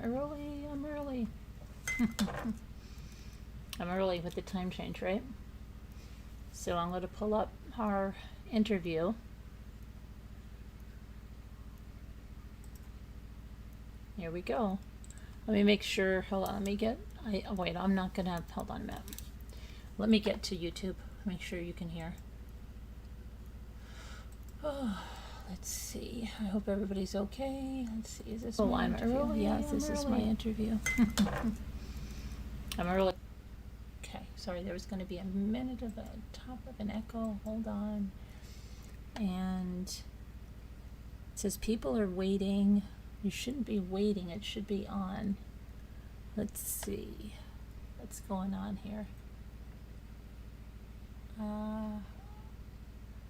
early. I'm early. I'm early with the time change, right? So I'm going to pull up our interview. Here we go. Let me make sure. Hold on. Let me get. Oh, wait. I'm not going to. Hold on a minute. Let me get to YouTube. Make sure you can hear. Oh, let's see. I hope everybody's okay. Let's see. Is this my interview? Early. Yes, this is my interview. I'm early. Okay. Sorry, there was going to be a minute of a top of an echo. Hold on. And it says people are waiting. You shouldn't be waiting. It should be on. Let's see. What's going on here?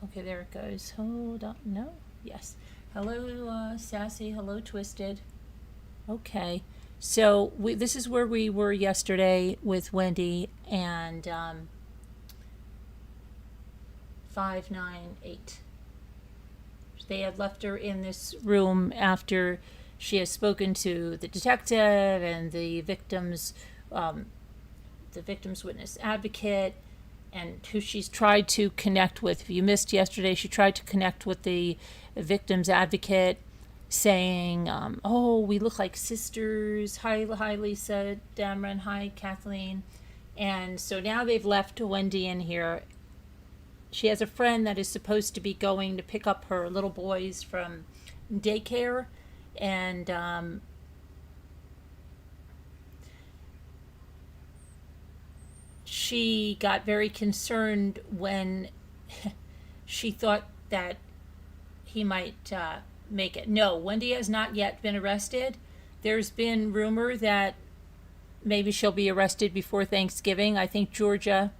Okay, there it goes. Hold on. No? Yes. Hello, Sassy. Hello, Twisted. Okay. So this is where we were yesterday with Wendi and 598. They had left her in this room after she has spoken to the detective and the victim's witness advocate, and who she's tried to connect with. If you missed yesterday, she tried to connect with the victim's advocate, saying, oh, we look like sisters. Hi, Lisa, Dameron. Hi, Kathleen. And so now they've left Wendi in here. She has a friend that is supposed to be going to pick up her little boys from daycare, and she got very concerned when she thought that he might make it. No, Wendi has not yet been arrested. There's been rumor that maybe she'll be arrested before Thanksgiving. I think Georgia...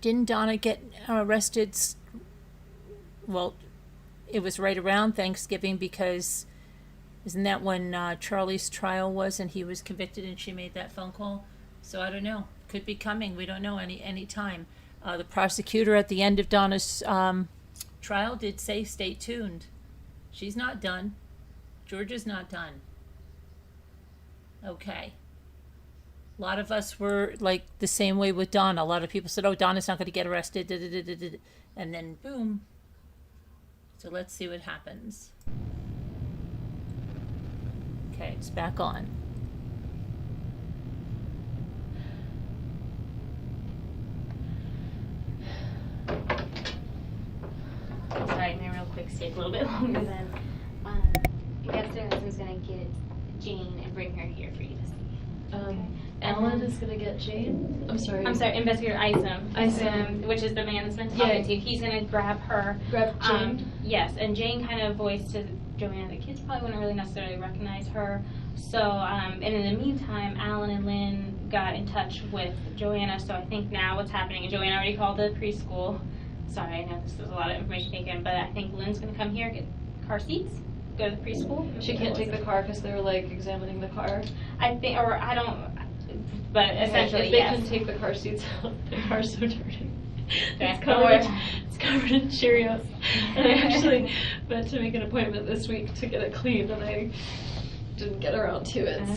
Didn't Donna get arrested? Well, it was right around Thanksgiving, because isn't that when Charlie's trial was and he was convicted and she made that phone call? So I don't know. Could be coming. We don't know any time. The prosecutor at the end of Donna's trial did say stay tuned. She's not done. Georgia's not done. Okay. A lot of us were like the same way with Donna. A lot of people said, oh, Donna's not going to get arrested. And then boom. So let's see what happens. Okay, it's back on. Sorry, my real quick take a little bit longer than Investor Hudson's gonna get Jane and bring her here for you to see. Okay. Ellen is gonna get Jane. I'm sorry, Investigator Isom. Isom. Which is the man that's been talking to you. He's gonna grab her. Grab Jane? Yes, and Jane kind of voiced to Joanna the kids probably wouldn't really necessarily recognize her. So, and in the meantime, Alan and Lynn got in touch with Joanna. So I think now what's happening, and Joanna already called the preschool. Sorry, I know this is a lot of information taken, but I think Lynn's gonna come here, get car seats, go to the preschool. She can't take the car because they were like examining the car. I think, or I don't, but essentially, if they yes. can take the car seats out, the car's so dirty. Okay. It's covered in Cheerios. And I actually meant to make an appointment this week to get it cleaned, and I didn't get around to it. Okay.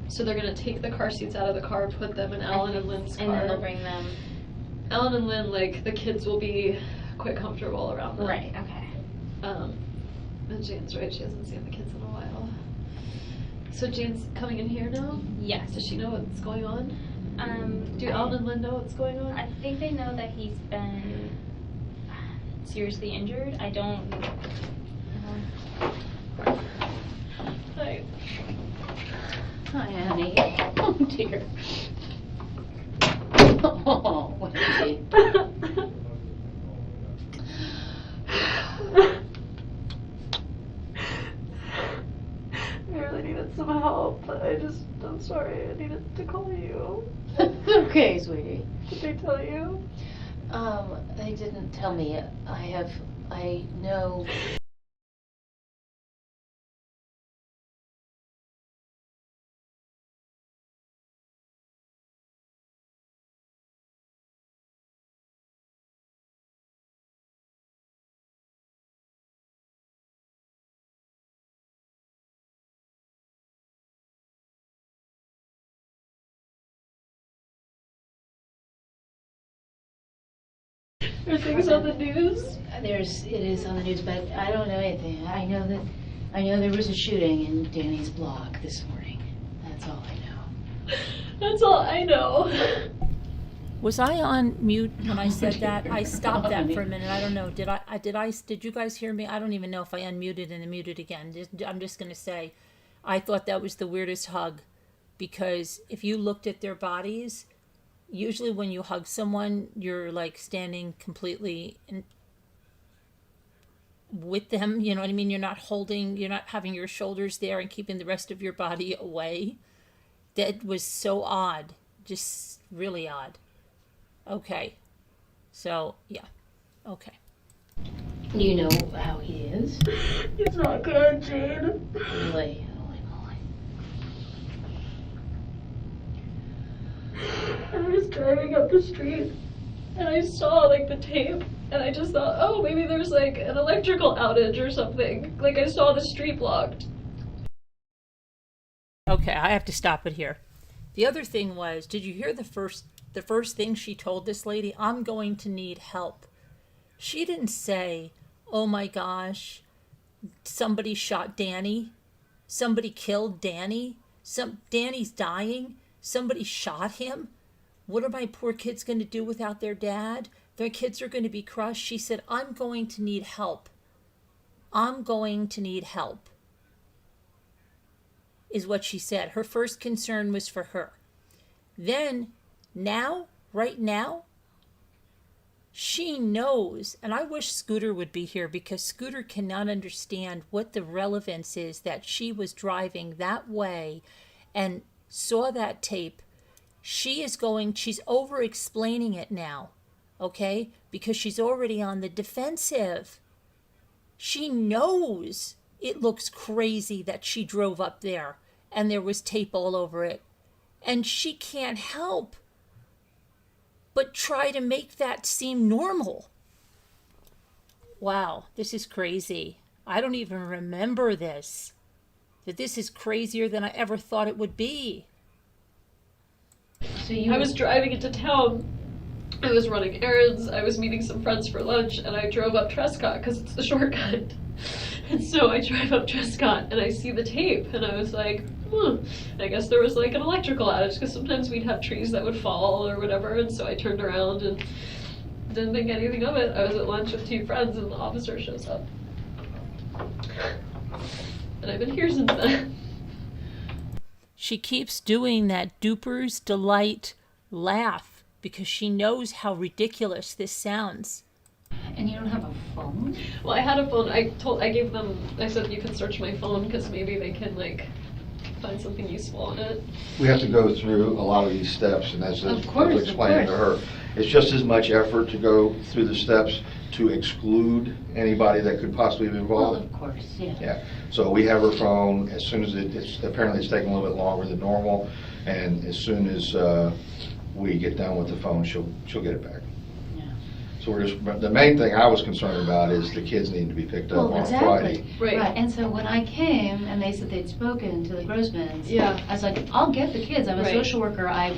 So they're gonna take the car seats out of the car, put them in Alan and Lynn's car. And then they'll bring them. Alan and Lynn, like, the kids will be quite comfortable around them. Right, okay. And Jane's right, she hasn't seen the kids in a while. So Jane's coming in here now? Yes. Does she know what's going on? Do I- Alan and Lynn know what's going on? I think they know that he's been seriously injured. I don't. Hi. Hi, Annie. Oh, dear. Oh, Wendy. I really needed some help, but I'm sorry, I needed to call you. Okay, sweetie. Did they tell you? They didn't tell me. I know Are things on the news? It is on the news, but I don't know anything. I know there was a shooting in Danny's block this morning. That's all I know. That's all I know. Was I on mute when I said that? I stopped that for a minute. I don't know. Did you guys hear me? I don't even know if I unmuted and muted again. I'm just going to say, I thought that was the weirdest hug, because if you looked at their bodies, usually when you hug someone, you're like standing completely with them. You know what I mean? You're not having your shoulders there and keeping the rest of your body away. That was so odd. Just really odd. Okay. So, yeah. Okay. Do you know how he is? It's not good, Jane. Really? Holy moly. I was driving up the street and I saw like the tape and I just thought, oh, maybe there's like an electrical outage or something. Like I saw the street blocked. Okay, I have to stop it here. The other thing was, did you hear the first thing she told this lady? I'm going to need help. She didn't say, oh my gosh, somebody shot Danny. Somebody killed Danny. Danny's dying. Somebody shot him. What are my poor kids going to do without their dad? Their kids are going to be crushed. She said, I'm going to need help. I'm going to need help, is what she said. Her first concern was for her. Then, right now, she knows, and I wish Scooter would be here, because Scooter cannot understand what the relevance is that she was driving that way and saw that tape. She's over-explaining it now, okay? Because she's already on the defensive. She knows it looks crazy that she drove up there and there was tape all over it. And she can't help but try to make that seem normal. Wow, this is crazy. I don't even remember this. That this is crazier than I ever thought it would be. So I was driving into town. I was running errands. I was meeting some friends for lunch, and I drove up Trescott because it's the shortcut. And so I drive up Trescott, and I see the tape, and I was like, I guess there was like an electrical outage, because sometimes we'd have trees that would fall or whatever, and so I turned around and didn't think anything of it. I was at lunch with two friends, and the officer shows up. And I've been here since then. She keeps doing that Duper's Delight laugh because she knows how ridiculous this sounds. And you don't have a phone? Well, I had a phone. I said you can search my phone because maybe they can like find something useful on it. We have to go through a lot of these steps, and as I was Of explaining to her, it's just as much effort to go through the steps to exclude anybody that could possibly be Well, involved. of course, yeah. Yeah, so we have her phone. As soon as it's taking a little bit longer than normal, and as soon as we get done with the phone, she'll get it back. Yeah. So the main thing I was concerned about is the kids need to be picked up on Friday. Right. And so when I came and they said they'd spoken to the Grossmans, Yeah. I was like, I'll get the kids. I'm a Right. social worker. I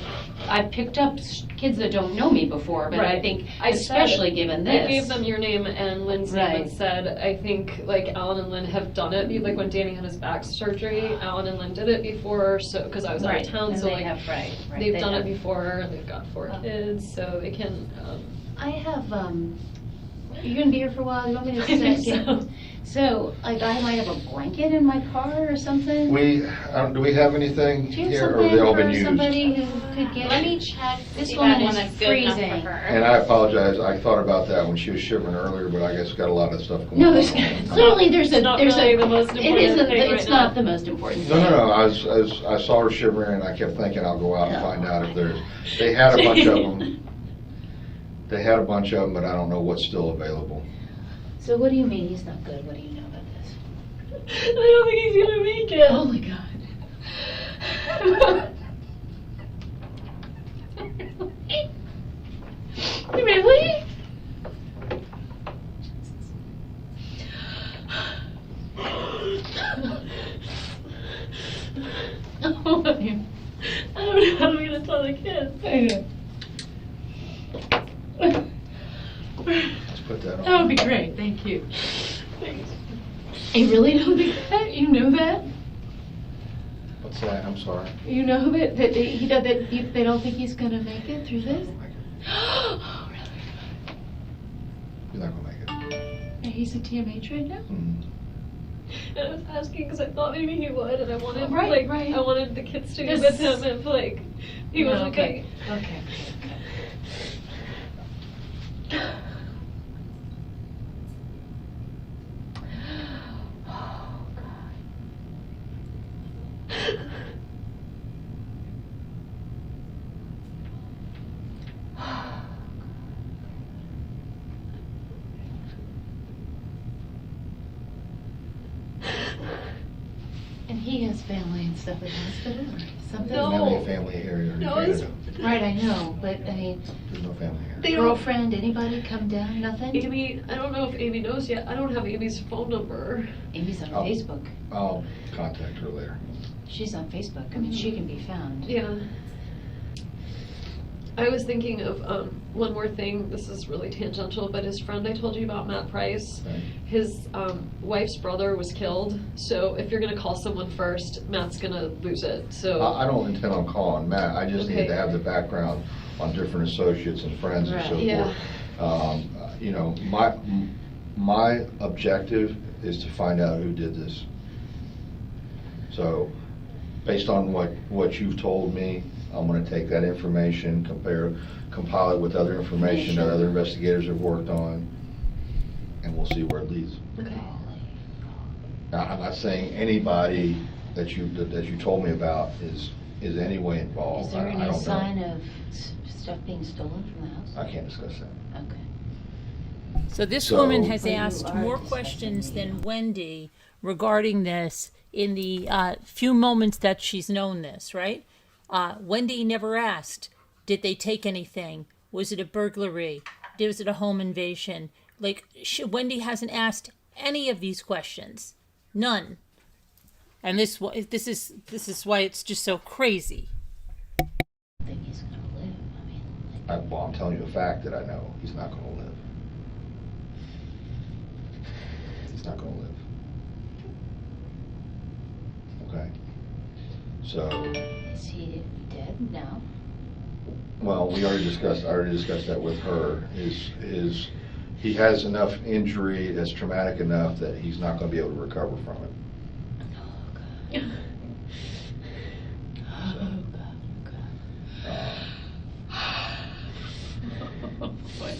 picked up kids that don't know me before, but I Right. think I especially said- given this. I gave them your name and Lynn's name Right. and said, I think like Alan and Lynn have done it. Like when Danny had his back surgery, Alan and Lynn did it before, so because I was out Right. of town, And so they like have, right. they've they done have. it before, and they've got 4 Oh. kids, so they can. I have, you're gonna be here for a while, you want me to I think sit? so. So, like, I might have a blanket in my car or something? Do we have anything Do you have here, or something have they all been for used? somebody who could get? Let me check. This see woman that is one that's good enough freezing. for her. And I apologize, I thought about that when she was shivering earlier, but I guess got a lot of stuff going on. No, there's, certainly there's It's not there's really the most it important isn't, thing it's right not now. the most important thing. No, I saw her shivering, and I kept thinking I'll go out and No. find out if there's, they had a bunch of them. They had a bunch of them, but I don't know what's still available. So what do you mean he's not good? What do you know about this? I don't think he's gonna make it. Oh my God. Really? I don't know how I'm gonna tell the kids. be great, thank you. Thanks. You really don't think that? You know that? What's that? I'm sorry. You know that they don't think he's gonna make it through this? Oh, really? You're not gonna make it. And he's a TMH right now? Mm. And I was asking because I thought maybe he would, and I wanted Right. I wanted the kids to be This- with him if he was Okay. okay. Okay. Oh, God. And he has family and stuff at the hospital or something? No. Doesn't have any family here in No, it's- Canada. Right, I know, but I mean, There's no family here. They don't. girlfriend, anybody come down, nothing? Amy, I don't know if Amy knows yet. I don't have Amy's phone number. Amy's on Oh. Facebook. I'll contact her later. She's on Facebook. I mean, she can be found. Yeah. I was thinking of one more thing. This is really tangential, but his friend I told you about, Matt Price, Okay. his wife's brother was killed. So if you're gonna call someone first, Matt's gonna lose it. So I don't intend on calling Matt. I just need Okay. to have the background on different associates and friends and so Right. Yeah. forth. You know, my objective is to find out who did this. So, based on what you've told me, I'm gonna take that information, compile it with other information that other investigators have worked on, and we'll see where it leads. okay. Now, I'm not saying anybody that you told me about is any way involved. Is there I any don't know. sign of stuff being stolen from the house? I can't discuss that. Okay. So this So- woman has Well, you asked are more discussing questions the- than Wendy regarding this in the few moments that she's known this, right? Wendy never asked, did they take anything? Was it a burglary? Was it a home invasion? Like, Wendy hasn't asked any of these questions. None. And this is why it's just so crazy. I think he's gonna live. I mean, like, Well, I'm telling you a fact that I know. He's not gonna live. He's not gonna live. Okay? So, is he dead now? well, I already discussed that with her. He has enough injury that's traumatic enough that he's not gonna be able to recover from it. Oh, God. Oh, God. Oh, God. Boy.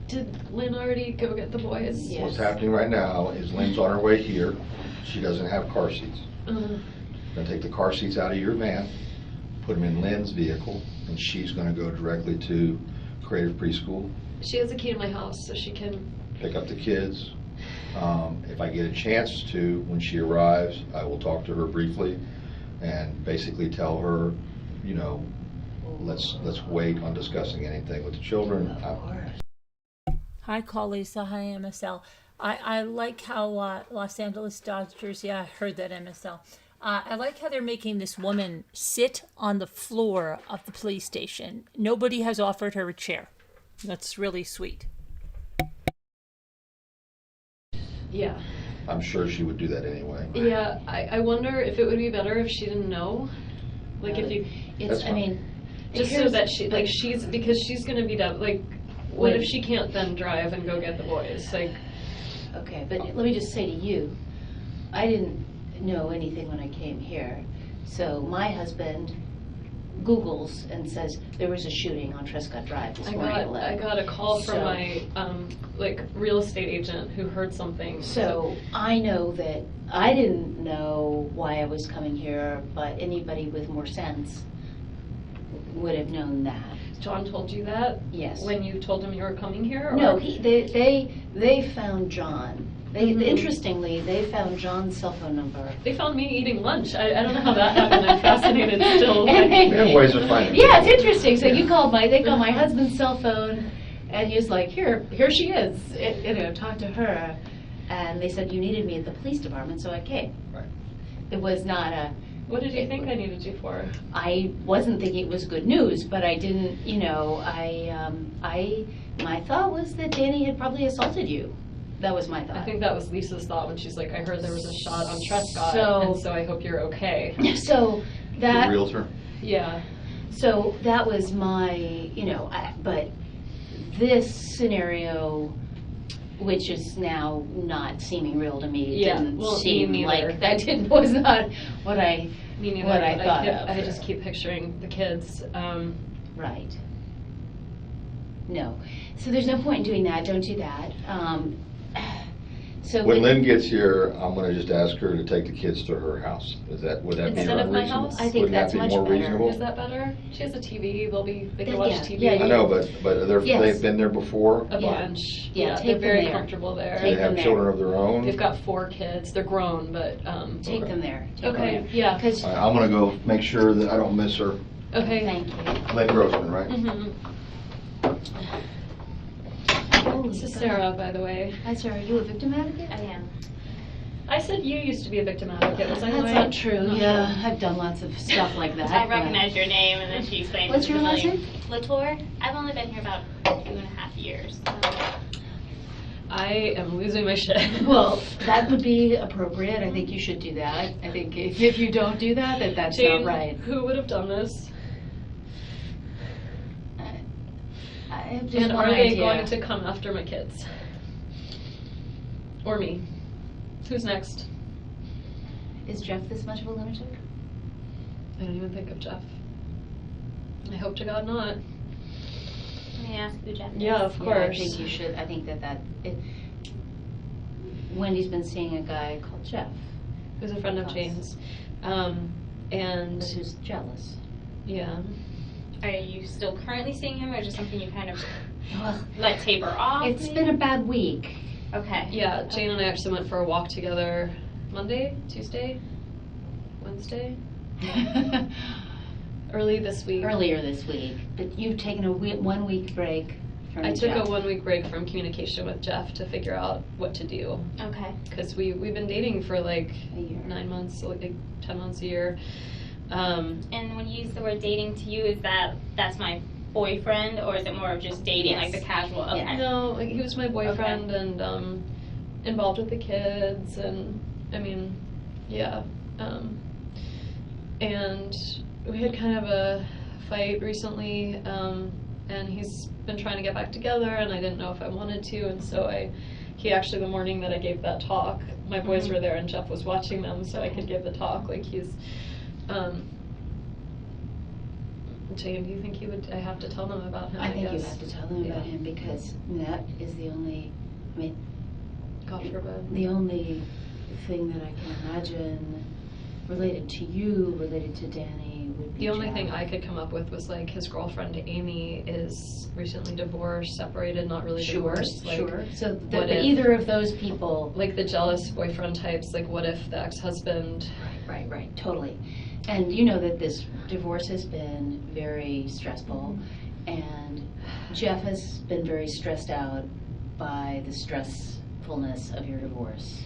Did Lynn already go get the boys? Yeah. What's happening right now is Lynn's on her way here. She doesn't have car seats. Gonna take the car seats out of your van, put them in Lynn's vehicle, and she's gonna go directly to Creative Preschool, She has a key to my house, so she can. pick up the kids. If I get a chance to, when she arrives, I will talk to her briefly and basically tell her, you know, let's wait on discussing anything with the children. Of course. Hi, call Lisa. Hi, MSL. I like how Los Angeles Dodgers, yeah, I heard that, MSL. I like how they're making this woman sit on the floor of the police station. Nobody has offered her a chair. That's really sweet. Yeah. I'm sure she would do that anyway. Yeah, I wonder if it would be better if she didn't know. Like if you, It's, That's I fine. mean. just so here's- that because she's gonna be done, like, what Wait. if she can't then drive and go get the boys? Like, Okay, but let me just say to you, I didn't know anything when I came here. So my husband Googles and says there was a shooting on Trescott Drive this morning at 11. I got a call from So- my, like, real estate agent who heard something. So I know that I didn't know why I was coming here, but anybody with more sense would have known that. John told you that? Yes. When you told him you were coming here? Or? No, they found John. Mhm. Interestingly, they found John's cell phone number. They found me eating lunch. I don't know how that happened. I'm fascinated still. And they- We have ways of finding Yeah, people. it's interesting. So they called my husband's cell phone, and he was like, here she is. Talk to her. And they said, you needed me at the police department, so I came. Right. It was not What did you think I needed you for? I wasn't thinking it was good news, but I didn't, my thought was that Danny had probably assaulted you. That was my thought. I think that was Lisa's thought when she's like, I heard there was a shot on Trescott, So- and so I hope you're okay. So The that, realtor? Yeah. so that was my, but this scenario, which is now not seeming real to me, Yeah, didn't well, me seem neither. like, was not what I, Me neither, what I but thought of. I just keep picturing the kids. Right. No. So there's no point in doing that. Don't do that. So When Lynn gets here, I'm gonna just ask her to take the kids to her house. Would that be Instead of my unreasonable? house? I think that's much Wouldn't that be more better. reasonable? Is that better? She has a TV. They can Yeah, watch yeah, TV. yeah, I know, but Yes. they've been there before? A Yeah. bunch. Yeah, take they're them very there. comfortable there. Do they Take them have there. children of their own? They've got 4 kids. They're grown, but take Okay. them there. Take them okay. there. Yeah. Because, All right, I'm gonna go make sure that I don't miss her. Okay. thank you. Lynn Grossman, right? Mhm. Holy This is God. Sarah, by the way. Hi, Sarah. Are you a victim advocate? I am. I said you used to be a victim advocate. Was I That's right? not true. Not Yeah, sure. I've done lots of stuff like that. I but- recognize your name, and then she explained. What's your last name? Latour. I've only been here about 2.5 years. So. I am losing my shit. Well, that would be appropriate. I think you should do that. I think if you don't do that, that's Jane, not right. who would have done this? I have just And one are they idea. going to come after my kids? Or me? Who's next? Is Jeff this much of a lunatic? I don't even think of Jeff. I hope to God not. Let me ask who Jeff is. Yeah, of Yeah, course. I think you should. I think Wendy's been seeing a guy called Jeff, Who's a friend of Us. Jane's. And who's jealous. yeah. Are you still currently seeing him, or just something you kind of Well, let taper off? it's been a bad week. Okay. Yeah, Jane and I actually went for a walk together Monday, Tuesday, Wednesday, early this week. Earlier this week, but you've taken a 1 week break from I took Jeff. a 1 week break from communication with Jeff to figure out what to do. Okay. Because we've been dating for like A year. 9 months, so like 10 months a year. And when you use the word dating to you, is that's my boyfriend, or is it more of just dating, Yes. like the casual? Okay. Yeah. No, like he was my boyfriend and involved with the kids and I mean, yeah. And we had kind of a fight recently, and he's been trying to get back together and I didn't know if I wanted to, and so he actually, the morning that I gave that talk, my boys Mhm. were there and Jeff was watching them so I could give the talk. Like he's Jane, do you think I have to tell them about him? I think you guess? have to tell them about Yeah. him because that is the only, God forbid. the only thing that I can imagine related to you, related to Danny, would be The only Jeff. thing I could come up with was like his girlfriend Amy is recently divorced, separated, not really Sure, divorced. Like, sure. So what if- either of those people. like the jealous boyfriend types, like what if the ex-husband, Right, totally. And you know that this divorce has been very stressful, and Jeff has been very stressed out by the stressfulness of your divorce.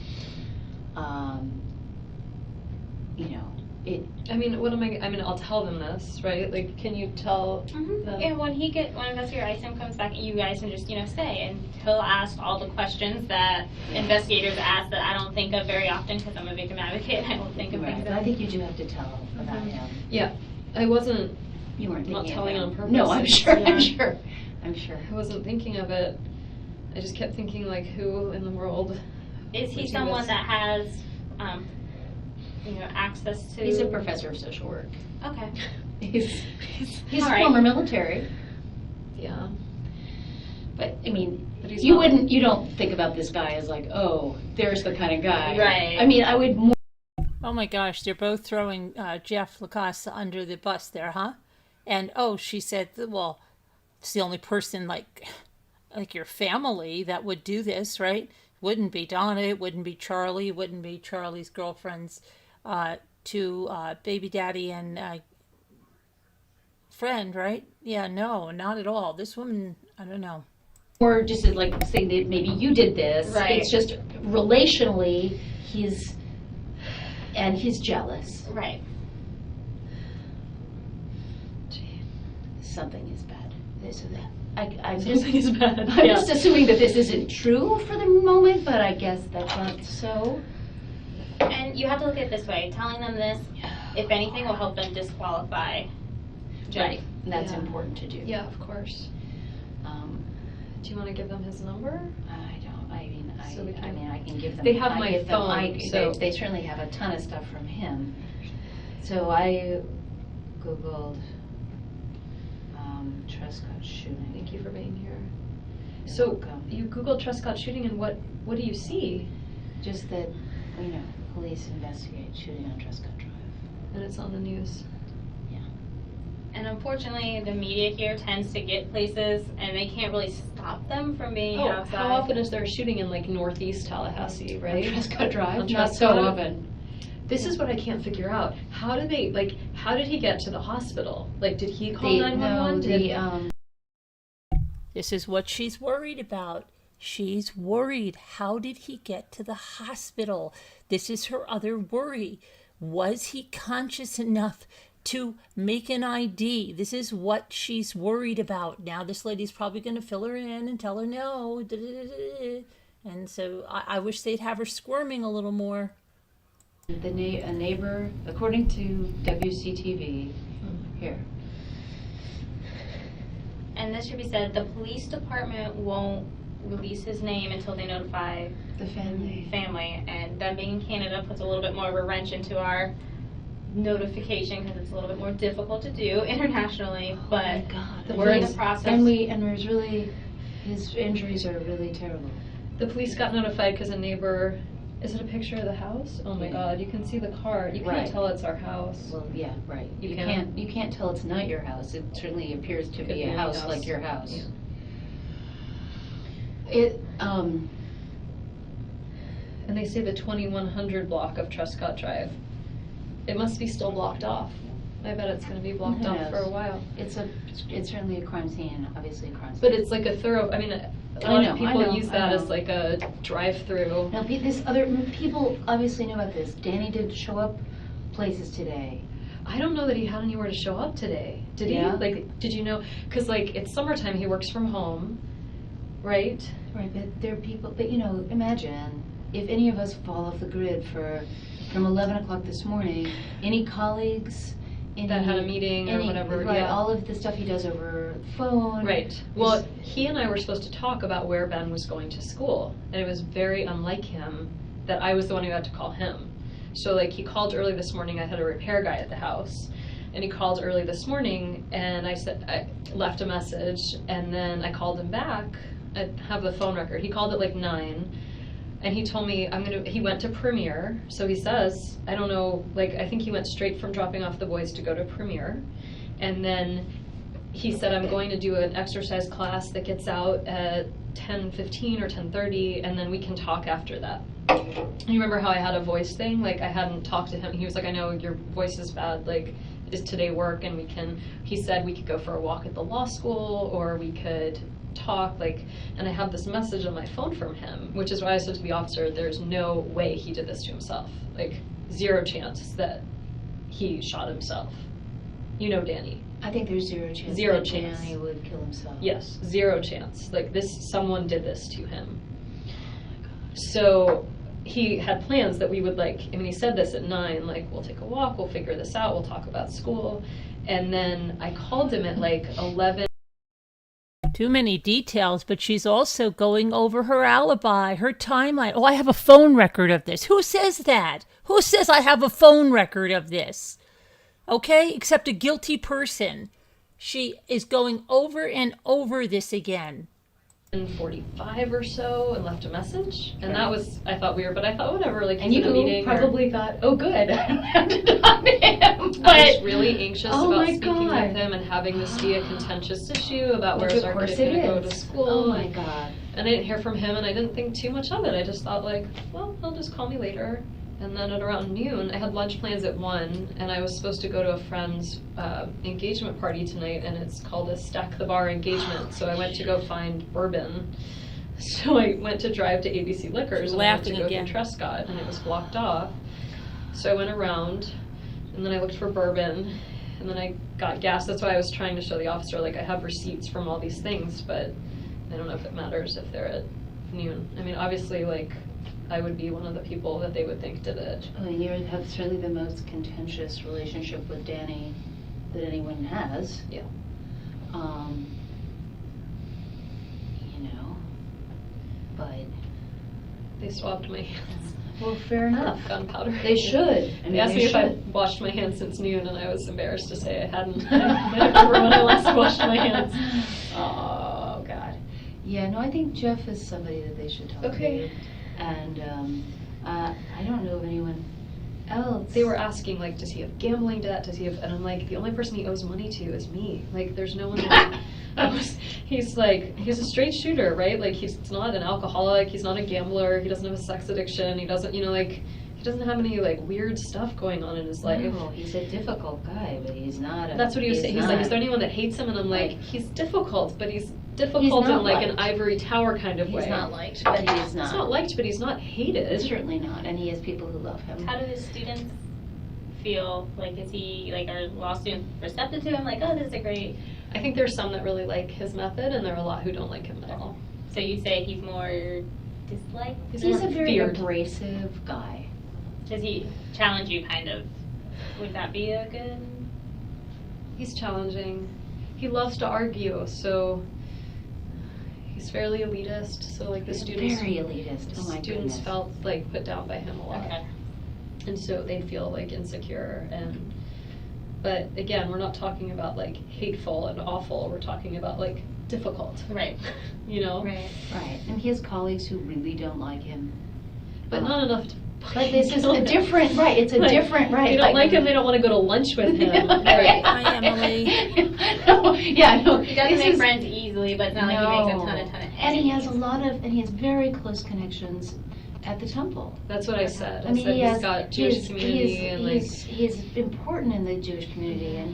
I mean, what am I mean, I'll tell them this, right? Like, can you tell Mhm. them? And when investigator Isom comes back, you guys can just, say, and he'll ask all the questions that investigators ask that I don't think of very often because I'm a victim advocate. I don't think of Right, things but I that. think you do have to tell about Mhm. him. Yeah, I wasn't You weren't Not thinking telling of on him. purpose, No, I'm it's- sure, yeah. I'm sure. I wasn't thinking of it. I just kept thinking like, who in the world? Is he would do someone this? that has, access to? He's a professor of social work. Okay. He's All right. former military, Yeah. but I mean, But he's you not- you don't think about this guy as like, oh, there's the kind of guy. Right. I mean, I would more. Oh my gosh, they're both throwing Jeff Lacasse under the bus there, huh? And she said, well, it's the only person like your family that would do this, right? Wouldn't be Donna, it wouldn't be Charlie, it wouldn't be Charlie's girlfriend's baby daddy and friend, right? Yeah, no, not at all. This woman, I don't know. Or just to, like say that maybe you did this. Right. It's just relationally, he's jealous. Right. something is bad. So that I'm Something is bad. I'm Yeah. just assuming that this isn't true for the moment, but I guess that's not so. And you have to look at it this way. Telling them this, if anything, will help them disqualify Joe. Right, and that's Yeah. important to do. Yeah, of course. Do you want to give them his number? I don't. I mean, So we can- I can give them. They have I my give them- phone, so- they certainly have a ton of stuff from him. So I Googled Trescott shooting. Thank you for being here. You're So welcome. you Googled Trescott shooting, and what do you see? Just that, police investigate shooting on Trescott Drive. And it's on the news. And unfortunately, the media here tends to get places, and they can't really stop them from being Oh, outside. how often is there a shooting in like northeast Tallahassee, right? On Trescott Drive? On Not so Trescott? often. This is what I can't figure out. How did he get to the hospital? Like, did he call 911? This is what she's worried about. She's worried. How did he get to the hospital? This is her other worry. Was he conscious enough to make an ID? This is what she's worried about. Now this lady's probably going to fill her in and tell her no. And so I wish they'd have her squirming a little more. A neighbor, according to WCTV, here. And this should be said, the police department won't release his name until they notify The family. and them being in Canada puts a little bit more of a wrench into our notification because it's a little bit more difficult to do internationally, but Oh my God. we're in the process. And there's really, his injuries are really terrible. The police got notified because a neighbor. Is it a picture of the house? Oh my Yeah. God! You can see the car. You can't Right. tell it's our house. Well, yeah, right. You You can't tell it's not your house. It certainly appears to Could be be a any house house. like your house. Yeah. And they say the 2100 block of Trescott Drive. It must be still blocked off. I bet it's going to be blocked Who off knows? for a while. It's certainly a crime scene, obviously a crime scene. But it's like a thorough. I mean, a I lot know, of I people know, use I that know. as like a drive-through. Now, this other people obviously know about this. Danny did show up places today. I don't know that he had anywhere to show up today. Did Yeah. he? Like, did you know? Because like it's summertime. He works from home, right? Right, but there are people. But imagine if any of us fall off the grid from 11 o'clock this morning. Any colleagues? That had a meeting or whatever, Right, yeah. all of the stuff he does over the phone. Right. Well, he and I were supposed to talk about where Ben was going to school, and it was very unlike him that I was the one who had to call him. So like he called early this morning. I had a repair guy at the house, and he called early this morning, and I left a message, and then I called him back. I have the phone record. He called at like 9. And he told me he went to Premiere. So he says, I don't know, like I think he went straight from dropping off the boys to go to Premiere. And then he said, I'm going to do an exercise class that gets out at 10:15 or 10:30, and then we can talk after that. You remember how I had a voice thing? Like I hadn't talked to him. He was like, I know your voice is bad, like does today work? And he said we could go for a walk at the law school, or we could talk, like, and I have this message on my phone from him, which is why I said to the officer, there's no way he did this to himself. Like, zero chance that he shot himself. You know Danny. I think there's zero chance. Zero that chance. Danny would kill himself. Yes, zero chance. Like someone did this to him. So he had plans that we would he said this at 9, like, we'll take a walk, we'll figure this out, we'll talk about school. And then I called him at like 11. Too many details, but she's also going over her alibi, her timeline. Oh, I have a phone record of this. Who says that? Who says I have a phone record of this? Okay, except a guilty person. She is going over and over this again. 45 or so and left a message, and that was, I thought, weird, but I thought whatever, like, And he's you in a meeting probably thought, oh good, I don't have to talk to him. I was But really anxious Oh about my speaking God. with him and having this be a contentious issue about Which where's of our course kid it going to go is. to school. Oh my God. And I didn't hear from him, and I didn't think too much of it. I just thought, like, well, he'll just call me later. And then at around noon, I had lunch plans at 1, and I was supposed to go to a friend's engagement party tonight, and it's called a Stack the Bar engagement. So I went to go find bourbon. So I went to drive to ABC Liquors, and I went to Laughing go again. through Trescott, and it was blocked off. So I went around, and then I looked for bourbon, and then I got gas. That's why I was trying to show the officer, like, I have receipts from all these things, but I don't know if it matters if they're at noon. I mean, obviously, like, I would be one of the people that they would think did it. I mean, you have certainly the most contentious relationship with Danny that anyone has. Yeah. You know, but They swabbed my hands. well, fair enough. Gunpowder. They should. I mean, They asked they me if I should. washed my hands since noon, and I was embarrassed to say I hadn't. I don't remember when I last washed my hands. Oh God. Yeah, no, I think Jeff is somebody that they should talk Okay. to. And I don't know of anyone else. They were asking, like, does he have gambling debt? Does he have? And I'm like, the only person he owes money to is me. Like, there's no one. He's like, he's a straight shooter, right? Like, he's not an alcoholic. He's not a gambler. He doesn't have a sex addiction. He doesn't, you know, like, he doesn't have any like weird stuff going on in his life. No, he's a difficult guy, but he's not. That's what he was saying. He's like, is there anyone that hates him? And I'm like, he's difficult, but he's difficult not in like an liked. ivory tower kind of way. He's not liked, but he is not. He's not liked, but he's not hated. Certainly not, and he has people who love him. How do his students feel? Like, is he, like, are law students receptive to him? Like, oh, this is a great. I think there's some that really like his method, and there are a lot who don't like him at all. So you say he's more disliked? He's He's more a very feared. abrasive guy. Does he challenge you, kind of? Would that be a good? He's challenging. He loves to argue, so he's fairly elitist. So like the students, Very elitist. Oh my students goodness. felt like put down by him a lot, Okay. and so they feel like insecure. And but again, we're not talking about like hateful and awful. We're talking about like difficult, Right. you know. Right. Right, and he has colleagues who really don't like him. But not enough to. But this is kill a him. different, right, it's a Like, different, right. They don't like him. They don't want to go to lunch with him. Right. Hi, Emily. No, yeah, no. He doesn't this make is- friends easily, but it's not like he makes a ton of And he has a lot of, and he has very close connections at the temple. That's what I said. I mean, said he he's has, got Jewish community and like. he's important in the Jewish community, and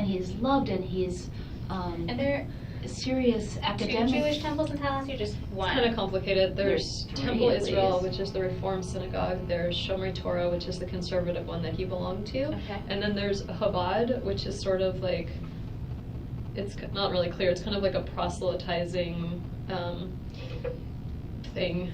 he's loved, and he's And there a serious are two academic. Jewish temples in Tallahassee, or just one? It's kind of complicated. There's There's three, Temple at Israel, least. which is the Reform synagogue. There's Shomer Torah, which is the conservative one that he belonged to. Okay. And then there's Chabad, which is sort of like, it's not really clear. It's kind of like a proselytizing thing.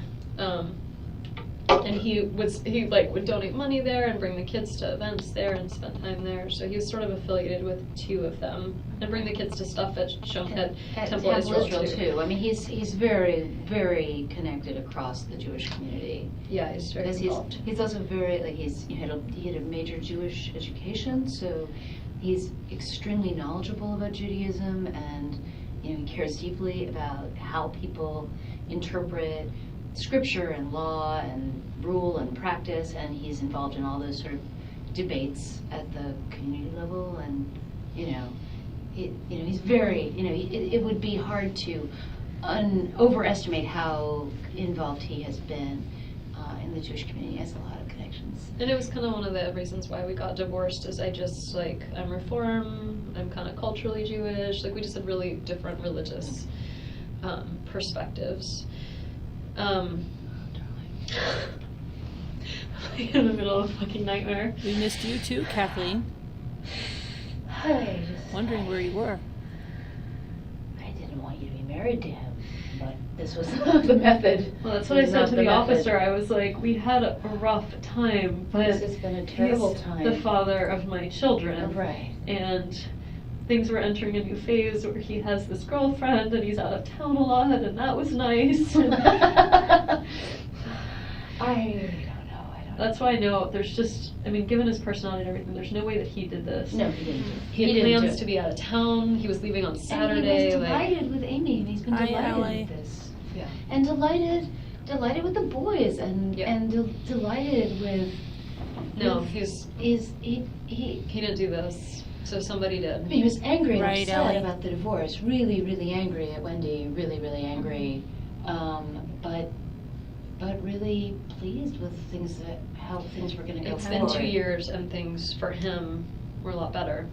And he would donate money there and bring the kids to events there and spend time there. So he was sort of affiliated with two of them and bring the kids to stuff at Temple Israel too. I mean, he's very, very connected across the Jewish community. Yeah, he's very Because involved. he's also very, like, he had a major Jewish education, so he's extremely knowledgeable about Judaism, and, you know, he cares deeply about how people interpret scripture and law and rule and practice, and he's involved in all those sort of debates at the community level, and, he's very, it would be hard to overestimate how involved he has been in the Jewish community. He has a lot of connections. And it was kind of one of the reasons why we got divorced is I just, like, I'm Reform, I'm kind of culturally Jewish, like, we just had really different religious perspectives. In the middle of a fucking nightmare. We missed you too, Kathleen. I Wondering where you were. didn't want you to be married to him, but this was not the method. Well, that's what I This is said not to the method. officer. I was like, we had a rough time, but This has been a terrible he's time. the father of my children. Right. And things were entering a new phase where he has this girlfriend and he's out of town a lot, and that was nice. I don't know. That's why I know there's just, I mean, given his personality and everything, there's no way that he did this. No, he didn't. He had didn't plans do to it. be out of town. He was leaving on And Saturday. he was like, delighted with Amy, and he's been Hi, delighted Allie. with this. yeah. And delighted with the boys, and Yeah. delighted with. No, with- he he didn't do this. So somebody I did. mean, he was angry and Right, upset Allie. about the divorce. Really, really angry at Wendi. Really, really angry. But really pleased with how things were going to go It's been forward. 2 years and things for him were a lot better.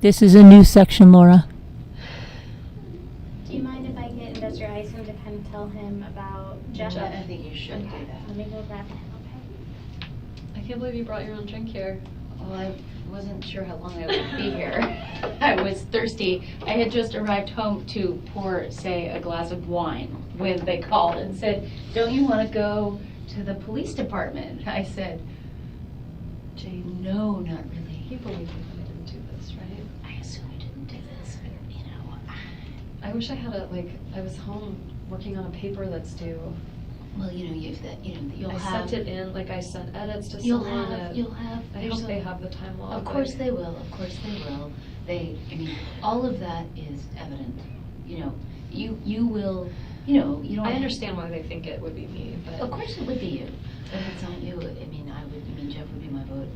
This is a new section, Laura. Do you mind if I get Investor Isom to kind of tell him about Jeff? I think you should do Okay. that. Let me go grab him, okay? I can't believe you brought your own drink here. Well, I wasn't sure how long I would be here. I was thirsty. I had just arrived home to pour, say, a glass of wine when they called and said, "Don't you want to go to the police department?" I said, "Jane, no, not really." You believe me that I didn't do this, right? I assume you didn't do this, but, you know. I wish I had I was home working on a paper that's due. Well, you know, you'll I have. sent it in, I sent edits to You'll someone. have. I there's hope they a- have the time log. Of course they will, of course they will. All of that is evident. You know, you will, you don't. I understand why they think it would be me, but. Of course it would be you, but it's not you. Jeff would be my vote.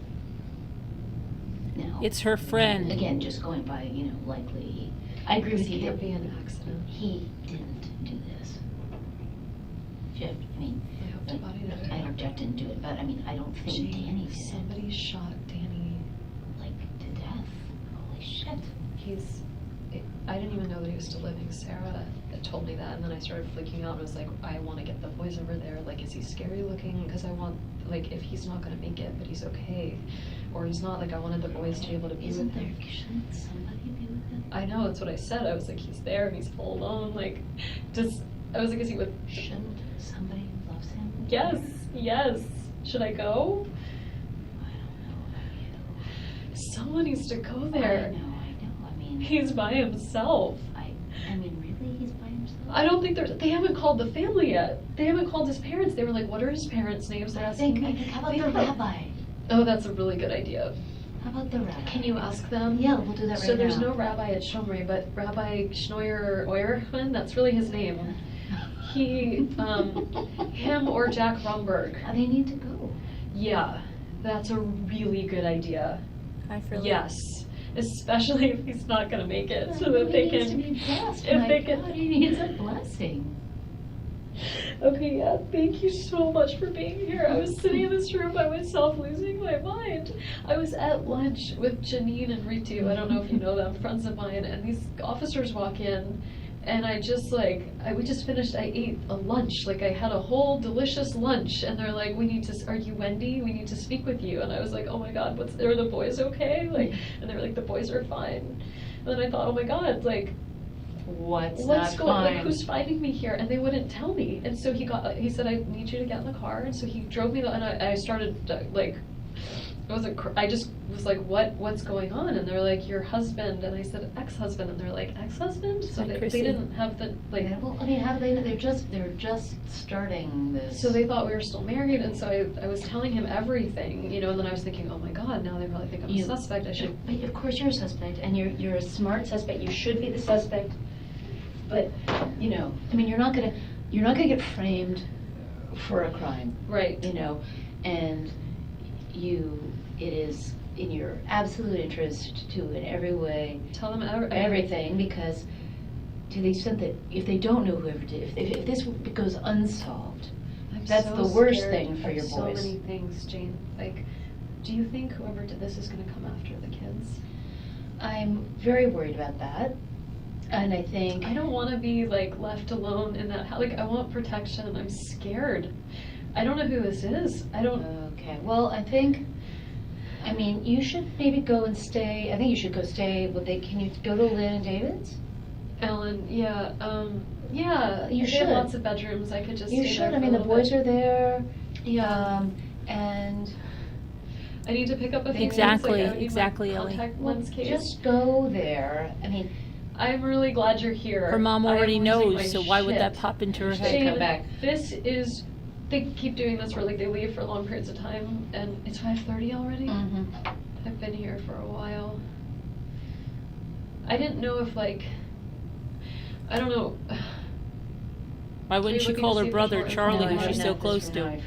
Now. It's her friend. Again, just going by, likely. I agree with This you. can't that be an accident. He didn't do this. Jeff, I hope to body that. Jeff didn't do it, but I don't think Jane, Danny did. somebody shot Danny. To death. Holy shit. I didn't even know that he was still living. Sarah told me that, and then I started freaking out and was like, I want to get the boys over there. Is he scary looking? Because I want, if he's not going to make it, but he's okay. Or he's not, I wanted the boys to be able to be with him. Shouldn't somebody be with him? I know, that's what I said. I was like, he's there and he's all alone. I was like, is he with? Shouldn't somebody who loves him? Yes. Should I go? I don't know about you. Someone needs to go there. I know. He's by himself. Really? He's by himself? I don't think they haven't called the family yet. They haven't called his parents. They were like, what are his parents' names? They're asking me. How about the rabbi? Oh, that's a really good idea. How about the rabbi? Can you ask them? Yeah, we'll do that right now. So there's no rabbi at Shomri, but Rabbi Schnoyer Oyerman, that's really his name. He, him or Jack Rumberg. They need to go. Yeah, that's a really good idea. Hi, Frilly. Yes, especially if he's not gonna make it, so that He they needs can. to be blessed. If My they can. God, he needs a blessing. Okay, yeah, thank you so much for being here. I was sitting in this room by myself losing my mind. I was at lunch with Janine and Ritu, I don't know if you know them, friends of mine, and these officers walk in, and I ate a lunch, I had a whole delicious lunch, and they're like, are you Wendi? We need to speak with you. And I was like, oh my God, are the boys okay? And they were like, the boys are fine. And then I thought, oh my God, What's what's not going fine? who's finding me here? And they wouldn't tell me. And so he said, I need you to get in the car. And so he drove me, and I started, I just was like, what's going on? And they're like, your husband. And I said, ex-husband. And they're like, ex-husband? So they didn't have the, Well, how do they know? They're just starting this. so they thought we were still married. And so I was telling him everything, and then I was thinking, oh my God, now they probably think I'm a suspect. I should. But of course you're a suspect, and you're a smart suspect. You should be the suspect. But you're not gonna get framed for a crime, Right. and it is in your absolute interest to, in every way, Tell them everything, because to the extent that if they don't know whoever did, if this goes unsolved, I'm that's so the worst scared thing for of your so boys. many things, Jane. Do you think whoever did this is going to come after the kids? I'm very worried about that, and I think I don't want to be left alone in that house. I want protection. I'm scared. I don't know who this is. I don't. Okay, well, you should maybe go and stay. I think you should go stay. Can you go to Lynn and David's? Ellen, yeah, yeah. You they should. have lots of bedrooms. I could just. You stay should. there for a The little boys bit. are there. Yeah. And I need to pick up a few Exactly, things. I need my exactly, Ellie. contact lens case. just go there. I'm really glad you're here. Her mom I am already losing my knows, so why would that shit. pop into her They head? come back. This is. They keep doing this where they leave for long periods of time, and it's 5:30 already. Mm-hmm. I've been here for a while. I didn't know if I don't know. Why wouldn't Are you she looking call to her see if brother there's more Charlie, who information? she's so close to?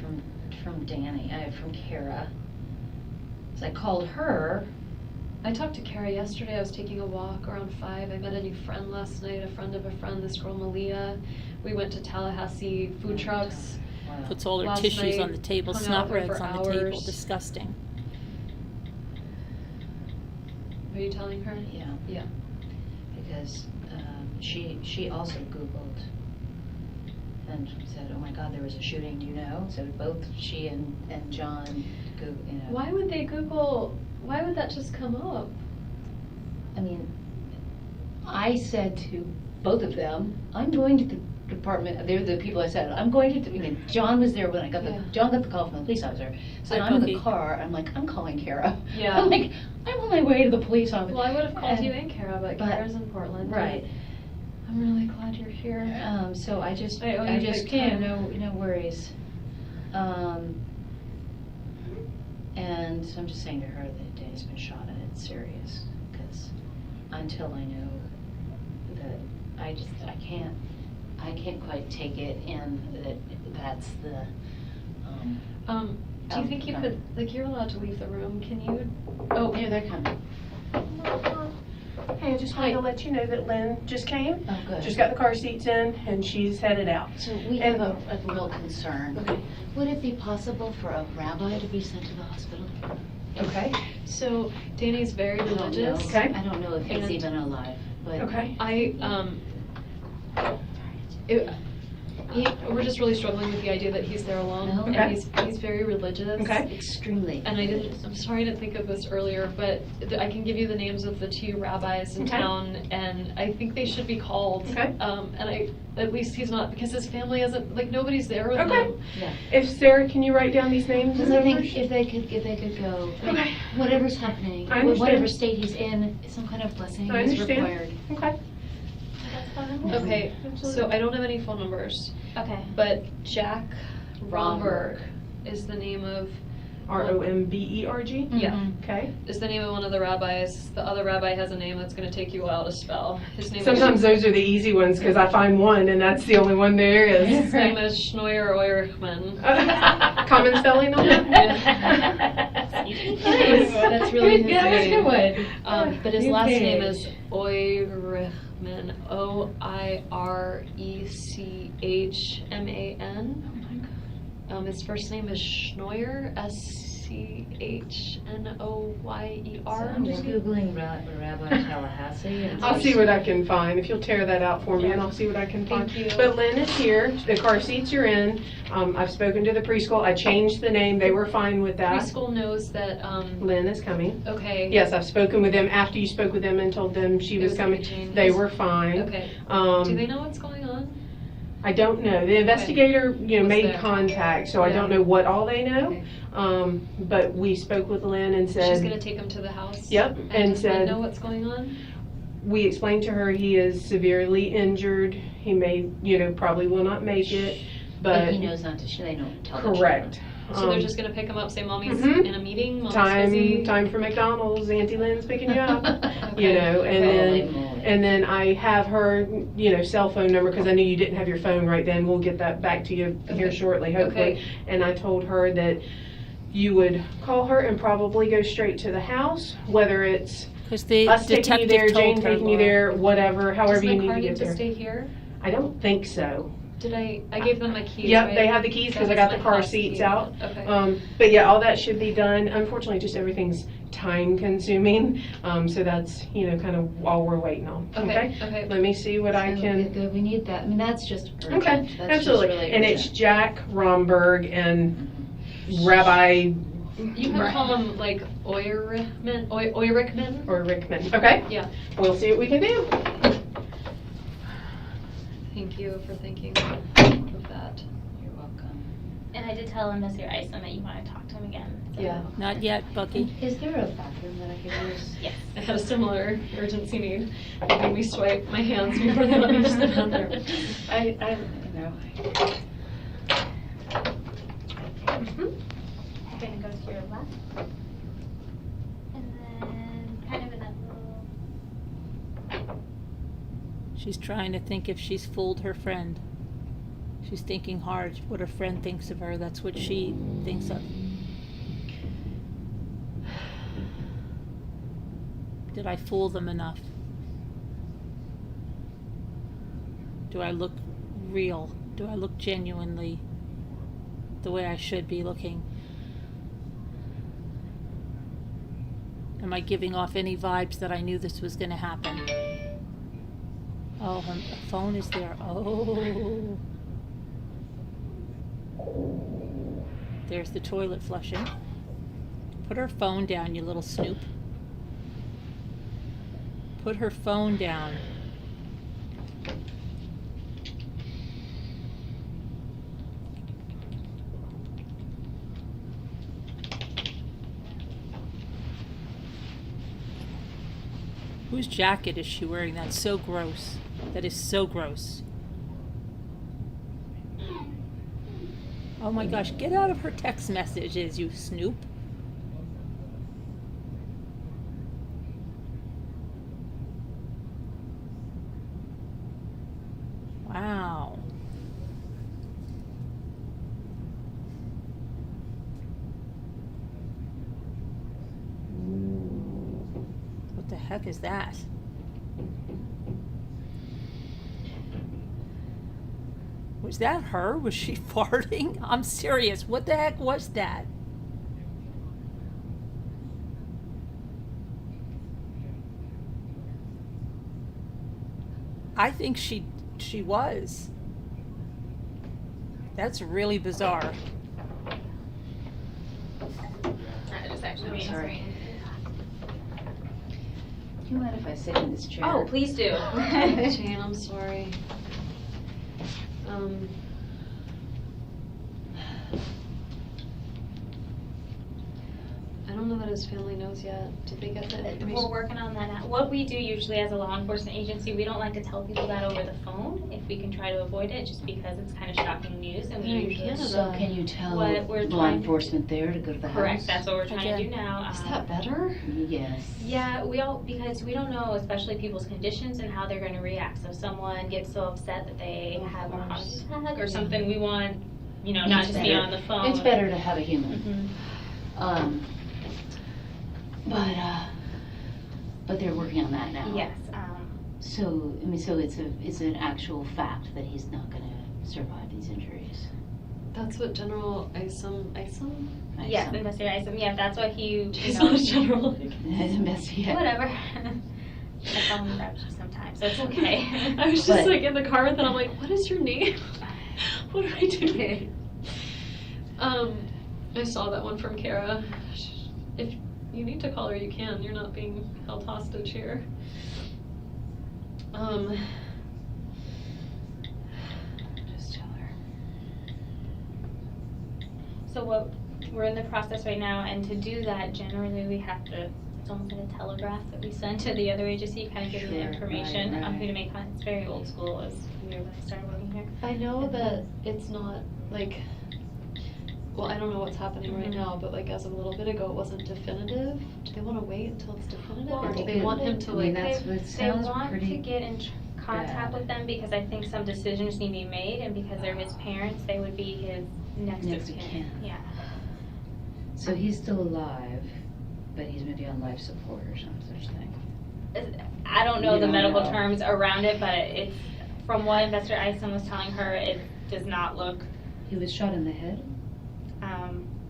From Danny, from Kara. So I called her. I talked to Kara yesterday. I was taking a walk around 5. I met a new friend last night, a friend of a friend, this girl Malia. We went to Tallahassee food trucks. Wow. Puts all her Last tissues night, on the table, hung snot out with her rags for on the table, hours. disgusting. Are you telling her? Yeah, Yeah. because she also Googled and said, "Oh my God, there was a shooting. Do you know?" So both she and John, Why would they Google Why would that just come up? I mean, I said to both of them, I'm going to the department, they're the people I said, I'm going to, John was there when I got Yeah. John got the call from the police officer. So Hi, I'm in the Cookie. car, I'm like, I'm calling Kara. Yeah. I'm like, I'm on my way to the police office. Well, I would have called And- you and Kara, but Kara's in Portland. Right. I'm really glad you're here. So I just I owe you big time. no worries. And so I'm just saying to her that Danny's been shot and it's serious, because until I know that, I can't quite take it in that that's the, Do you think you could, like, you're allowed to leave the room, can you? oh, here they're coming. Hey, I just wanted to let you know that Lynn just came, Oh, good. just got the car seats in, and she's headed out. So we have a real concern. Okay. Would it be possible for a rabbi to be sent to the hospital? Okay, So Danny's very I don't know. religious. Okay. I don't know if he's And- even alive, but. okay. We're just really struggling with the idea that he's there alone. No. And Okay. he's very religious. Okay. Extremely. And I'm sorry I didn't think of this earlier, but I can give you the names of the 2 rabbis in Okay. town, and I think they should be called. Okay. At least he's not, because his family isn't, like, nobody's there with Okay. him. Yeah. If Sarah, can you write down these names? Because and I think numbers? if they could go, Okay. whatever's happening, I understand. whatever state he's in, some kind of blessing I is understand. required. Okay. Okay, Absolutely. so I don't have any phone numbers, Okay. but Jack Romberg Romberg. is the name of, Romberg. yeah, Okay. is the name of one of the rabbis. The other rabbi has a name that's gonna take you a while to spell. His name Sometimes is, those are the easy ones, because I find one, and that's the only one there is. his name is Schnoyer Eurichman. Common spelling on that? That's really his Yeah, that's a name. good one. But his New last name page. is Oirichman, Oirichman. His first name is Schnoyer, Schnoyer. So I'm just Googling Rabbi Tallahassee. And I'll see what I can find, if you'll tear that out for me, and I'll see what I can find. Thank you. But Lynn is here, the car seats are in, I've spoken to the preschool, I changed the name, they were fine with that. Preschool knows that, Lynn is coming. okay. Yes, I've spoken with them after you spoke with them and told them she It was was gonna coming. change. They were fine. Okay. Do they know what's going on? I don't know. The investigator, Was made there. contact, so I Yeah. don't know what all they know. Okay. But we spoke with Lynn and She's said, gonna take him to the house? Yep, And and does Lynn said, know what's going on? we explained to her he is severely injured. He may, probably will not make it, But but he knows not to, they don't tell the correct. So they're Um, just gonna pick him up, say mommy's Mhm. in a meeting, mommy's busy? time for McDonald's, Auntie Lynn's picking you up. Okay. And Holy then moly. and then I have her, cell phone number, because I knew you didn't have your phone right then. We'll get that back to you here Okay. shortly, hopefully. Okay. And I told her that you would call her and probably go straight to the house, whether it's Because the us taking you detective there, told Jane her, taking you Laura. there, whatever, however Does you my need car to need get to there. stay here? I don't think so. I gave them my keys, Yep, right? they have the keys because I That's got the my car house seats key. out. Okay. But yeah, all that should be done. Unfortunately, just everything's time consuming. So that's, kind of all we're waiting on. Okay, okay. Let me see what I So can. good, we need that, I mean, that's just urgent. Okay, That's absolutely. just really And it's urgent. Jack Romberg and Rabbi You can call him like Oirichman? or Rickman. Okay, Yeah, we'll see what we can do. thank you for thinking of that. You're welcome. And I did tell Mr. Iceland that you want to talk to him again. so- Yeah. Not yet, Bucky. Is there a bathroom that I could use? Yes. I had a similar urgency need, making me swipe my hands before they let me just sit down there. I know. You're gonna go to your left. And then kind of in that little. She's trying to think if she's fooled her friend. She's thinking hard what her friend thinks of her. That's what she thinks of. Did I fool them enough? Do I look real? Do I look genuinely the way I should be looking? Am I giving off any vibes that I knew this was going to happen? Oh, her phone is there. Oh. There's the toilet flushing. Put her phone down, you little snoop. Put her phone down. Whose jacket is she wearing? That's so gross. That is so gross. Oh my gosh, get out of her text messages, you snoop. Wow. What the heck is that? Was that her? Was she farting? I'm serious. What the heck was that? I think she was. That's really bizarre. I just actually Sorry. Do you mind if I sit in this chair? Oh, please do. Jane, I'm sorry. I don't know that his family knows yet. Did they get that We're information? working on that now. What we do usually as a law enforcement agency, we don't like to tell people that over the phone if we can try to avoid it, just because it's kind of shocking news, and we Yeah, in usually. Canada. So can you tell What we're law trying to- enforcement there to go to the house? Correct, that's what we're trying to do now. Is that better? Yes. Yeah, because we don't know, especially people's conditions and how they're going to react. So if someone gets so upset that they Of have a heart course. attack or something, we want, not It's just be better. on the phone. It's better to have a human. Mhm. But they're working on that now. Yes. So it's an actual fact that he's not gonna survive these injuries. That's what General Isom? Yes, Investigator Isom. Yeah, that's what he. He's not a general. Investigate. Whatever. I call him Grouchy sometimes, so it's okay. I was just But- like in the car with it. I'm like, what is your name? What do I do? I saw that one from Kara. If you need to call her, you can. You're not being held hostage here. Just tell her. So what we're in the process right now, and to do that, generally we have to. It's almost like a telegraph that we send to the other agency, kind of give them the Sure, information right, on who right. to make contact. It's very old school, as we were when I started working here. I know that it's not like. Well, I don't know what's happening right Mhm. now, but like as of a little bit ago, it wasn't definitive. Do they want to wait until it's definitive, Well, or do they they want him could. to I mean, like? that's what They sounds want pretty to get in contact bad. with them because I think some decisions need to be made, and because they're his parents, they would be his next Next of of kin. kin. Yeah. So he's still alive, but he's maybe on life support or some such thing. I don't know You the don't medical know. terms around it, but it's from what Investigator Isom was telling her, it does not look. He was shot in the head?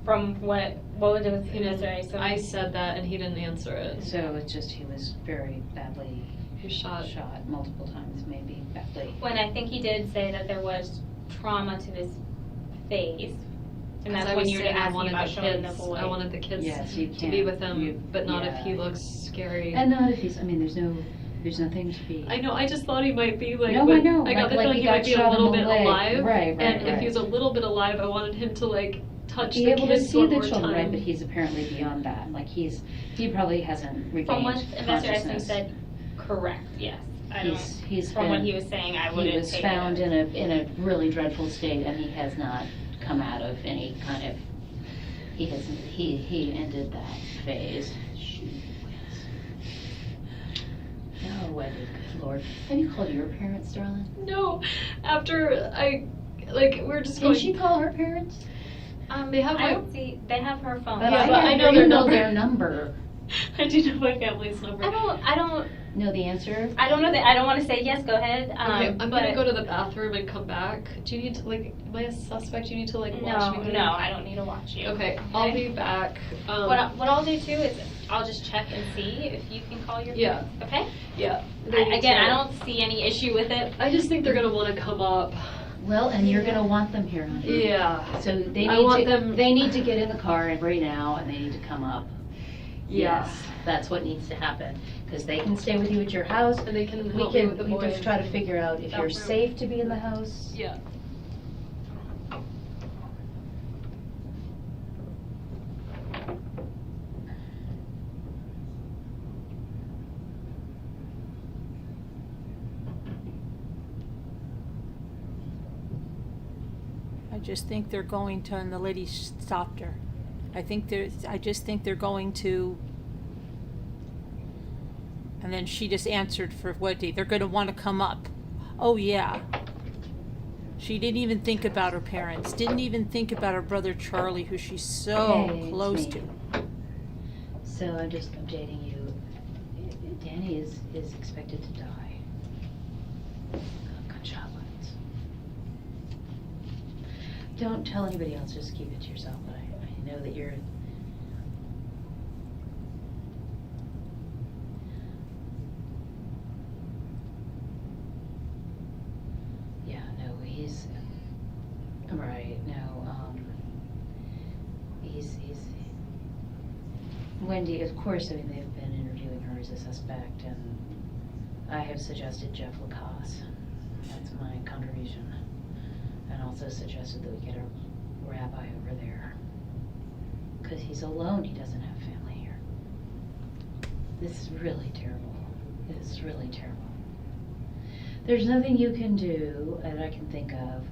From what was it with He didn't- Investigator Isom? I said that, and he didn't answer it. So it's just he was very badly He shot. shot multiple times, maybe badly. When I think he did say that there was trauma to his face, and that's I when was you were saying I asking wanted about the showing the kids. boy. I wanted the kids Yes, you to be with can't- him, you- but not if yeah. he looks scary. And not if he's, I mean, there's nothing to be. I know. I just thought he might be like. No, but I know. I got the like feeling he he got might be a shot in little the bit leg. alive. Right, And if he's a little bit alive, I wanted him to like touch be the able to kids see one the more children, time. right? But he's apparently beyond that. Like he probably hasn't regained From what Investigator Isom consciousness. said, correct, yes. I don't, He's from been, what he was saying, I wouldn't he was take found it. in a really dreadful state, and he has not come out of any kind of. He ended that phase. No, Wendy, good Lord. Have you called your parents, darling? No, after we're just Can going. she call her parents? They have I my. don't see, they have her phone. But Yeah, I, but I know you their their number. number. I do know my family's number. I don't Know the answer? know that, I don't want to say yes, go ahead. Okay, I'm but gonna go to the bathroom and come back. Do you need to am I a suspect? Do you need to watch me? No, I don't need to watch you. Okay, I'll be back. What I'll do too is I'll just check and see if you can call your Yeah. Okay? Yeah. Again, I don't see any issue with it. I just think they're gonna want to come up Well, and you're gonna want them here, honey. Yeah. So they I want need to, them- they need to get in the car and right now, and they need to come up. Yeah. Yes, that's what needs to happen, because they can stay with you at your house. And they can We help me with can, the we boys. just try to figure out if you're Bathroom. safe to be in the house. Yeah. I just think they're going to, and the lady stopped her. I just think they're going to, and then she just answered for Wendi. They're going to want to come up. Oh yeah. She didn't even think about her parents. Didn't even think about her brother Charlie, who she's so Hey, it's close me. to. So I'm just updating you. Danny is expected to die. Gunshot wounds. Don't tell anybody else, just keep it to yourself, but I know that you're... Yeah, no, he's... Right, no, he's... Wendi, of course, I mean, they've been interviewing her as a suspect, and I have suggested Jeff Lacasse. That's my contribution. And also suggested that we get a rabbi over there. Because he's alone, he doesn't have family here. This is really terrible. It is really terrible. There's nothing you can do that I can think of.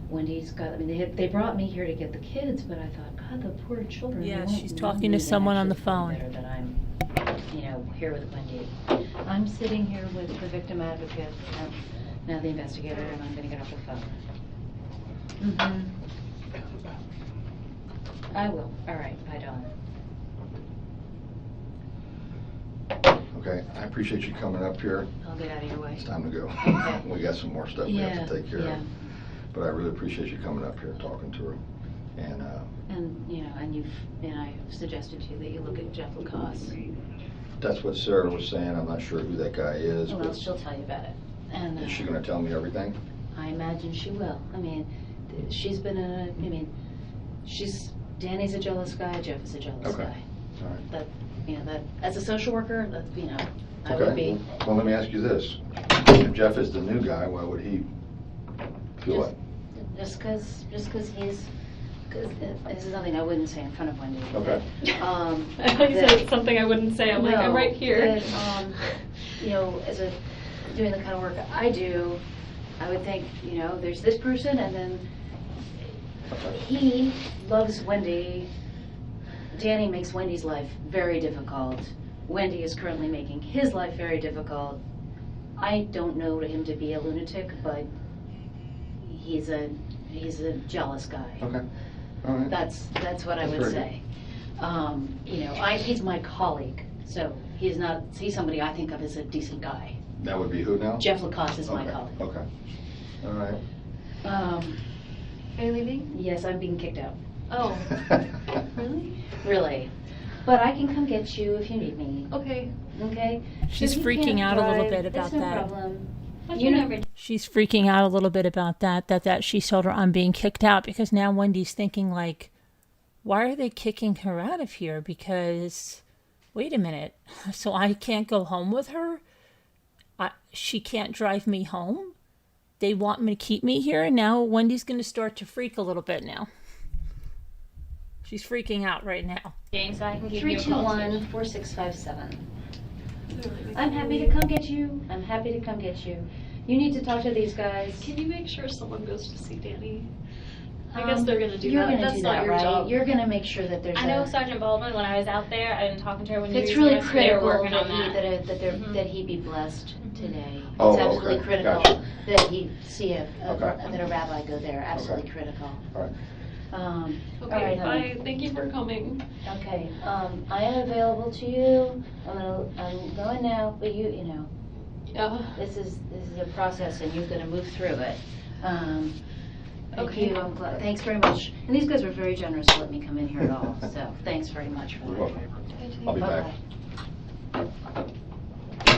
Wendy's got, I mean, they brought me here to get the kids, but I thought, God, the poor children. they Yeah, won't she's need talking to me someone on the actually feel phone. better that I'm, here with Wendi. I'm sitting here with the victim advocate, and now the investigator, and I'm gonna get off the phone. I will. All right, bye, Dawn. Okay, I appreciate you coming up here. I'll get out of your way. It's time to go. Okay. We got some more stuff we have to take care Yeah. of. But I really appreciate you coming up here and talking to her. And, And I've suggested to you that you look at Jeff Lacasse. that's what Sarah was saying. I'm not sure who that guy is. Well, but she'll tell you about it. And is she gonna tell me everything? I imagine she will. I mean, she's been Danny's a jealous guy, Jeff is a jealous Okay. guy. All right. That, as a social worker, I would be. Well, let me ask you this. If Jeff is the new guy, why would he feel Just- it? Just because this is something I wouldn't say in front of Wendy. Okay. I thought you said it's something I wouldn't say. I'm like, I'm right here. That, doing the kind of work I do, I would think, there's this person, and then he loves Wendi. Danny makes Wendy's life very difficult. Wendi is currently making his life very difficult. I don't know him to be a lunatic, but he's a jealous guy. Okay. All right. That's what I would Very say. He's my colleague, so he's somebody I think of as a decent guy. That would be who now? Jeff Lacasse is my Okay. colleague. Okay. All right. Are you leaving? Yes, I'm being kicked out. Oh. Really? Really. But I can come get you if you need me. Okay. Okay? She's If you freaking can't out a little drive, bit about that's no that. problem. That's You know- whatever. She's freaking out a little bit about that she told her I'm being kicked out, because now Wendy's thinking like, why are they kicking her out of here? Because, wait a minute, so I can't go home with her? She can't drive me home? They want me to keep me here? And now Wendy's going to start to freak a little bit now. She's freaking out right now. Jane, so I can give you a call. 321-4657. I'm happy to come get you. You need to talk to these guys. Can you make sure someone goes to see Danny? I guess they're gonna do You're that. gonna That's do not that, your right? job. You're gonna make sure that there's I know Sergeant Baldwin, when I was out there and talking to her when you It's were really with us, they were critical working on that that. that he be blessed today. Oh, It's absolutely okay. critical Gotcha. that he see Okay. that a rabbi go there. Absolutely critical. All right. All Okay, right, honey. bye. Thank you for coming. Okay. I am available to you. I'm going now, but you know. Yeah. This is a process, and you're going to move through it. Thank Okay. you. I'm glad. Thanks very much. And these guys were very generous to let me come in here at all. So thanks very much for You're that. welcome. I'll be back. Bye-bye.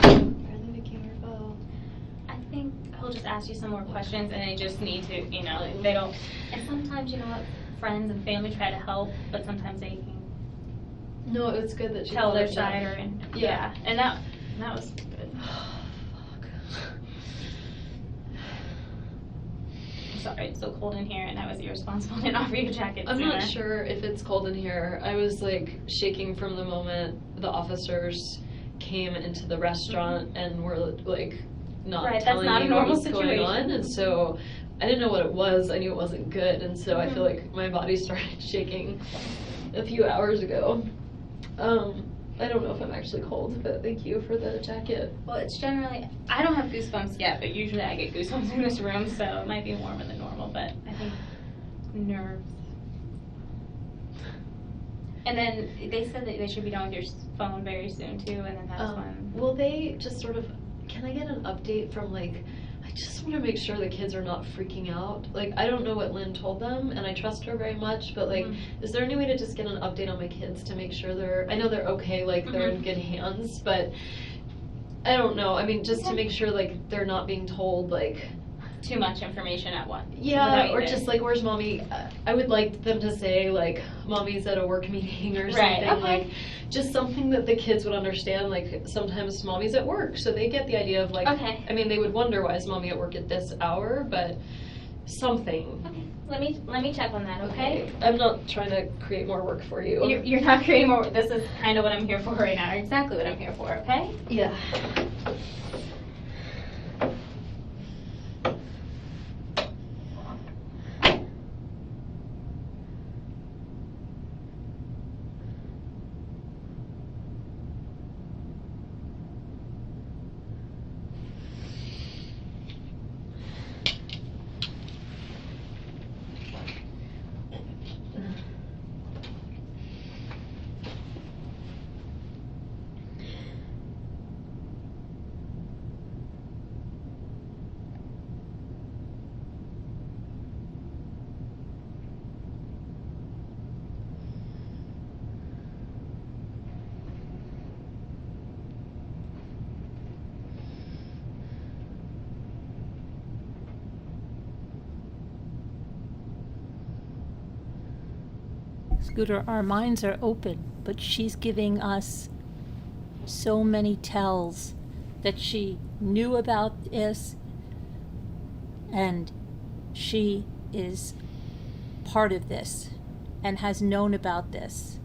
Really making her go. I think he'll just ask you some more questions, and they just need to, you know, they don't. And sometimes, you know what, friends and family try to help, but sometimes they can No, it's good that she tell their followed up. side, or and Yeah. and that was good. I'm sorry, it's so cold in here, and I was irresponsible to offer you a jacket. I'm not sooner. sure if it's cold in here. I was like shaking from the moment the officers came into the restaurant and were like not Right, that's telling not a me what normal was going on, situation. and so I didn't know what it was. I knew it wasn't good, and so I feel like my body started shaking a few hours ago. I don't know if I'm actually cold, but thank you for the jacket. Well, it's generally, I don't have goosebumps yet, but usually I get goosebumps in this room, so it might be warmer than normal, but I think nerves. And then they said that they should be done with your phone very soon too, and then that's when. Will they just sort of, can I get an update from like, I just want to make sure the kids are not freaking out. Like, I don't know what Lynn told them, and I trust her very much, but like, is there any way to just get an update on my kids to make sure I know they're okay, like they're in good hands, but I don't know. I mean, just to make sure like they're not being told like, Too much information at once. yeah, or just like, where's mommy? I would like them to say like, mommy's at a work meeting or Right, something, okay. like just something that the kids would understand. Like sometimes mommy's at work, so they get the idea of like, Okay. I mean, they would wonder why is mommy at work at this hour, but something. Okay, let me check on that, okay? I'm not trying to create more work for you. You're not creating more, this is kind of what I'm here for right now, exactly what I'm here for, okay? Yeah. Scooter, our minds are open, but she's giving us so many tells that she knew about this, and she is part of this and has known about this.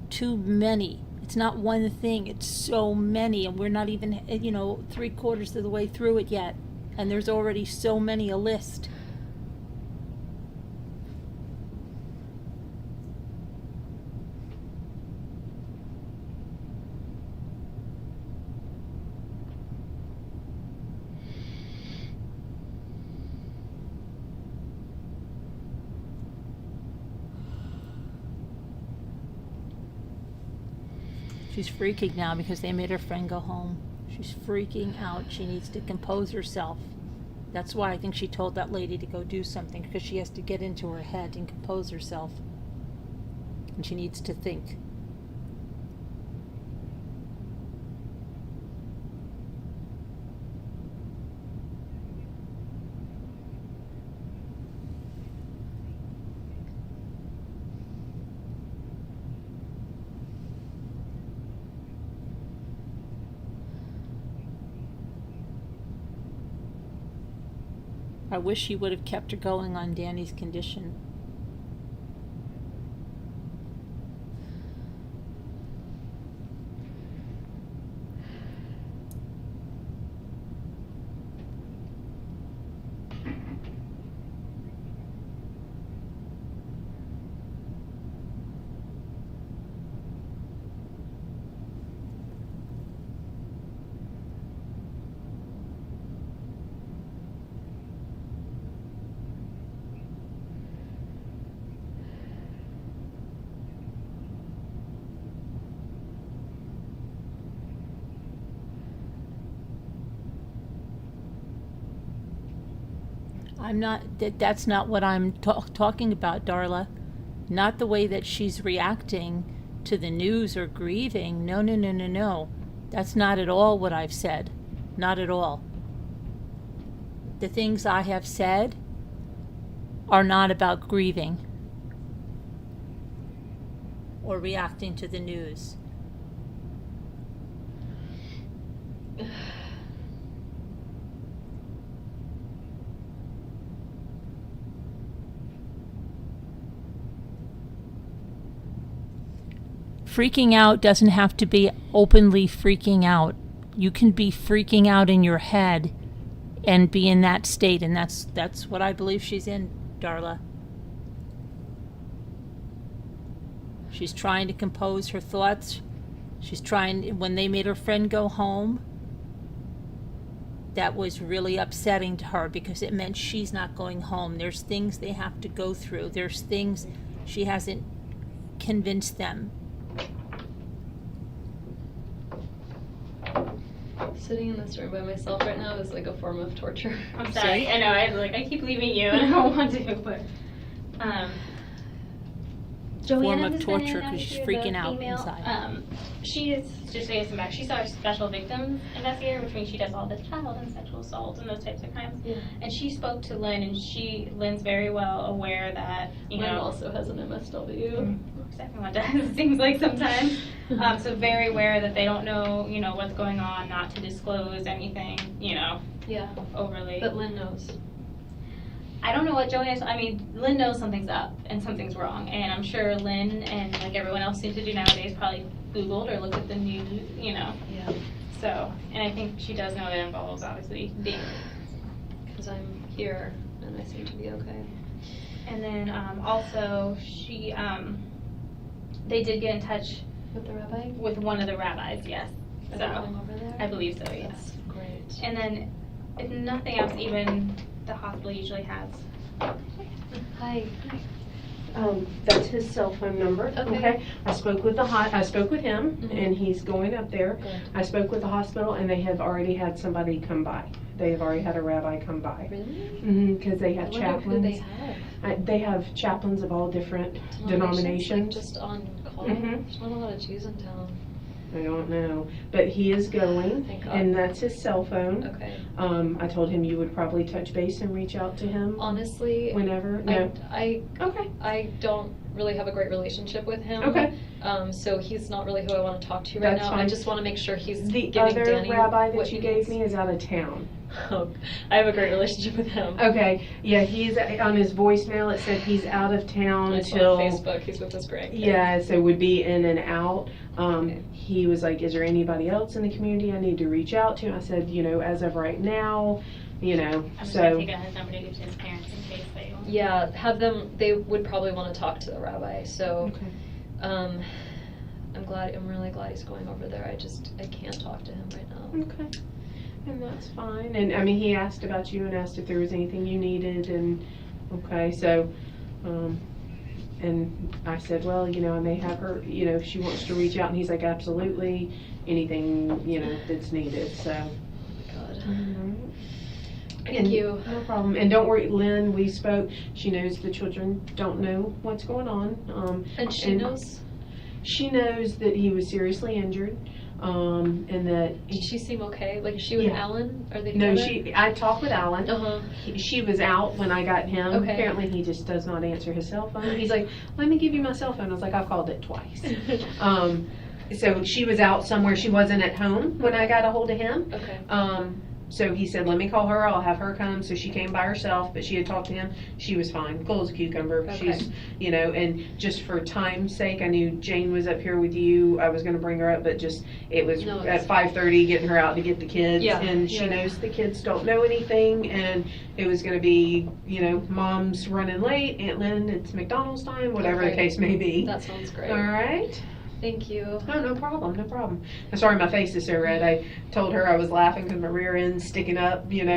Too many. It's not one thing, it's so many, and we're not even, 3/4 of the way through it yet, and there's already so many a list. She's freaking now because they made her friend go home. She's freaking out. She needs to compose herself. That's why I think she told that lady to go do something, because she has to get into her head and compose herself. And she needs to think. I wish he would have kept her going on Danny's condition. That's not what I'm talking about, Darla. Not the way that she's reacting to the news or grieving. No. That's not at all what I've said. Not at all. the things I have said are not about grieving or reacting to the news. Freaking out doesn't have to be openly freaking out. You can be freaking out in your head and be in that state, and that's what I believe she's in, Darla. She's trying to compose her thoughts. She's trying, when they made her friend go home, that was really upsetting to her because it meant she's not going home. There's things they have to go through. There's things she hasn't convinced them. Sitting in this room by myself right now is like a form of torture. I'm sorry. I know. I keep leaving you, and I don't want to, but Joanna Form of has torture been in 'cause she's after the freaking out female. inside. She is, just to get some back, she's our special victims investigator, which means she does all the child and sexual assault and those types of crimes. Yeah. And she spoke to Lynn, and Lynn's very well aware that, you Lynn know. also has an MSW. Everyone does, it seems like sometimes. So very aware that they don't know, you know, what's going on, not to disclose anything, you know, Yeah. overly. But Lynn knows. I don't know what Joanna's, I mean, Lynn knows something's up and something's wrong. And I'm sure Lynn and like everyone else seems to do nowadays probably Googled or looked at the news, you know. Yeah. So, and I think she does know it involves obviously dating. Because I'm here and I seem to be okay. And then also they did get in touch With the rabbi? with one of the rabbis, yes. Are So they going over there? I believe so, yes. That's great. And then, if nothing else, even the hospital usually has. Hi. That's his cell phone number. Okay. I spoke with him, Mhm. and he's going up there. Good. I spoke with the hospital, and they have already had somebody come by. They have already had a rabbi come by. Really? Because they have I wonder who they chaplains. have. They have chaplains of all different denominations. Like just on call? Mhm. There's not a lot of Jews in town. I don't know, but he is going, Thank God. and that's his cell phone. Okay. I told him you would probably touch base and reach out to him Honestly, whenever. No. Okay. I don't really have a great relationship with him. Okay. So he's not really who I want to talk to right That's now. I fine. just want to make sure he's The giving other Danny rabbi what that you he gave needs. me is out of town. I have a great relationship with him. Okay, yeah, he's on his voicemail. It said he's out of town I saw till on Facebook. He's with his grandkids. yeah, so would be in and out. Okay. He was like, "Is there anybody else in the community I need to reach out to?" I said, "As of right now, I'm just gonna so take out his number to give to his parents in case they don't. Yeah, have them. They would probably want to talk to the rabbi. So, okay, I'm really glad he's going over there. I can't talk to him right now. okay, and that's fine." And I mean, he asked about you and asked if there was anything you needed, and okay, so. And I said, well, I may have her, if she wants to reach out. And he's like, absolutely, anything, that's needed, so. God. Alright. Thank And you. No problem. And don't worry, Lynn, we spoke. She knows the children don't know what's going on. And she knows? She knows that he was seriously injured, and that. Did she seem okay? Like, is she with Yeah. Alan? Are they No, together? I talked with Alan. Uh-huh. She was out when I got him. Okay. Apparently he just does not answer his cell phone. He's like, let me give you my cell phone. I was like, I've called it twice. So she was out somewhere. She wasn't at home when I got a hold of him. Okay. So he said, let me call her. I'll have her come. So she came by herself, but she had talked to him. She was fine. Cool as a cucumber. Okay. She's, and just for time's sake, I knew Jane was up here with you. I was going to bring her up, but just, it was No, at it's 5:30 getting her out to get the kids. Yeah. And she Yeah. knows the kids don't know anything. And it was going to be, mom's running late. Aunt Lynn, it's McDonald's time, whatever the Okay. case may be. That sounds great. All right. Thank you. Oh, no problem, no problem. I'm sorry my face is so red. I told her I was laughing because my rear end's sticking up, bending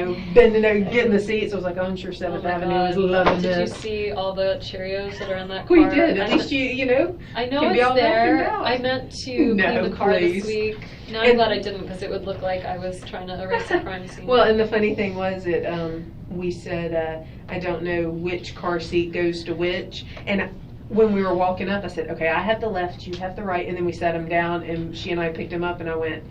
over, getting the seats. I was like, oh, I'm sure 7th my Avenue God. is loving Did you this. see all the Cheerios that are in that car? We did. At I least meant- I know can be it's all vacuumed there. out. I meant to No, clean the car please. this week. No, I'm And- glad I didn't because it would look like I was trying to erase a crime scene. Well, and the funny thing was that we said, I don't know which car seat goes to which. And when we were walking up, I said, okay, I have the left, you have the right. And then we sat him down and she and I picked him up and I went,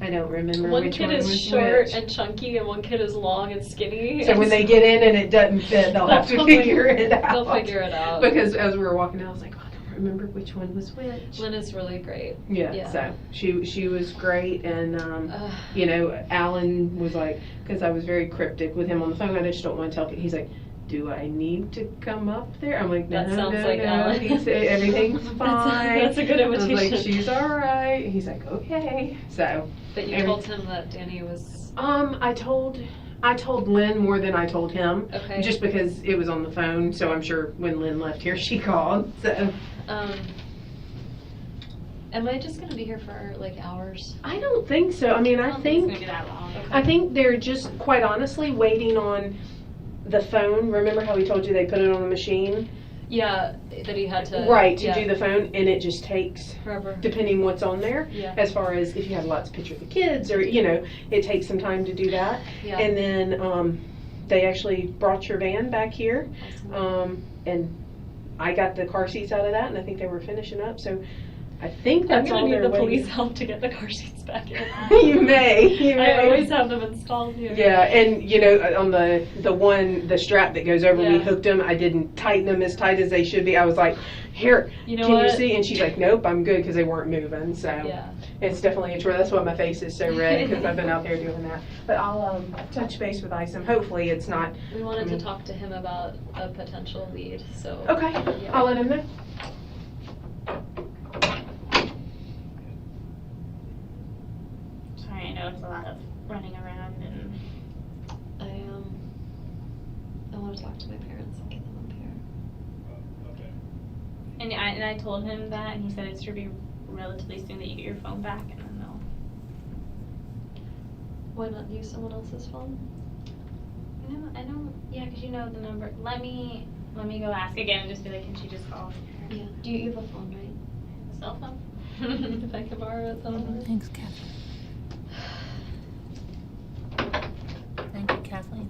I don't remember One which kid one is was short which. and chunky, and one kid is long and skinny. So when they get in and it doesn't fit, they'll have to Probably- figure it out. They'll figure it out. Because as we were walking out, I was like, oh, I don't remember which one was which. Lynn is really great. Yeah, so she was great, and you know, Alan was like, because I was very cryptic with him on the phone, I just don't want to tell. He's like, do I need to come up there? I'm like, no, That sounds no, like no. Alan. He said everything's fine. That's a good I was invitation. like, she's all right. He's like, okay. So, But you told him that Danny was I told Lynn more than I told him, okay. just because it was on the phone. So I'm sure when Lynn left here, she called. So. Am I just gonna be here for like hours? I don't think so. I mean, I I don't think think it's gonna be that long. Okay. I think they're just quite honestly waiting on the phone. Remember how we told you they put it on the machine? Yeah, that he had to. Right, to yeah, do the phone, and it just takes, forever. depending what's on there, Yeah. as far as if you have lots of pictures of the kids, or, you know, it takes some time to do that. Yeah. And then they actually brought your van back here, Awesome. and I got the car seats out of that, and I think they were finishing up, so I think I'm that's gonna all need they're the waiting. police help to get the car seats back in. You may. I always have them installed here. Yeah, and you know, on the strap that goes over, we Yeah. hooked them. I didn't tighten them as tight as they should be. I was like, here, You know can what? you see? And she's like, nope, I'm good, because they weren't moving. So Yeah. it's definitely a chore. That's why my face is so red, because I've been out there doing that. But I'll touch base with Isom. Hopefully it's not. We wanted I mean- to talk to him about a potential lead, so. Okay, Yeah. I'll let him know. Sorry, I know it's a lot of running around and I want to talk to my parents and get them up here. I told him that, and he said it should be relatively soon that you get your phone back, and then they'll. Why not use someone else's phone? No, I don't. Yeah, because you know the number. Let me go ask again and just be like, can she just call Yeah. Do you have a phone, right? a cell phone? If I could borrow it sometime. Thanks, Kathleen. Thank you, Kathleen.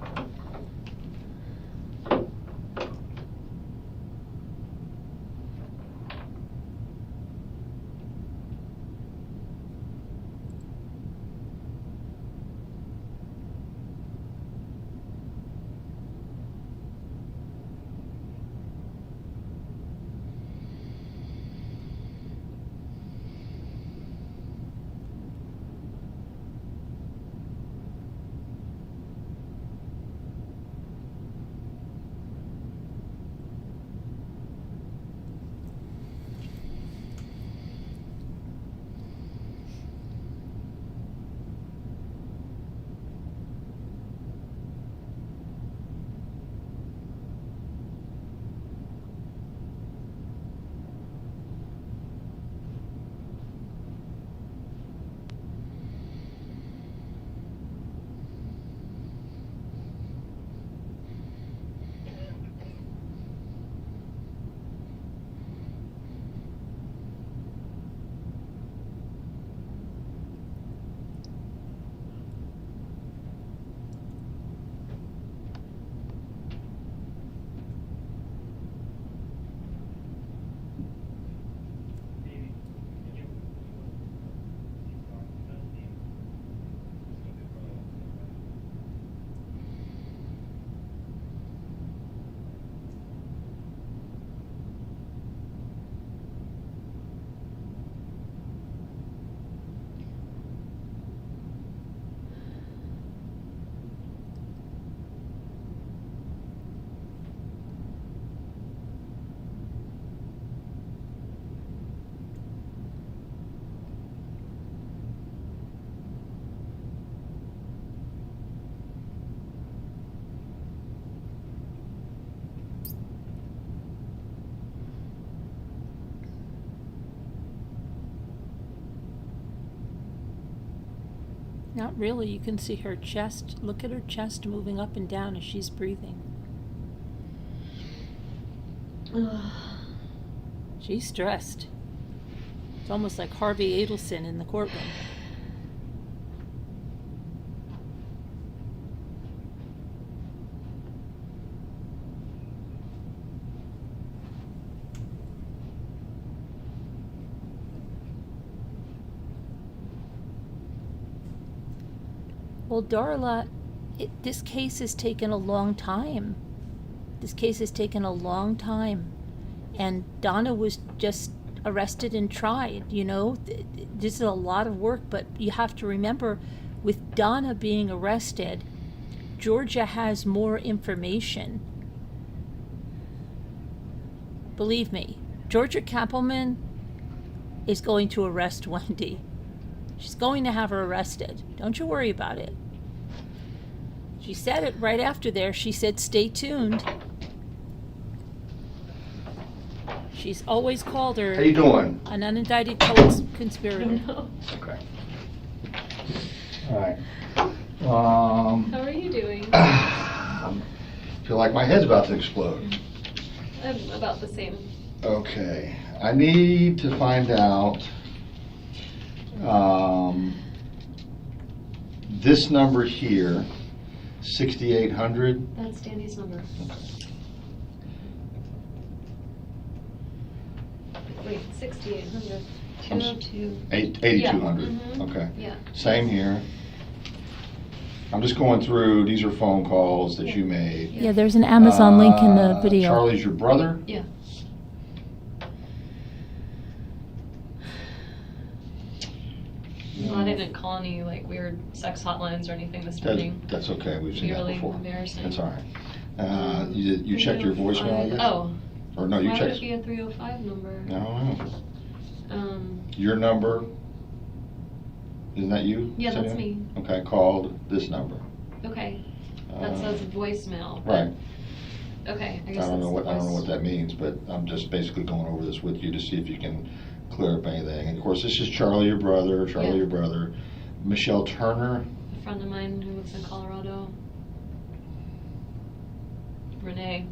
Not really. You can see her chest. Look at her chest moving up and down as she's breathing. She's stressed. It's almost like Harvey Adelson in the courtroom. Well, Darla, this case has taken a long time. This case has taken a long time. And Donna was just arrested and tried, you know. This is a lot of work, but you have to remember, with Donna being arrested, Georgia has more information. Believe me, Georgia Kappelman is going to arrest Wendi. She's going to have her arrested. Don't you worry about it. She said it right after there. She said, stay tuned. She's always called her How you doing? an unindicted co-conspirator. Okay. All right. How are you doing? I feel like my head's about to explode. I'm about the same. Okay. I need to find out this number here, 6800. That's Danny's number. Wait, 6800. 202. 8200. Yeah. Okay. Yeah. Same here. I'm just going through, these are phone calls that you made. Yeah, there's an Amazon link in the video. Charlie's your brother? Yeah. Well, I didn't call any like weird sex hotlines or anything this morning. That's okay, we've seen that Really before. embarrassing. That's all right. You checked your voicemail yet? Oh. Or no, you Why would checked? it be a 305 number? I don't know. Your number, isn't that you? Yeah, that's Cindy? me. Okay, called this number. Okay. That says voicemail. Right. Okay, I I guess don't know that's what, that means, but I'm just basically going over this with you to see if you can clear up anything. And of course, this is Charlie, your brother, Yeah. your brother. Michelle Turner, A friend of mine who lives in Colorado. Renee.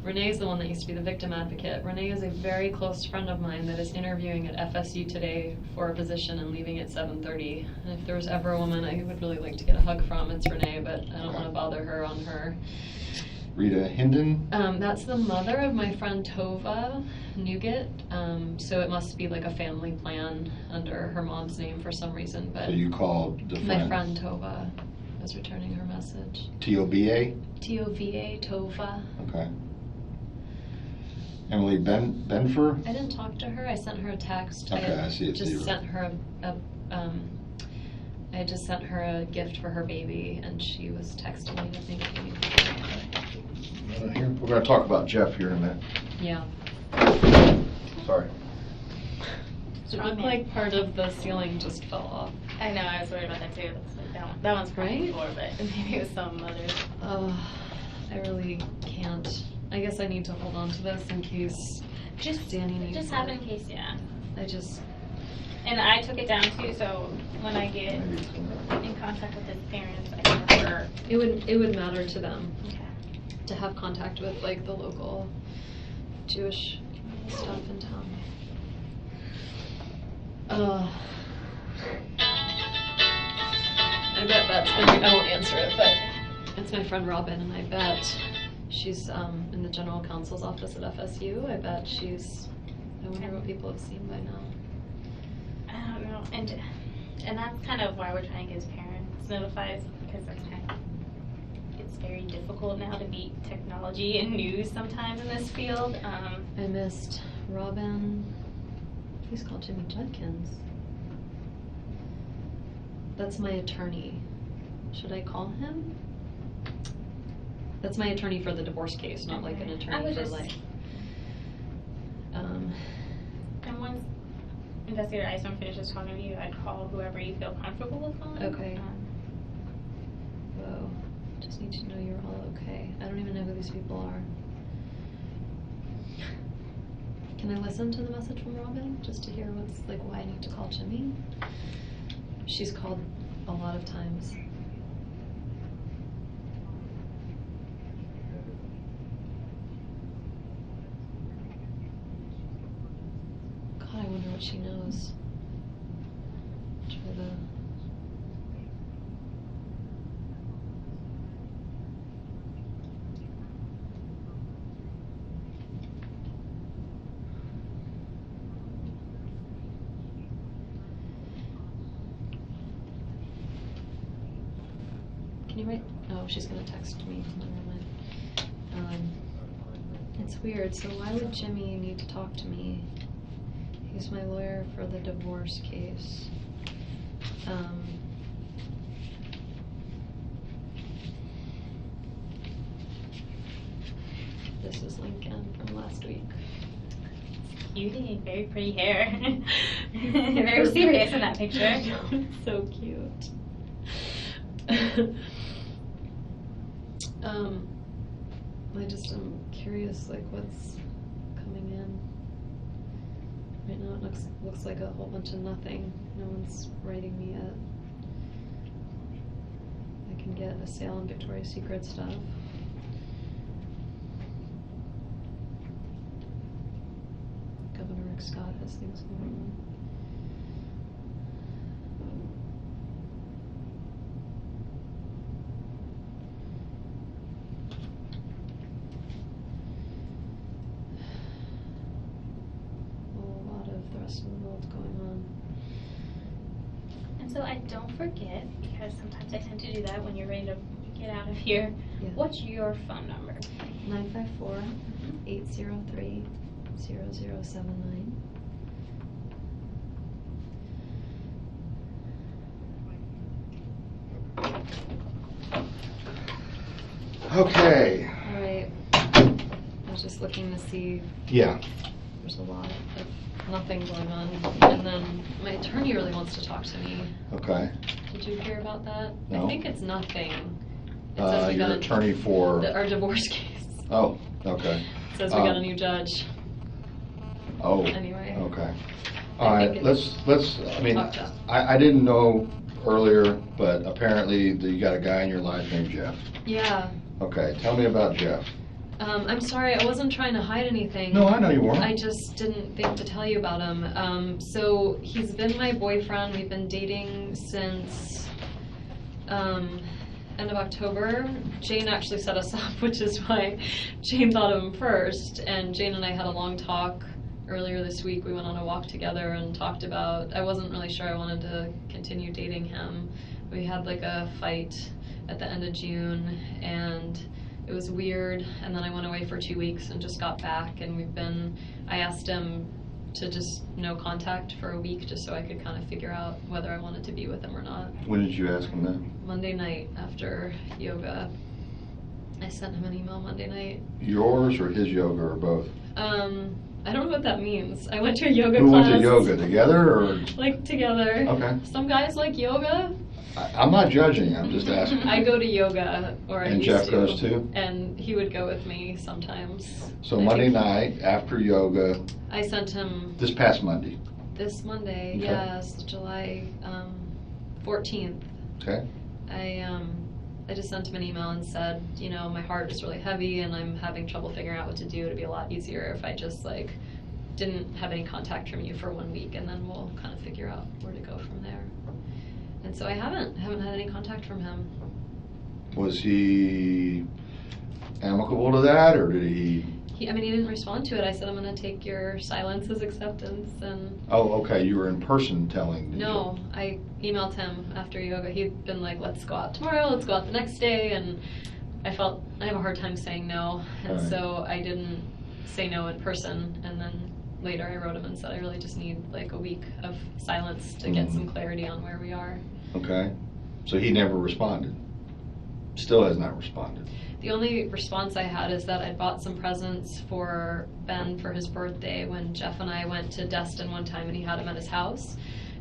Renee's the one that used to be the victim advocate. Renee is a very close friend of mine that is interviewing at FSU today for a position and leaving at 7:30. And if there was ever a woman I would really like to get a hug from, it's Renee, but I don't want to bother her on her. Rita Hinden. That's the mother of my friend Tova Nugget. So it must be like a family plan under her mom's name for some reason. But So you called the my friend Tova was returning her message. TOBA? Tova, Tova. Okay. Emily Benfer? I didn't talk to her. I sent her a text. Okay, I see it. Just sent her I just sent her a gift for her baby, and she was texting me to thank me. Here. We're going to talk about Jeff here in a minute. Yeah. Sorry. It looked like part of the ceiling just fell off. I know, I was worried about that too. It's like that one's probably Right? before, but maybe it was some others. I really can't. I guess I need to hold on to this in case Danny needs Just it. have it in case, yeah. And I took it down too, so when I get in contact with his parents, I can refer. it would matter to them Okay. to have contact with like the local Jewish stuff in town. I bet that's I won't answer it, but it's my friend Robin, and I bet she's in the general counsel's office at FSU. I bet I wonder what people have seen by now. I don't know, and that's kind of why we're trying to get his parents notified, because that's kind of, it's very difficult now to beat technology and news sometimes in this field. I missed Robin. He's called Jimmy Judkins. That's my attorney. Should I call him? That's my attorney for the divorce case, not like an I attorney would for just- like. And once Investigator Iceman finishes talking to you, I'd call whoever you feel comfortable with calling. Okay. Whoa. Just need to know you're all okay. I don't even know who these people are. Can I listen to the message from Robin just to hear what's like why I need to call Jimmy? She's called a lot of times. God, I wonder what she knows. Try the. she's gonna text me. Never mind. It's weird. So why would Jimmy need to talk to me? He's my lawyer for the divorce case. This is Lincoln from last week. Cutie, very pretty hair. Very serious in that picture. So cute. I just am curious, like, what's coming in. Right now it looks like a whole bunch of nothing. No one's writing me yet. I can get a sale on Victoria's Secret stuff. Governor Rick Scott has things going on. The rest of the world's going on. And so I don't forget, because sometimes I tend to do that when you're ready to get out of here. Yeah. What's your phone number? 954-803-0079. Okay. All right. I was just looking to see. Yeah. There's a lot of nothing going on. And then my attorney really wants to talk to me. Okay. Did you hear about that? No. I think it's nothing. It says we Your got attorney for... our divorce case. Oh, okay. It says we got a new judge. Oh. Anyway. Okay. I All right, think let's, I mean, Talk to- I didn't know earlier, but apparently you got a guy in your life named Jeff. Yeah. Okay, tell me about Jeff. I'm sorry, I wasn't trying to hide anything. No, I know you weren't. I just didn't think to tell you about him. So he's been my boyfriend. We've been dating since end of October. Jane actually set us up, which is why Jane thought of him first. And Jane and I had a long talk earlier this week. We went on a walk together and talked about, I wasn't really sure I wanted to continue dating him. We had like a fight at the end of June, and it was weird, and then I went away for 2 weeks and just got back, and I asked him to just no contact for a week just so I could kind of figure out whether I wanted to be with him or not. When did you ask him that? Monday night after yoga. I sent him an email Monday night. Yours or his yoga or both? I don't know what that means. I went to a yoga Who class. went to yoga, together or? Like together. Okay. Some guys like yoga. I'm not judging, I'm just asking. I go to yoga, or I And used Jeff to. goes too? And he would go with me sometimes. So I Monday think night after yoga, I sent him this past Monday, this Monday, Okay. yes, July 14th. okay? I just sent him an email and said, you know, my heart is really heavy and I'm having trouble figuring out what to do. It'd be a lot easier if I just like didn't have any contact from you for 1 week, and then we'll kind of figure out where to go from there. And so I haven't had any contact from him. Was he amicable to that, or did he? He didn't respond to it. I said, I'm going to take your silence as acceptance. And Oh, okay, you were in person telling. did you? no, I emailed him after yoga. He'd been like, let's go out tomorrow, let's go out the next day. And I felt I have a hard time saying no. And Right. so I didn't say no in person. And then later I wrote him and said, I really just need like a week of silence to get some clarity on where we are. Okay, so he never responded? Still has not responded? The only response I had is that I'd bought some presents for Ben for his birthday when Jeff and I went to Destin one time and he had them at his house.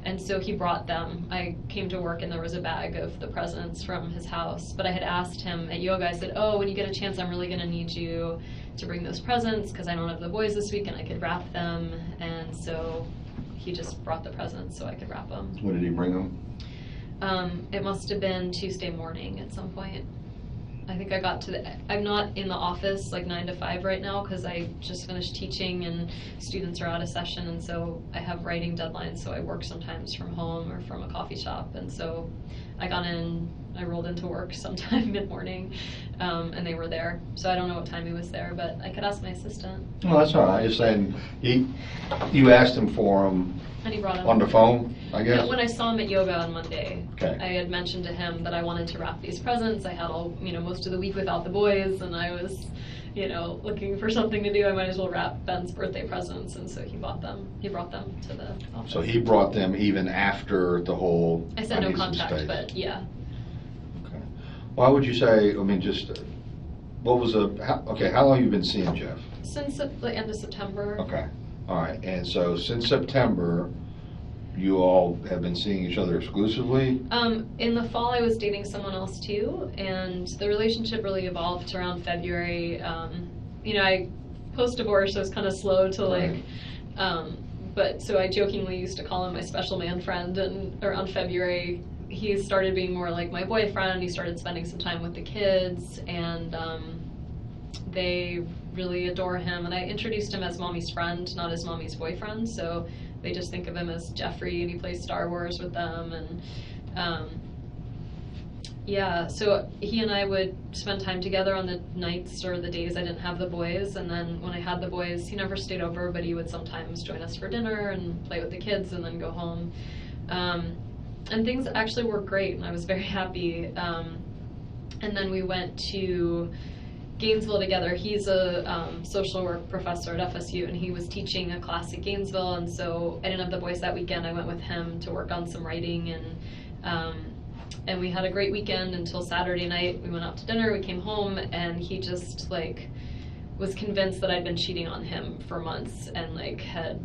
And so he brought them. I came to work and there was a bag of the presents from his house. But I had asked him at yoga, I said, oh, when you get a chance, I'm really going to need you to bring those presents because I don't have the boys this week and I could wrap them. And so he just brought the presents so I could wrap them. When did he bring them? It must have been Tuesday morning at some point. I think I got to I'm not in the office like 9 to 5 right now because I just finished teaching and students are out of session, and so I have writing deadlines, so I work sometimes from home or from a coffee shop, and so I got in I rolled into work sometime mid-morning, and they were there. So I don't know what time he was there, but I could ask my assistant. Well, that's all right. I'm just saying, you asked him for him And he brought him on the phone, I guess? Yeah, when I saw him at yoga on Monday, Okay. I had mentioned to him that I wanted to wrap these presents. I had all, most of the week without the boys, and I was, looking for something to do. I might as well wrap Ben's birthday presents, and so he brought them. He brought them to the office. So he brought them even after the whole... I said no need some contact, space. but yeah. Okay. Why would you say, what was how long have you been seeing Jeff? Since the end of September. Okay, all right, and so since September, you all have been seeing each other exclusively? In the fall, I was dating someone else too, and the relationship really evolved around February. I post-divorce, so I was kind of slow to Right. but so I jokingly used to call him my special man friend, and around February, he started being more like my boyfriend. He started spending some time with the kids, and they really adore him. And I introduced him as mommy's friend, not as mommy's boyfriend, so they just think of him as Jeffrey, and he plays Star Wars with them. And so he and I would spend time together on the nights or the days I didn't have the boys. And then when I had the boys, he never stayed over, but he would sometimes join us for dinner and play with the kids and then go home. And things actually were great, and I was very happy. And then we went to Gainesville together. He's a social work professor at FSU, and he was teaching a class at Gainesville, and so I didn't have the boys that weekend. I went with him to work on some writing, and we had a great weekend until Saturday night. We went out to dinner, we came home, and he just was convinced that I'd been cheating on him for months, and had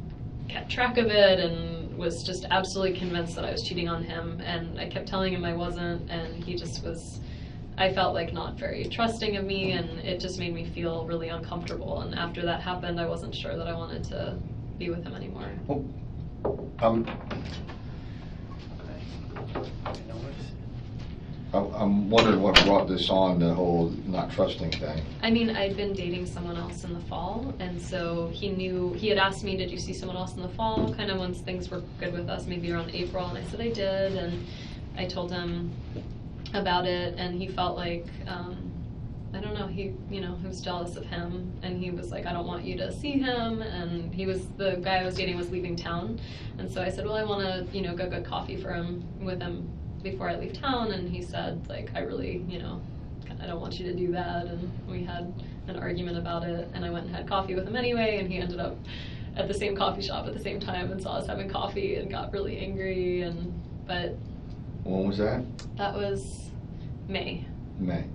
kept track of it, and was just absolutely convinced that I was cheating on him. And I kept telling him I wasn't, and he just was, I felt not very trusting of me, and it just made me feel really uncomfortable. And after that happened, I wasn't sure that I wanted to be with him anymore. I'm wondering what brought this on, the whole not trusting thing. I mean, I'd been dating someone else in the fall, and so he had asked me, did you see someone else in the fall, kind of once things were good with us, maybe around April, and I said I did, and I told him about it, and he felt I don't know, he was jealous of him, and he was like, I don't want you to see him, and the guy I was dating was leaving town, and so I said, well, I want to, go get coffee with him before I leave town, and he said, I really, I don't want you to do that, and we had an argument about it, and I went and had coffee with him anyway, and he ended up at the same coffee shop at the same time and saw us having coffee and got really angry, but... When was that? That was May. May.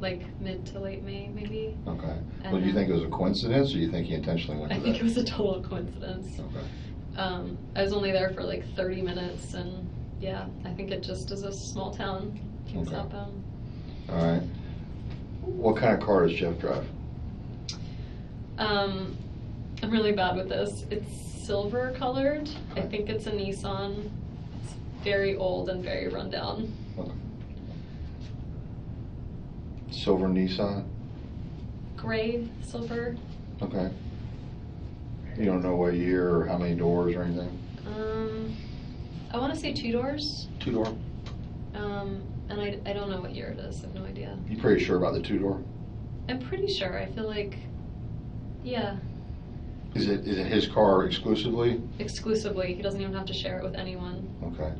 Mid to late May, maybe. Okay. And Well, do you think it was a coincidence, or do you think he intentionally went to I that? think it was a total coincidence. Okay. I was only there for 30 minutes, and yeah, I think it just is a small town. Things Okay. happen. All right. What kind of car does Jeff drive? I'm really bad with this. It's silver colored. I Okay. think it's a Nissan. It's very old and very run down. Okay. Silver Nissan? Gray, silver. Okay. You don't know what year or how many doors or anything? I want to say 2 doors. 2-door? And I don't know what year it is. I have no idea. You pretty sure about the 2-door? I'm pretty sure. I feel yeah, Is it his car exclusively? exclusively. He doesn't even have to share it with anyone. Okay.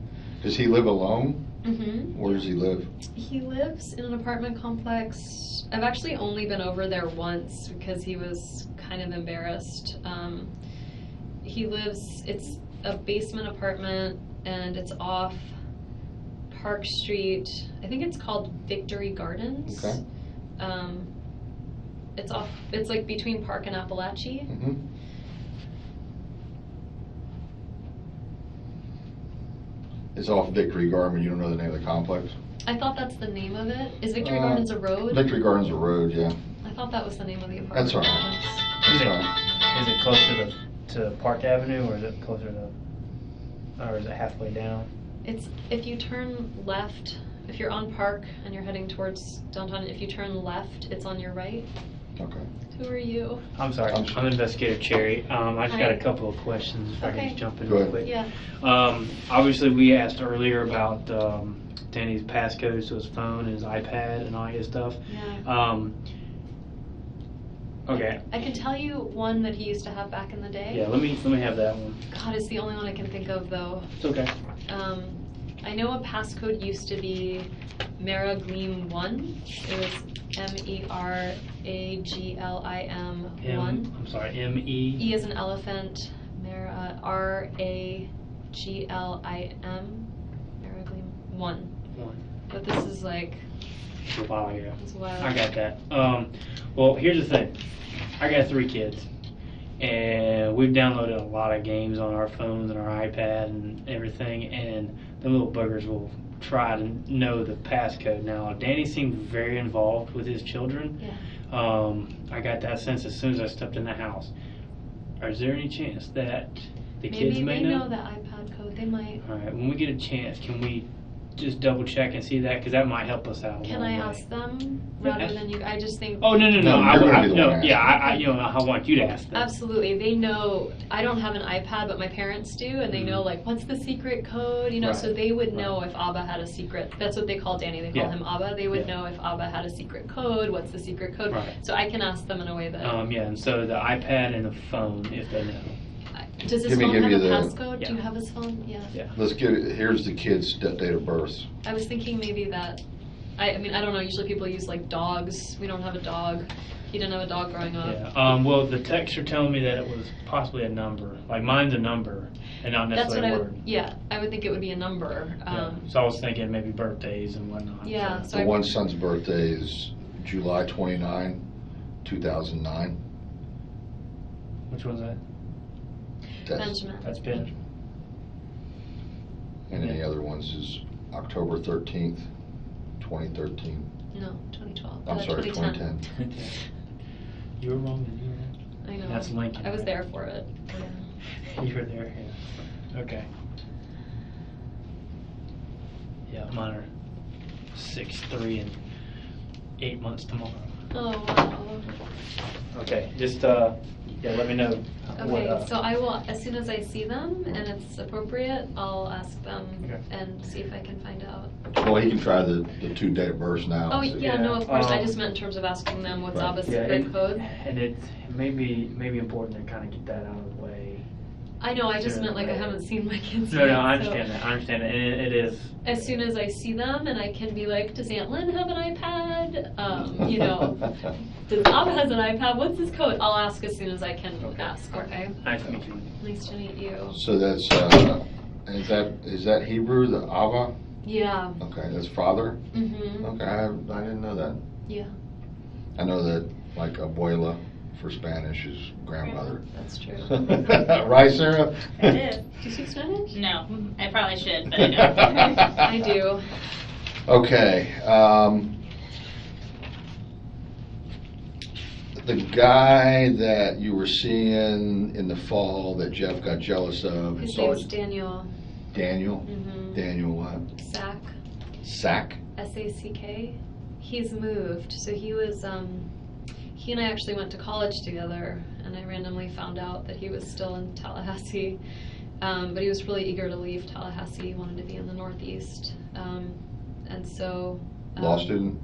Does he live alone? Mm-hmm. Where does he live? He lives in an apartment complex. I've actually only been over there once because he was kind of embarrassed. It's a basement apartment, and it's off Park Street. I think it's called Victory Gardens. Okay. It's between Park and Appalachie. Mm-hmm. It's off Victory Garden. You don't know the name of the complex? I thought that's the name of it. Is Victory Gardens a road? Victory Garden's a road, yeah. I thought that was the name of the apartment. That's all right. complex. That's Is it- fine. Is it closer to Park Avenue, or is it closer to, or is it halfway down? It's, if you turn left, if you're on Park and you're heading towards downtown, if you turn left, it's on your right. Okay. Who are you? I'm sorry. I'm I'm Investigator Cherry. I just got Hi. a couple of questions if I Okay. can just jump in Go real ahead. quick. Yeah. Obviously, we asked earlier about Danny's passcodes to his phone and his iPad and all his stuff. Yeah. Okay. I can tell you one that he used to have back in the day. Yeah, let me have that one. God, it's the only one I can think of though. It's okay. I know a passcode used to be Meraglim 1. It was MERAGLIM 1. I'm sorry, M-E. E as an elephant, RAGLIM, Meraglim 1. 1. But this is like, A while ago. it's a while. I got that. Well, here's the thing. I got 3 kids, and we've downloaded a lot of games on our phones and our iPad and everything, and the little buggers will try to know the passcode. Now, Danny seemed very involved with his children. Yeah. I got that sense as soon as I stepped in the house. Is there any chance that the kids may Maybe they know? know the iPad code. They might. All right. When we get a chance, can we just double check and see that? Because that might help us out. Can I ask them rather than you? I just think. Oh no! No, you're gonna be the one asking. I want you to ask them. Absolutely. They know. I don't have an iPad, but my parents do, and they know like what's the secret code, so Right. they would know if Abba had a secret. That's what they call Danny. They call Yeah. him Abba. They would Yeah. know if Abba had a secret code. What's the secret code? Right. So I can ask them in a way that. And so the iPad and the phone, if they know. Does his Give phone have you a the- passcode? Do you Yeah. have his phone? Yeah. Yeah. Here's the kid's date of birth. I was thinking maybe that. I mean, I don't know. Usually people use like dogs. We don't have a dog. He didn't have a dog growing up. Yeah. Well, the texts are telling me that it was possibly a number. Like mine's a number and not That's what necessarily I a would. word. Yeah, I would think it would be a number. So I was thinking maybe birthdays and whatnot. Yeah. So. So The I, one son's birthday is July 29, 2009. Which one's that? Benjamin. That's Ben. And any other ones is October 13th, 2013. No, 2012. I'm sorry, 2010. 2010. You were wrong. You were right. I know. That's Lincoln. I was right? there for it. You were there. Yeah. Okay. Yeah, mine are 6, 3, and 8 months tomorrow. Oh wow. Okay, just let me know. Okay, so I will, as soon as I see them and it's appropriate, I'll ask them Okay. and see if I can find out. Well, he can try the 2 date of births now. Oh, See. yeah, no, of course. I Um, just meant in terms of asking them what's Right. Abba's Yeah, secret code. and it may be important to kind of get that out of the way. I know, I just Yeah. meant like I haven't seen my kids No, yet. I so understand that. I understand that, and it is. As soon as I see them and I can be like, does Aunt Lynn have an iPad? Does Abba has an iPad? What's his code? I'll ask as soon as I can Okay. ask, okay? Nice to meet you. Nice to meet you. So that's, is that Hebrew, the Ava? Yeah. Okay, that's father? Mm-hmm. Okay, I didn't know that. Yeah, I know that, like, abuela for Spanish is grandmother. that's true. Right, Sarah? It is. Do you speak Spanish? No, I probably should, but I don't. I do. Okay, the guy that you were seeing in the fall that Jeff got jealous of and His saw name's Daniel. Daniel? Mm-hmm. Daniel what? Sack. Sack? S-A-C-K. He's moved. So he was, he and I actually went to college together, and I randomly found out that he was still in Tallahassee. But he was really eager to leave Tallahassee. He wanted to be in the Northeast. And so. Law student?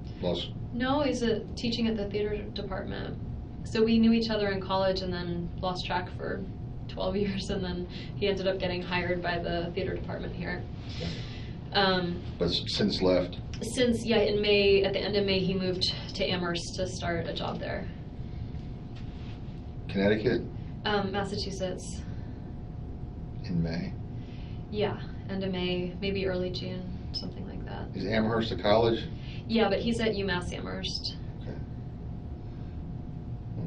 No, he's teaching at the theater department. So we knew each other in college and then lost track for 12 years, and then he ended up getting hired by the theater department here. But since left? Since, in May, at the end of May, he moved to Amherst to start a job there. Connecticut? Massachusetts. In May? Yeah, end of May, maybe early June, something like that. Is Amherst a college? Yeah, but he's at UMass Amherst.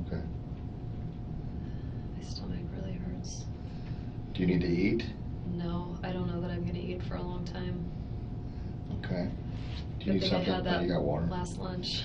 Okay. My stomach really hurts. Do you need to eat? No, I don't know that I'm going to eat for a long time. Okay. Do you Good need thing something? I had that You got water. last lunch.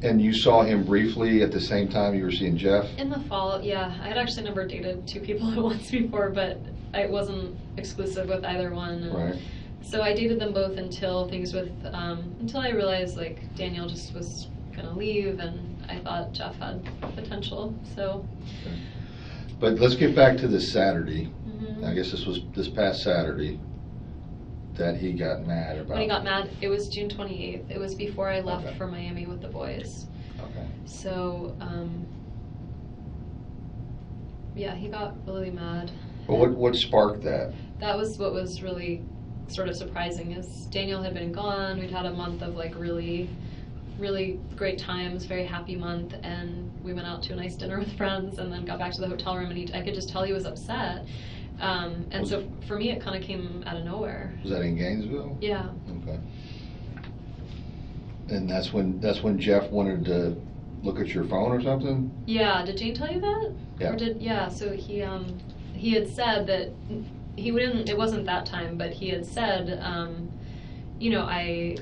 And you saw him briefly at the same time you were seeing Jeff? In the fall, yeah. I had actually never dated 2 people at once before, but I wasn't exclusive with either one. And Right. so I dated them both until things until I realized like Daniel just was gonna leave, and I thought Jeff had potential. So. Okay. But let's get back to this Saturday. Mm-hmm. I guess this was this past Saturday that he got mad about. When he got mad, it was June 28th. It was before I left Okay. for Miami with the boys. Okay. So, yeah, he got really mad. But what sparked that? That was what was really sort of surprising, is Daniel had been gone. We'd had a month of like really, really great times, very happy month, and we went out to a nice dinner with friends and then got back to the hotel room, and I could just tell he was upset. And so for me, it kind of came out of nowhere. Was that in Gainesville? Yeah. Okay. And that's when Jeff wanted to look at your phone or something? Yeah, did Jane tell you that? Yeah. So he had said that he wouldn't, it wasn't that time, but he had said, you know, I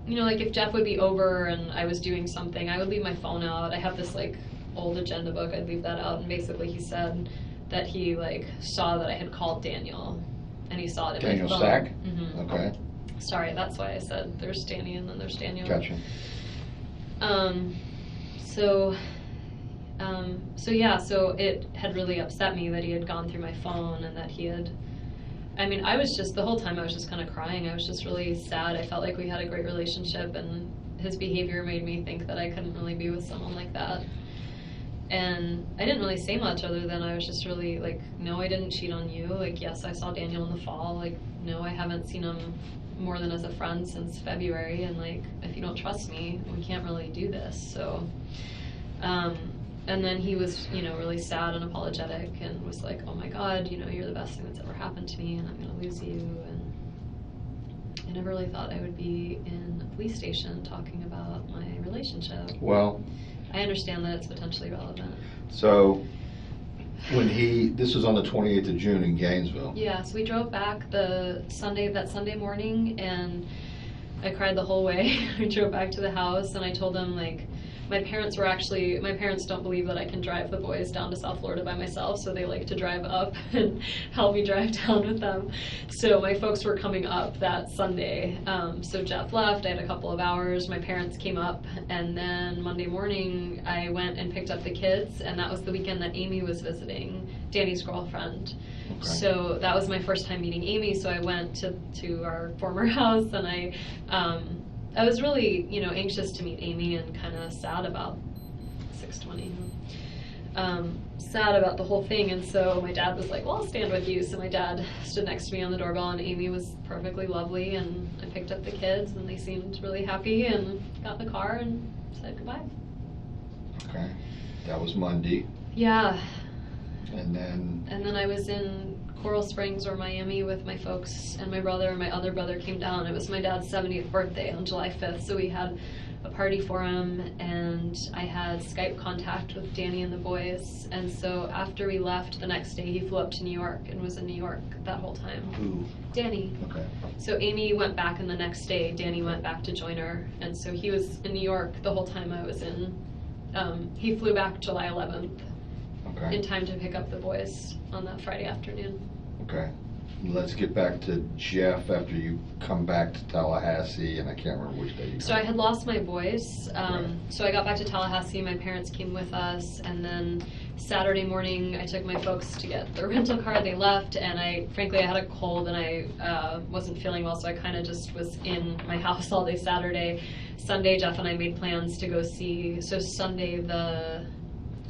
you know, like if Jeff would be over and I was doing something, I would leave my phone out. I have this like old agenda book, I'd leave that out, and basically he said that he like saw that I had called Daniel, and he saw it in Daniel my phone. Stack? Mm-hmm. Okay. Sorry, that's why I said there's Danny and then there's Daniel. Gotcha. So yeah, so it had really upset me that he had gone through my phone, and that he had, I mean, I was just, the whole time I was just kind of crying. I was just really sad. I felt like we had a great relationship, and his behavior made me think that I couldn't really be with someone like that. And I didn't really say much other than I was just really like, no, I didn't cheat on you. Like, yes, I saw Daniel in the fall. Like, no, I haven't seen him more than as a friend since February. And like, if you don't trust me, we can't really do this. So, and then he was, you know, really sad and apologetic, and was like, oh my God, you know, you're the best thing that's ever happened to me, and I'm going to lose you. And I never really thought I would be in a police station talking about my relationship. Well, I understand that it's potentially relevant. so this was on the 28th of June in Gainesville. Yeah, so we drove back that Sunday morning, and I cried the whole way. We drove back to the house, and I told him, like, my parents don't believe that I can drive the boys down to South Florida by myself, so they like to drive up and help me drive down with them. So my folks were coming up that Sunday. So Jeff left, I had a couple of hours, my parents came up, and then Monday morning I went and picked up the kids, and that was the weekend that Amy was visiting, Danny's girlfriend. Okay. So that was my first time meeting Amy, so I went to our former house, and I was really, you know, anxious to meet Amy, and kind of sad about 6:20. Sad about the whole thing, and so my dad was like, well, I'll stand with you. So my dad stood next to me on the doorbell, and Amy was perfectly lovely, and I picked up the kids, and they seemed really happy, and got in the car and said goodbye. Okay. That was Monday. Yeah. And then I was in Coral Springs or Miami with my folks, and my brother and my other brother came down. It was my dad's 70th birthday on July 5th, so we had a party for him, and I had Skype contact with Danny and the boys. And so after we left the next day, he flew up to New York and was in New York that whole time. who? Danny. Okay. So Amy went back, and the next day Danny went back to join her, and so he was in New York the whole time I was in. He flew back July 11th. Okay. In time to pick up the boys on that Friday afternoon. Okay. Let's get back to Jeff after you come back to Tallahassee, and I can't remember which day you So I had lost my voice. So I got back to Tallahassee, my parents came with us, and then Saturday morning I took my folks to get their rental car. They left, and frankly I had a cold, and I wasn't feeling well, so I kind of just was in my house all day Saturday. Sunday, Jeff and I made plans to go see, so Sunday the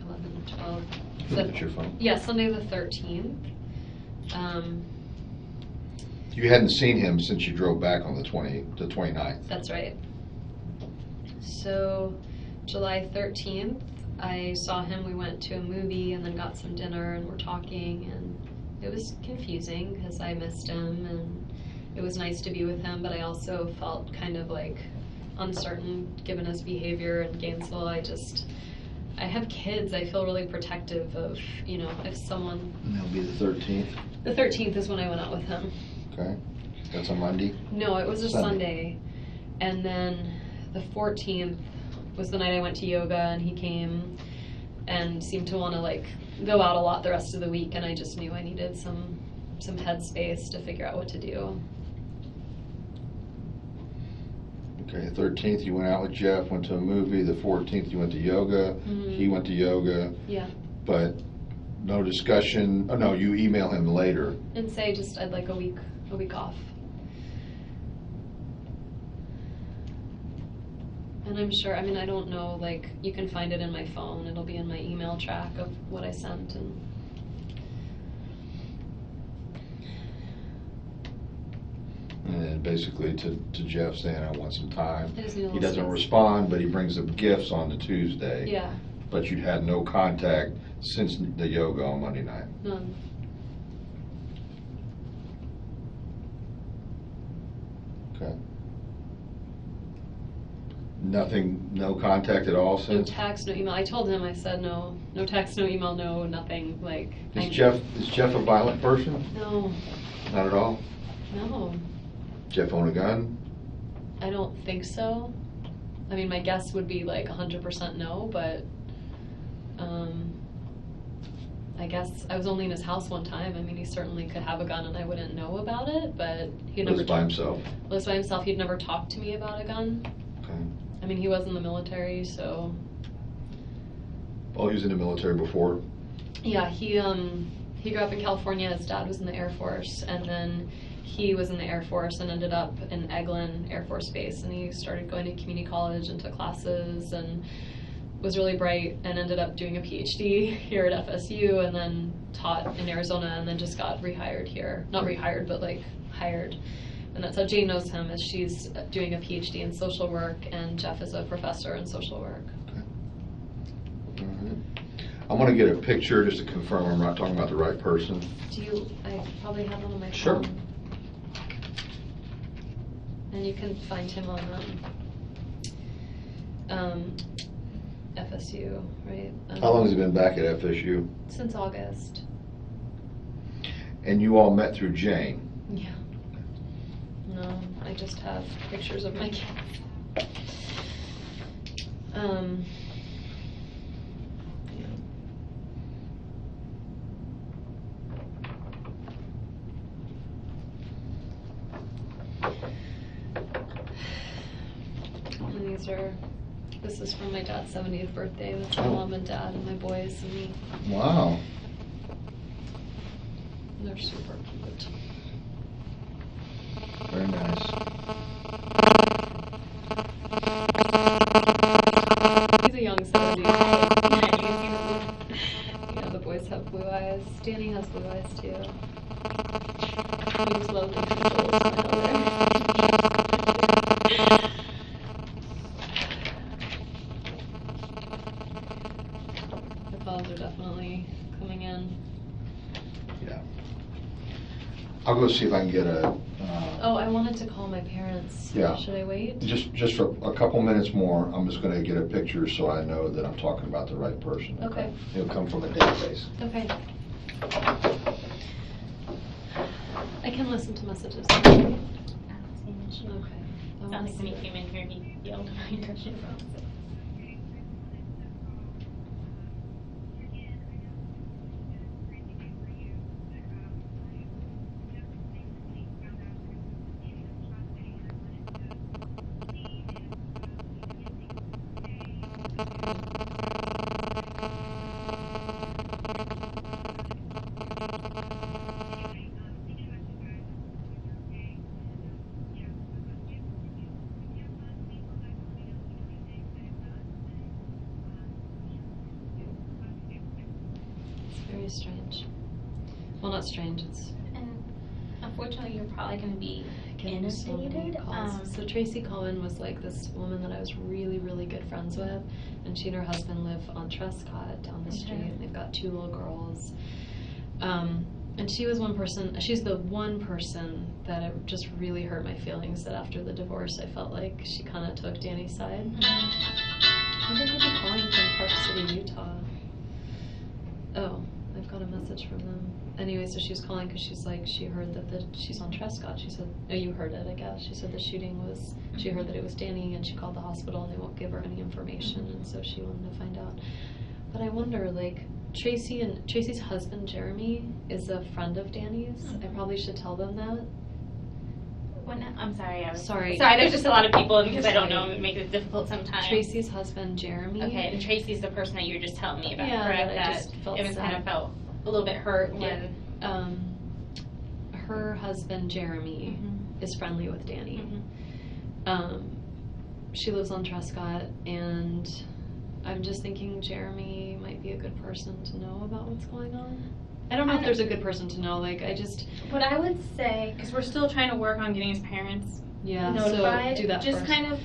11th, 12th. Look at your phone. Yeah, Sunday the 13th. You hadn't seen him since you drove back on the 29th. That's right. So July 13th, I saw him. We went to a movie and then got some dinner, and we're talking, and it was confusing because I missed him, and it was nice to be with him, but I also felt kind of like uncertain given his behavior in Gainesville. I have kids. I feel really protective of, you know, if someone... And that'll be the 13th. The 13th is when I went out with him. Okay. That's a Monday? No, it was a Sunday. And then the 14th was the night I went to yoga, and he came and seemed to want to like go out a lot the rest of the week, and I just knew I needed some headspace to figure out what to do. Okay, 13th you went out with Jeff, went to a movie. The 14th you went to yoga. He went to yoga. Yeah. But no discussion. Oh no, you email him later. And say just I'd like a week off. And I'm sure, I mean, I don't know, like, you can find it in my phone. It'll be in my email track of what I sent. And then basically to Jeff saying, I want some time. I just need a He little doesn't space. respond, but he brings up gifts on the Tuesday. Yeah, But you'd had no contact since the yoga on Monday night. none. Okay. Nothing, no contact at all No since? text, no email. I told him, I said no text, no email, no nothing, like. Is Jeff a violent person? No, Not at all? no, Jeff own a gun? I don't think so. I mean, my guess would be like 100% no, but, I guess I was only in his house one time. I mean, he certainly could have a gun and I wouldn't know about it, but he never. Lives by himself? Lives by himself. He'd never talked to me about a gun. Okay. I mean, he was in the military, so. Oh, he was in the military before? Yeah, he grew up in California. His dad was in the Air Force, and then he was in the Air Force and ended up in Eglin Air Force Base. And he started going to community college and took classes and was really bright and ended up doing a PhD here at FSU and then taught in Arizona and then just got rehired here. Not rehired, but like hired. And that's how Jane knows him, is she's doing a PhD in social work and Jeff is a professor in social work. Okay. All right. I'm gonna get a picture just to confirm I'm not talking about the right person. I probably have one on my Sure. phone. And you can find him on FSU, right? How long has he been back at FSU? Since August. And you all met through Jane? Yeah. No, I just have pictures of my kids. Yeah. And this is from my dad's 70th birthday with my mom and dad and my boys and me. Wow. And they're super cute. Very nice. He's a young 70s. Yeah, the boys have blue eyes. Danny has blue eyes too. He was loved and controlled by my mother. The calls are definitely coming in. Yeah. I'll go see if I can get a. Oh, I wanted to call my parents. Yeah. Should I wait? Just for a couple minutes more, I'm just gonna get a picture so I know that I'm talking about the right person. Okay. It'll come from a database. Okay. I can listen to messages. I don't see an issue. Okay. I Sounds wanna like when see he came in here, he yelled behind her. Very strange. Well, not strange. It's And unfortunately, you're probably going to be getting so many inundated. calls. So Tracy Cohen was like this woman that I was really, really good friends with, and she and her husband live on Trescott down the street. And they've got 2 little girls. And she was one person. She's the one person that it just really hurt my feelings. That after the divorce, I felt like she kind of took Danny's side. I think I'd be calling from Park City, Utah. Oh, I've got a message from them. Anyway, so she was calling because she's like, she heard that she's on Trescott. She said, oh, you heard it, I guess. She said the shooting was, she heard that it was Danny, and she called the hospital and they won't give her any information, and so she wanted to find out. But I wonder, like, Tracy's husband, Jeremy, is a friend of Danny's. I probably should tell them that. I'm sorry. Sorry. Sorry, there's just a lot of people, because I don't know, it makes it difficult sometimes. Tracy's husband, Jeremy. Okay, and Tracy's the person that you were just telling me about, Yeah, correct? that I just felt it was sad. kind of felt a little bit hurt Yeah. when. Her husband, Jeremy, is friendly with Danny. She lives on Trescott, and I'm just thinking Jeremy might be a good person to know about what's going on. I don't know if there's a good person to know. Like, I just. What I would say, because we're still trying to work on getting his parents notified, so do that just first. kind of.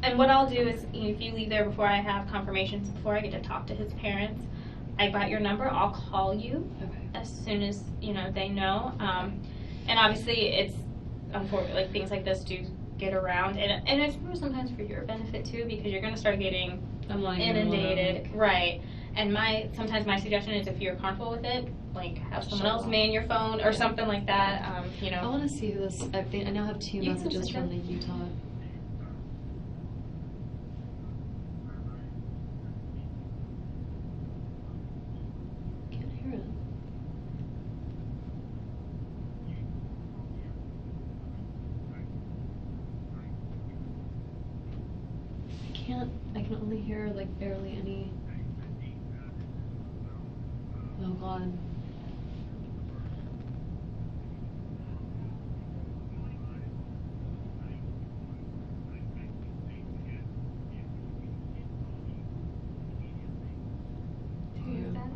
And what I'll do is, if you leave there before I have confirmations, before I get to talk to his parents, I got your number. I'll call you as soon as they know. And obviously, it's unfortunate. Like, things like this do get around, and it's sometimes for your benefit too, because you're going to start getting inundated, right? And sometimes my suggestion is, if you're comfortable with it, like, have someone else man your phone or something like that. I want to see who this. I now have 2 messages from the Utah. Can't hear it. I can only hear like barely any. Oh God. Do you hear that?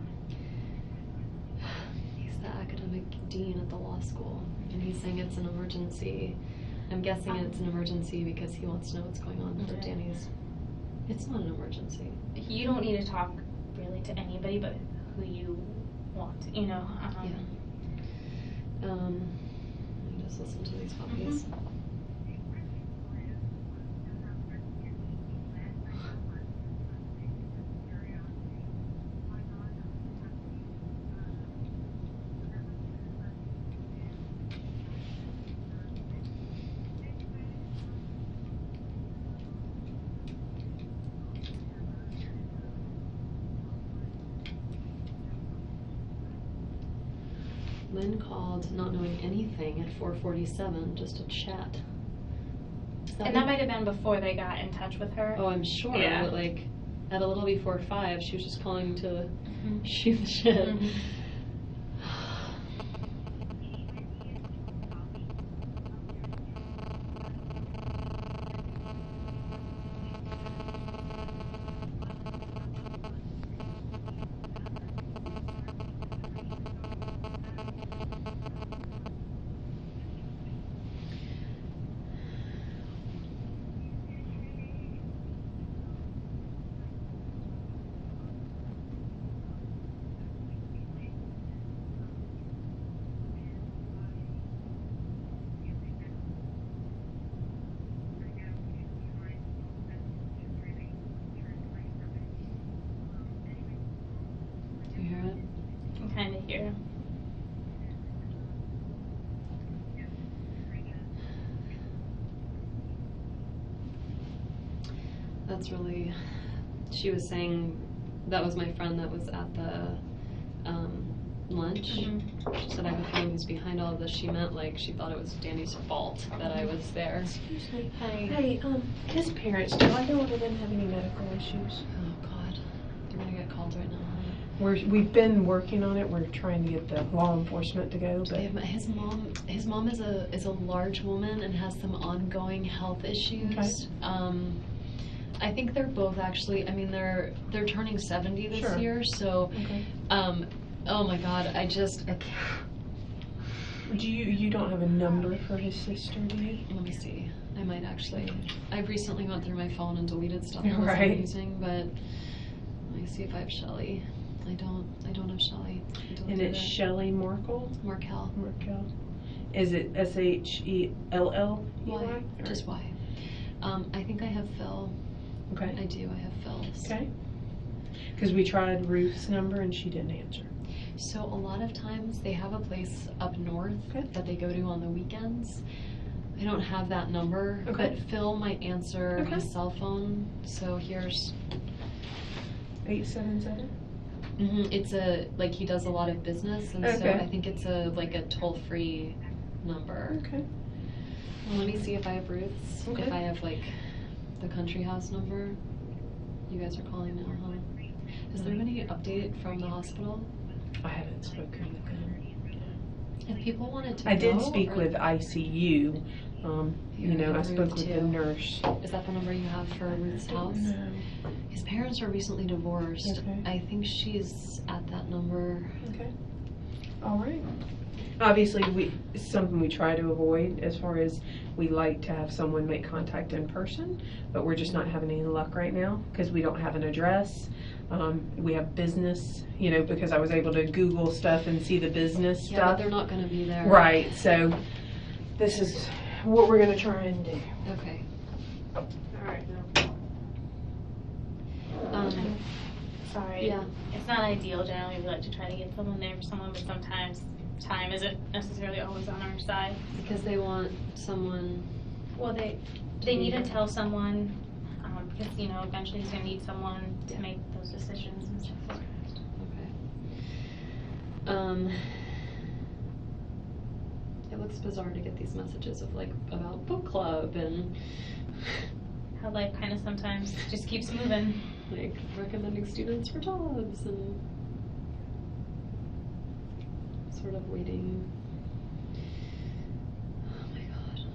He's the academic dean at the law school, and he's saying it's an emergency. I'm guessing it's an emergency because he wants to know what's going on for Danny's. It's not an emergency. You don't need to talk really to anybody but who you want, Yeah. Let me just listen to these puppies. Lynn called not knowing anything at 4:47 just to chat. And that might have been before they got in touch with her. Oh, I'm sure. Yeah. But like at a little before 5, she was just calling to shoot the shit. Do you hear it? I can kind of hear. That's really. She was saying that was my friend that was at the lunch. She said, I have a feeling who's behind all of this. She meant like she thought it was Danny's fault that I was there. Excuse me. Hi. Hey, his parents, do I know whether they have any medical issues? Oh God, they're gonna get called right now. We've been working on it. We're trying to get the law enforcement to go, but His mom is a large woman and has some ongoing health issues. Okay. I think they're both actually. I mean, they're turning 70 this Sure. year, so. okay. Oh my God, I can't. Do you don't have a number for his sister, do you? Let me see. I might actually. I've recently went through my phone and deleted stuff I wasn't Right. using, but let me see if I have Shelly. I don't have Shelly. And it's Shelley Markel? Markel. Markel. Is it Shelley? Why? Just why? I think I have Phil. Okay. I do. I have Phil's. Okay. Because we tried Ruth's number and she didn't answer. So a lot of times they have a place up north that they go to on the weekends. I don't have that number, but Phil might answer his cell phone. So here's 877? It's he does a lot of business, and so I think it's a toll-free number. Okay. Let me see if I have Ruth's. Okay. If I have like the country house number. You guys are calling now, huh? Has there been any update from the hospital? I haven't spoken with them. If people wanted to I did know, speak or- with ICU. You know, I spoke with the too. nurse. Is that the number you have for Ruth's house? No. His parents are recently divorced. Okay. I think she's at that number. Okay. All right. Obviously, it's something we try to avoid as far as we like to have someone make contact in person, but we're just not having any luck right now because we don't have an address. We have business, you know, because I was able to Google stuff and see the business Yeah, but stuff. they're not going to be there. Right, so this is what we're going to try and do. Okay. All right. Sorry. Yeah. It's not ideal. Generally, we like to try to get someone there for someone, but sometimes time isn't necessarily always on our side. Because they want someone. Well, they need to tell someone because eventually he's gonna need someone to make those decisions and stuff. Okay. It looks bizarre to get these messages of like about book club and How life kind of sometimes just keeps moving. like recommending students for jobs and sort of waiting. Oh my god.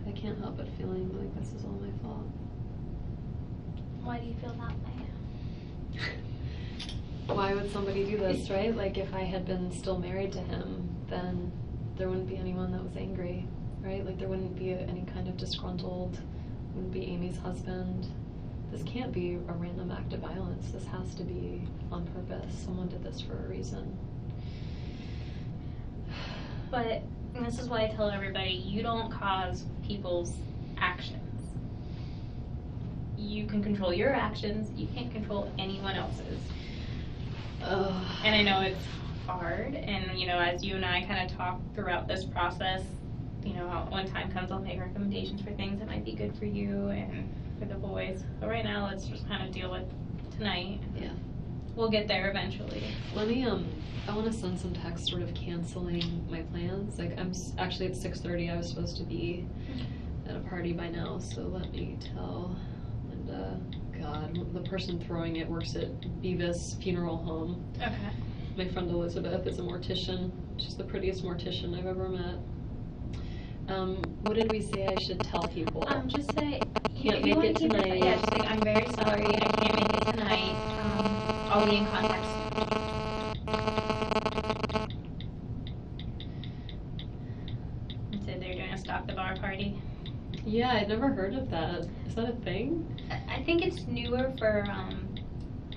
I can't help but feeling like this is all my fault. Why do you feel that way? Why would somebody do this, right? Like if I had been still married to him, then there wouldn't be anyone that was angry, right? Like there wouldn't be any kind of disgruntled, wouldn't be Amy's husband. This can't be a random act of violence. This has to be on purpose. Someone did this for a reason. But this is why I tell everybody, you don't cause people's actions. You can control your actions, you can't control anyone else's. And I know it's hard, and as you and I kind of talk throughout this process, when time comes I'll make recommendations for things that might be good for you and for the boys. But right now let's just kind of deal with tonight. Yeah. We'll get there eventually. Let me, I want to send some text sort of canceling my plans. Like actually at 6:30 I was supposed to be at a party by now, so let me tell Linda. God, the person throwing it works at Beavis Funeral Home. Okay. My friend Elizabeth is a mortician. She's the prettiest mortician I've ever met. What did we say I should tell people? Just say, Can't if make you want it to keep tonight. Yeah, just say, I'm very sorry, I can't make it tonight. I'll be in contact soon. And so they're doing a Stock the Bar party. Yeah, I'd never heard of that. Is that a thing? I think it's newer for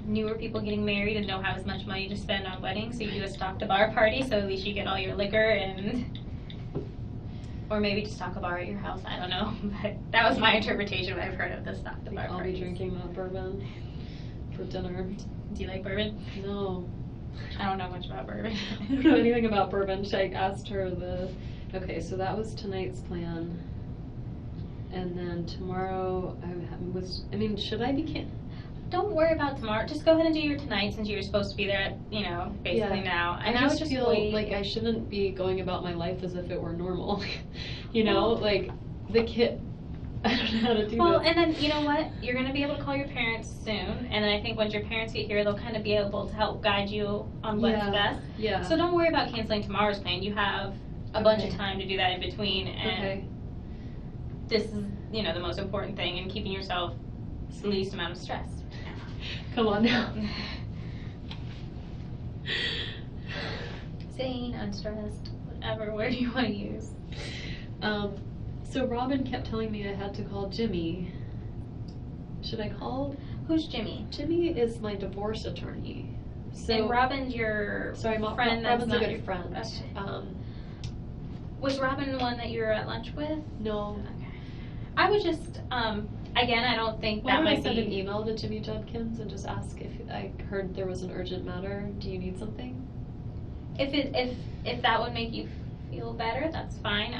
newer people getting married and don't have as much money to spend on weddings, so you do a Stock the Bar party, so at least you get all your liquor and... Or maybe just stock a bar at your house, I don't know. But that was my interpretation when I've heard of the Stock the Bar I'll parties. be drinking that bourbon for dinner. Do you like bourbon? No. I don't know much about bourbon. I don't know anything about bourbon. I asked her Okay, so that was tonight's plan. And then tomorrow, should I be Don't worry about tomorrow. Just go ahead and do your tonight since you're supposed to be there at, basically now. And I just would feel wait. like I shouldn't be going about my life as if it were normal. Like the kid, I don't know how to do Well, this. and then you know what? You're going to be able to call your parents soon. And then I think once your parents get here, they'll kind of be able to help guide you on what's best. Yeah. So don't worry about canceling tomorrow's plan. You have a bunch of Okay. time to do that in between. And Okay. this is, the most important thing in keeping yourself the least amount of stress. Come on now. Sane, unstressed, whatever word you want to use. So Robin kept telling me I had to call Jimmy. Should I call? Who's Jimmy? Jimmy is my divorce attorney. So And Robin's your sorry, friend that's Robin's a not good your friend. Okay. Was Robin the one that you were at lunch with? No. Okay. I would just, again, I don't think Why that don't I might send an be. email to Jimmy Judkins and just ask if I heard there was an urgent matter? Do you need something? If that would make you feel better, that's fine.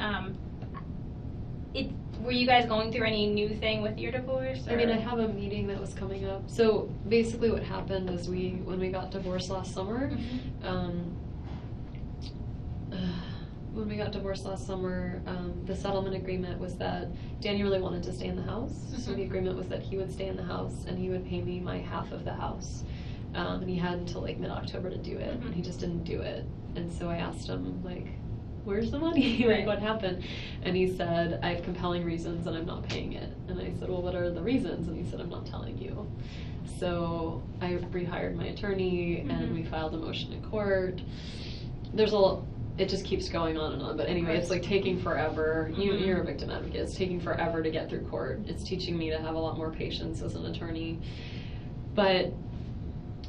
were you guys going through any new thing with your divorce? I mean, I have a meeting that was coming up. So basically what happened is when we got divorced last summer, the settlement agreement was that Danny really wanted to stay in the house. So the agreement was that he would stay in the house and he would pay me my half of the house. And he had until like mid-October to do it, and he just didn't do it. And so I asked him, like, where's the money? Like, what happened? And he said, I have compelling reasons and I'm not paying it. And I said, well, what are the reasons? And he said, I'm not telling you. So I rehired my attorney and we filed a motion in court. It just keeps going on and on. But anyway, it's like taking forever. You're a victim advocate. It's taking forever to get through court. It's teaching me to have a lot more patience as an attorney. But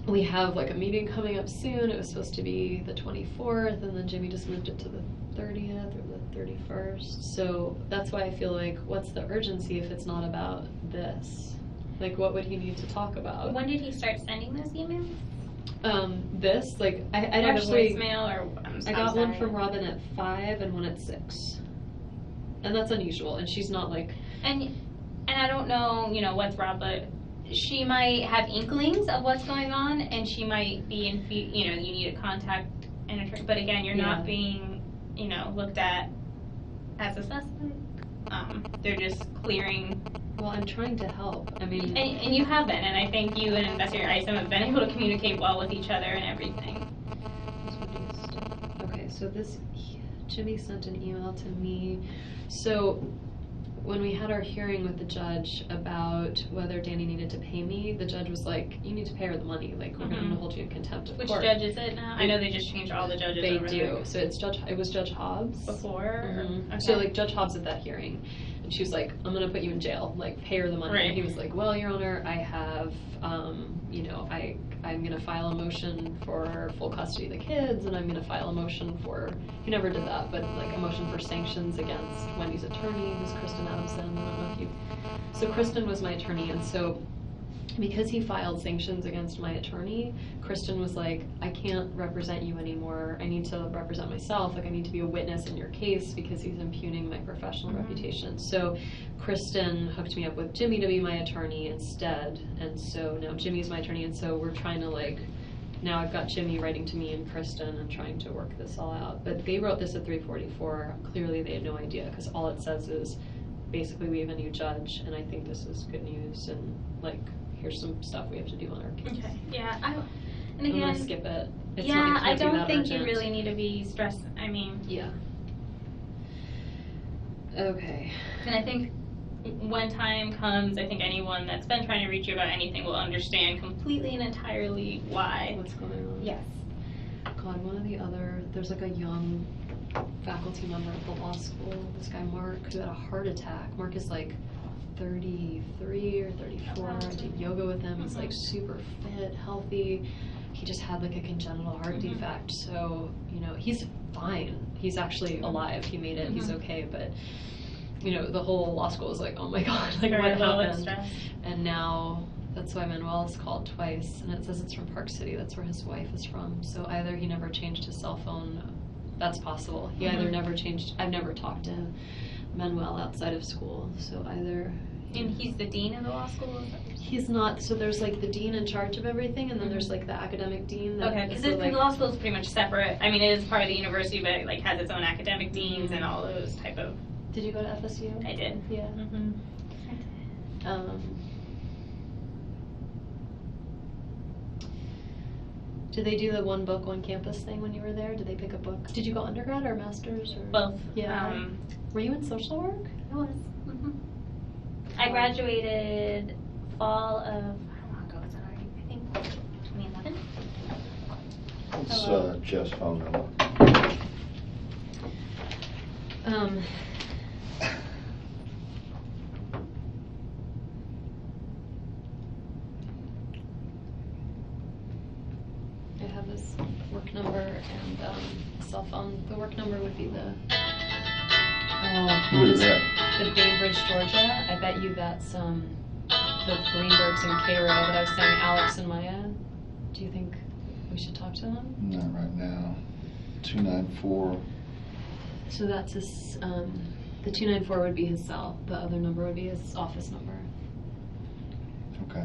we have like a meeting coming up soon. It was supposed to be the 24th, and then Jimmy just moved it to the 30th or the 31st. So that's why I feel like, what's the urgency if it's not about this? Like, what would he need to talk about? When did he start sending those emails? I Or actually the voicemail, or I got one from Robin at 5 and one at 6, and that's unusual. And she's not like, and I don't know, what's Rob, but she might have inklings of what's going on, and she might be you need to contact an attorney. But again, you're not being, looked at as a suspect. They're just clearing. well, I'm trying to help. I mean, And you have been, and I think you and Investigator Isom have been able to communicate well with each other and everything. okay, so Jimmy sent an email to me. So when we had our hearing with the judge about whether Danny needed to pay me, the judge was like, you need to pay her the money. Like, we're going to hold you in contempt of Which court. judge is it now? I know they just changed all the judges. They over do. there. So it was Judge Hobbs. Before? Okay. So like Judge Hobbs at that hearing, and she was like, I'm gonna put you in jail, like pay her the money. Right. And he was like, well, Your Honor, I have, I'm gonna file a motion for full custody of the kids, and I'm gonna file a motion for, he never did that, but like a motion for sanctions against Wendy's attorney, who's Kristen Adelson. I don't know if you, so Kristen was my attorney, and so because he filed sanctions against my attorney, Kristen was like, I can't represent you anymore. I need to represent myself. Like, I need to be a witness in your case because he's impugning my professional reputation. So Kristen hooked me up with Jimmy to be my attorney instead. And so now Jimmy's my attorney. And so we're trying to now I've got Jimmy writing to me and Kristen and trying to work this all out. But they wrote this at 344. Clearly they had no idea, because all it says is basically we have a new judge, and I think this is good news, and here's some stuff we have to do on our case. Okay. Yeah. And I'm again, gonna skip it. I don't think urgent. you really need to be stressed. I mean. Yeah. Okay. And I think when time comes, I think anyone that's been trying to reach you about anything will understand completely and entirely why. What's going on? Yes. God, there's like a young faculty member at the law school, this guy Mark, who had a heart attack. Mark is like 33 or 34. I did yoga with him. He's like super fit, healthy. He just had like a congenital heart defect. So, he's fine. He's actually alive. He made it. He's okay. But, the whole law school was like, oh my God, like what happened? And now that's why Manuel's called twice. And it says it's from Park City. That's where his wife is from. So either he never changed his cell phone. That's possible. He either never changed. I've never talked to Manuel outside of school. So either. And he's the dean of the law school? He's not. So there's like the dean in charge of everything, and then there's like the academic dean. Okay, because the law school is pretty much separate. I mean, it is part of the university, but it has its own academic deans and all those type of. Did you go to FSU? I did. Yeah. Did they do the one book, one campus thing when you were there? Did they pick a book? Did you go undergrad or master's? Or? Both. Yeah. Were you in social work? I was. I graduated fall of, how long ago was that already? I think 2011. It's Jeff's phone number. I have this work number and cell phone. The work number would be the. Who is that? The Bainbridge, Georgia. I bet you that's the Greenbergs in Cairo that I was saying, Alex and Maya. Do you think we should talk to them? Not right now. 294. So that's his The 294 would be his cell. The other number would be his office number. Okay.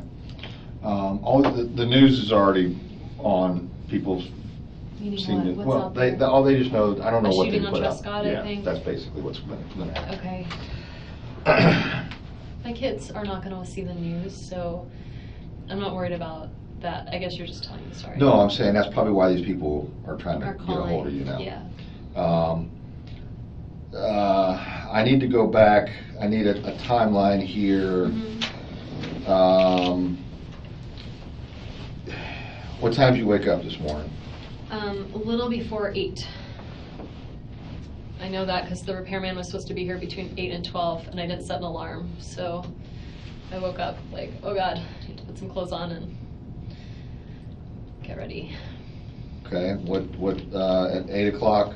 All the news is already on people's. Meaning Seen what? it. What's Well, out there? they just know. I don't know A what they shooting on put out. Trescott, I Yeah, think. that's basically what's going to happen. Okay. My kids are not going to see the news, so I'm not worried about that. I guess you're just telling the story. No, I'm saying that's probably why these people are trying to Are get a calling. hold of you now. Yeah. I need to go back. I need a timeline here. Mm-hmm. What time did you wake up this morning? A little before 8. I know that because the repairman was supposed to be here between 8 and 12, and I didn't set an alarm, so I woke up like, oh God, I need to put some clothes on and get ready. Okay. What? At 8 o'clock.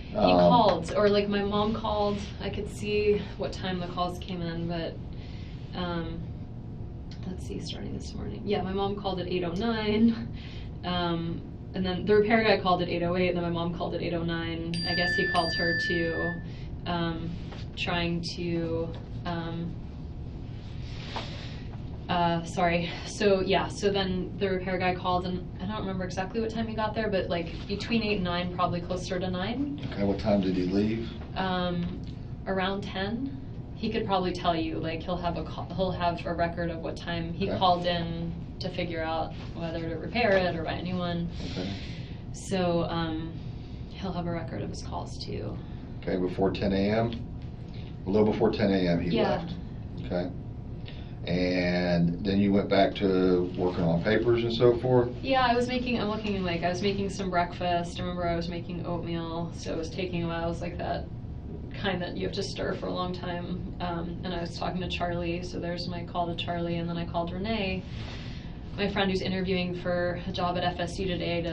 He called, or like my mom called. I could see what time the calls came in, but let's see, starting this morning. Yeah, my mom called at 8:09. And then the repair guy called at 8:08, and then my mom called at 8:09. I guess he called her to trying to so yeah, so then the repair guy called, and I don't remember exactly what time he got there, but like between 8 and 9, probably closer to 9. Okay. What time did he leave? Around 10. He could probably tell you, like he'll have a record of what time he Okay. called in to figure out whether to repair it or buy a new one. Okay. So he'll have a record of his calls too. Okay. Before 10 a.m. A little before 10 a.m. he Yeah. left. Okay. And then you went back to working on papers and so forth? Yeah, I was making some breakfast. I remember I was making oatmeal, so it was taking a while. It was like that kind that you have to stir for a long time. And I was talking to Charlie, so there's my call to Charlie, and then I called Renee, my friend who's interviewing for a job at FSU today.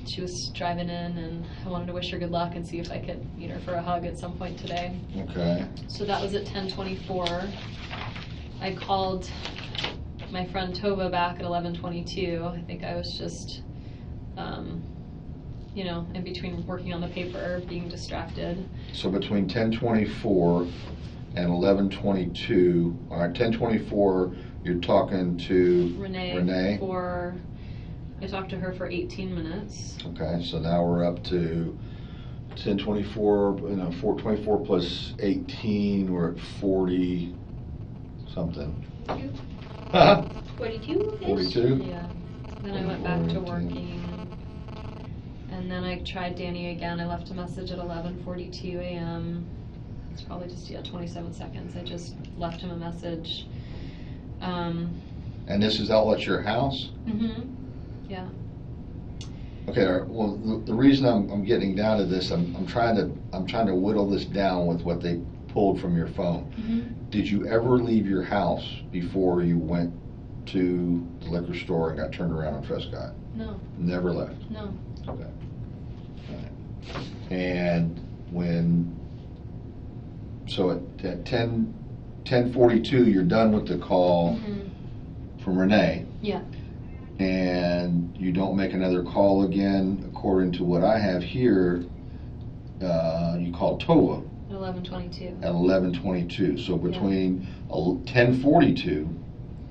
She was driving in, and I wanted to wish her good luck and see if I could meet her for a hug at some point today. Okay. So that was at 10:24. I called my friend Tova back at 11:22. I think I was just, in between working on the paper, being distracted. So between 10:24 and 11:22, all right, 10:24, you're talking to Renee. I talked to her for 18 minutes. Okay, so now we're up to 10:24, 4:24 plus 18, we're at 40 something. 42? 42? Yeah. Then I went back to working. And then I tried Danny again. I left a message at 11:42 a.m. It's probably just 27 seconds. I just left him a message. And this is all at your house? Yeah. Okay, all right, well, the reason I'm getting down to this, I'm trying to whittle this down with what they pulled from your phone. Did you ever leave your house before you went to the liquor store and got turned around on Trescott? No. Never left? No. Okay. All right. And so at 10:42, you're done with the call from Renee, Yeah. and you don't make another call again, according to what I have here. You called Tova At 11:22. at 11:22. So between 10:42.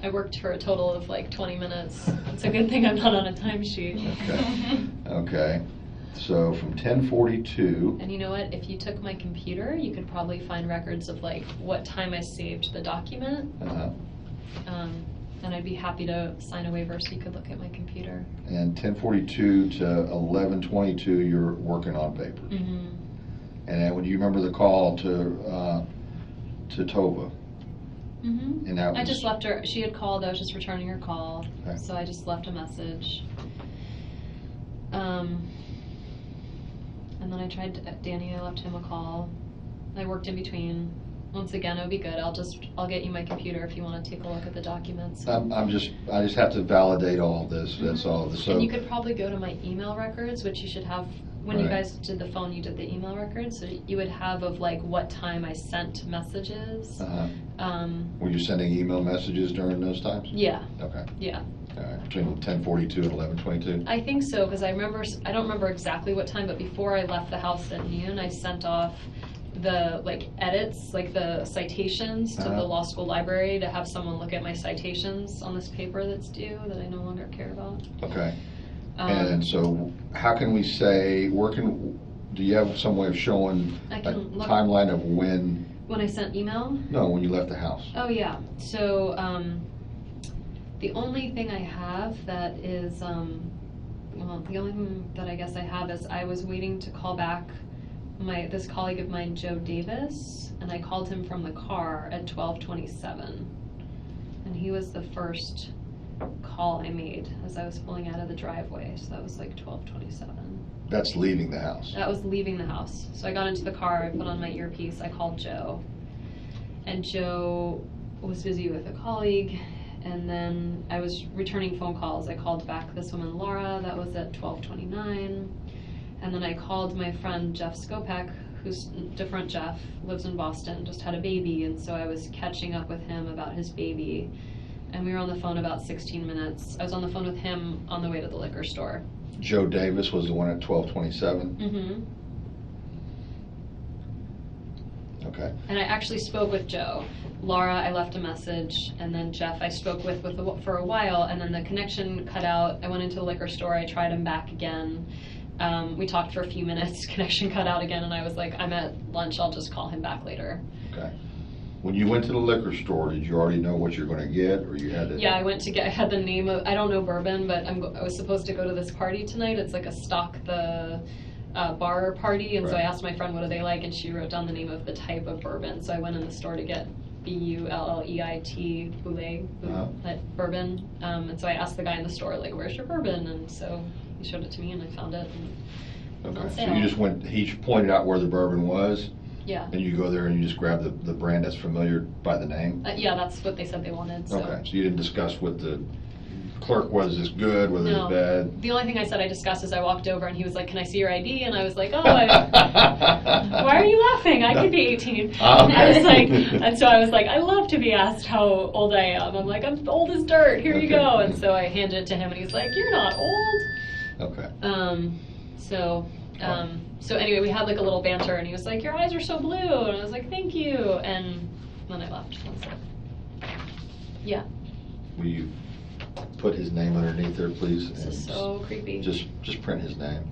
I worked for a total of like 20 minutes. It's a good thing I'm not on a timesheet. Okay. Okay. So from 10:42. And you know what? If you took my computer, you could probably find records of like what time I saved the document. And I'd be happy to sign a waiver so you could look at my computer. And 10:42 to 11:22, you're working on papers. And then when you remember the call to Tova. And that I was, just left her. She had called. I was just returning her call. Okay. So I just left a message. And then I tried Danny. I left him a call. I worked in between. Once again, it would be good. I'll get you my computer if you want to take a look at the documents. I just have to validate all this. That's all. So And you could probably go to my email records, which you should have. When you Right. guys did the phone, you did the email records, so you would have of like what time I sent messages. Were you sending email messages during those times? Yeah. Okay. Yeah. All right. Between 10:42 and 11:22. I think so, because I don't remember exactly what time, but before I left the house at noon, I sent off the edits, the citations to the Uh-huh. law school library, to have someone look at my citations on this paper that's due that I no longer care about. Okay. And so how can we say, do you have some way of showing I a can look- timeline of when When I sent email? you left the house? Oh, yeah. So, the only thing I have that is, the only thing that I guess I have is I was waiting to call back this colleague of mine, Joe Davis, and I called him from the car at 12:27. And he was the first call I made as I was pulling out of the driveway, so that was 12:27. That's leaving the house. That was leaving the house. So I got into the car, I put on my earpiece, I called Joe. And Joe was busy with a colleague, and then I was returning phone calls. I called back this woman, Laura, that was at 12:29. And then I called my friend Jeff Skopek, who's different Jeff, lives in Boston, just had a baby, and so I was catching up with him about his baby. And we were on the phone about 16 minutes. I was on the phone with him on the way to the liquor store. Joe Davis was the one at 12:27? Mm-hmm. Okay. And I actually spoke with Joe. Laura, I left a message, and then Jeff I spoke with for a while, and then the connection cut out. I went into the liquor store, I tried him back again. We talked for a few minutes, connection cut out again, and I was like, I'm at lunch, I'll just call him back later. Okay. When you went to the liquor store, did you already know what you're going to get, or you had to? Yeah, I had the name of, I don't know bourbon, but I was supposed to go to this party tonight. It's like a stock the bar party, and so I Right. asked my friend what do they like, and she wrote down the name of the type of bourbon. So I went in the store to get Bulleit bourbon, and so I asked the guy in the store, where's your bourbon? And so he showed it to me, and I found it. And Okay. on So sale. you just went. He pointed out where the bourbon was, Yeah. and you go there and you just grab the brand that's familiar by the name. Yeah, that's what they said they wanted. So. Okay. So you didn't discuss with the clerk whether this good, whether No. it's bad. The only thing I said I discussed is I walked over and he was like, "Can I see your ID?" And I was like, "Oh, why are you laughing? I could be 18." Okay. I was like, and so I was like, "I love to be asked how old I am." I'm like, "I'm old as dirt. Here you Okay. go." And so I handed it to him, and he's like, "You're not old." Okay. So anyway, we had a little banter, and he was like, "Your eyes are so blue," and I was like, "Thank you," and then I left. That's it. Yeah, Will you put his name underneath there, please? this And is so creepy. Just print his name.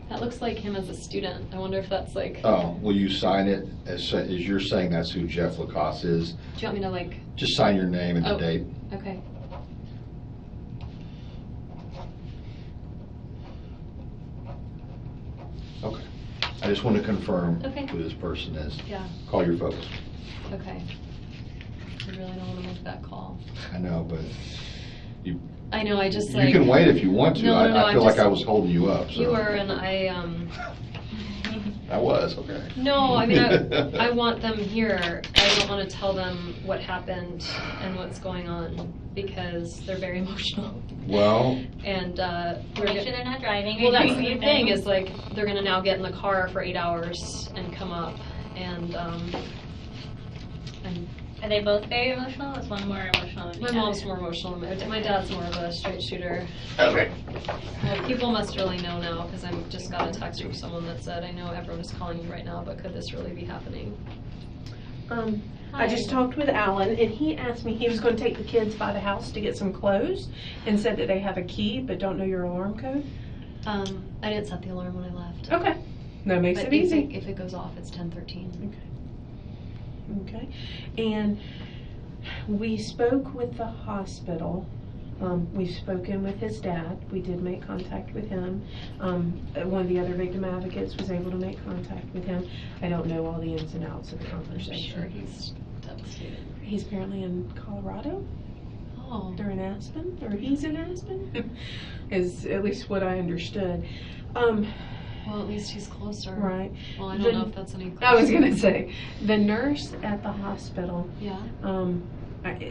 That looks like him as a student. I wonder if that's do Oh, will you sign it as you're saying that's who Jeff Lacasse is? you want me to Just sign your name and the Oh. date. Okay. Okay. I just want to confirm Okay. who this person is. Yeah. Call your folks. Okay. I really don't want to make that call. I know, but you I know. I just you can wait if you want to. No, I I'm feel like just- I was holding you up. So. You were, and I I was, okay. No, I mean I want them here. I don't want to tell them what happened and what's going on because they're very emotional. Well, And Make sure they're not driving. well, or that's doing the anything. thing is they're gonna now get in the car for 8 hours and come up and Are they both very emotional? Is one more emotional than the my other? mom's more emotional than my dad's more of a straight shooter. okay. Well, people must really know now because I just got a text from someone that said, "I know everyone is calling you right now, but could this really be happening?" I just talked with Alan, and he asked me, he was going to take the kids by the house to get some clothes, and said that they have a key but don't know your alarm code. I didn't set the alarm when I left. Okay, that makes But it easy. if it goes off, it's 10:13. Okay, and we spoke with the hospital. We've spoken with his dad. We did make contact with him. One of the other victim advocates was able to make contact with him. I don't know all the ins and outs of the I'm sure conversation. he's devastated. He's apparently in Colorado. Oh. They're in Aspen, or he's in Aspen, is at least what I understood. Well, at least he's closer. Right. Well, I don't know if that's any closer. I was gonna say, the nurse at the hospital, Yeah.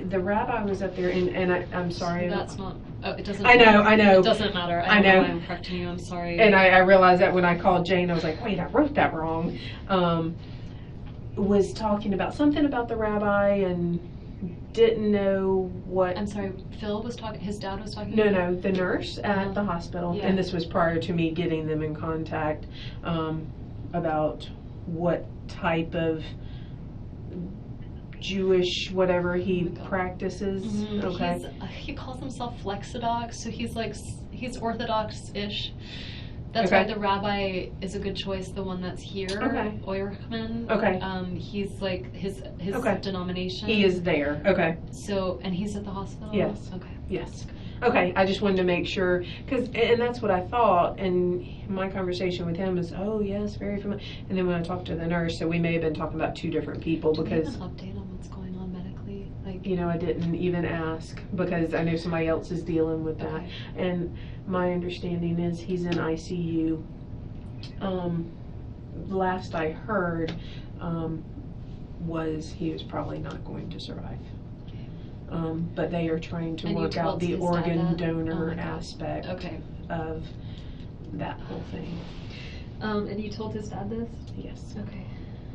the rabbi was up there, and I'm sorry. That's not. Oh, it doesn't. I know. It doesn't matter. I I know. know. I'm correcting you. I'm sorry. And I realized that when I called Jane, I was like, wait, I wrote that wrong. Was talking about something about the rabbi and didn't know what. I'm sorry, Phil was talking, his dad was talking? No, the nurse at the hospital, Yeah. and this was prior to me getting them in contact about what type of Jewish whatever he practices. Mhm. Okay. He calls himself Flexodox, so he's Orthodox-ish. That's Okay. why the rabbi is a good choice, the one that's here, Okay. Oyerman. Okay. He's like his Okay. denomination. He is there. Okay. So, and he's at the hospital? Yes. Okay. Yes. Okay, I just wanted to make sure, and that's what I thought, and my conversation with him is, oh yes, very familiar. And then when I talked to the nurse, so we may have been talking about two different people Do we have because, an update on what's going on medically? Like, you know, I didn't even ask because I know somebody else is dealing with that. Okay. And my understanding is he's in ICU. Last I heard, was he was probably not going to survive. But they are trying to And you work out told the his dad organ that? donor Oh my God. aspect okay. of that whole thing. And you told his dad this? Yes. Okay.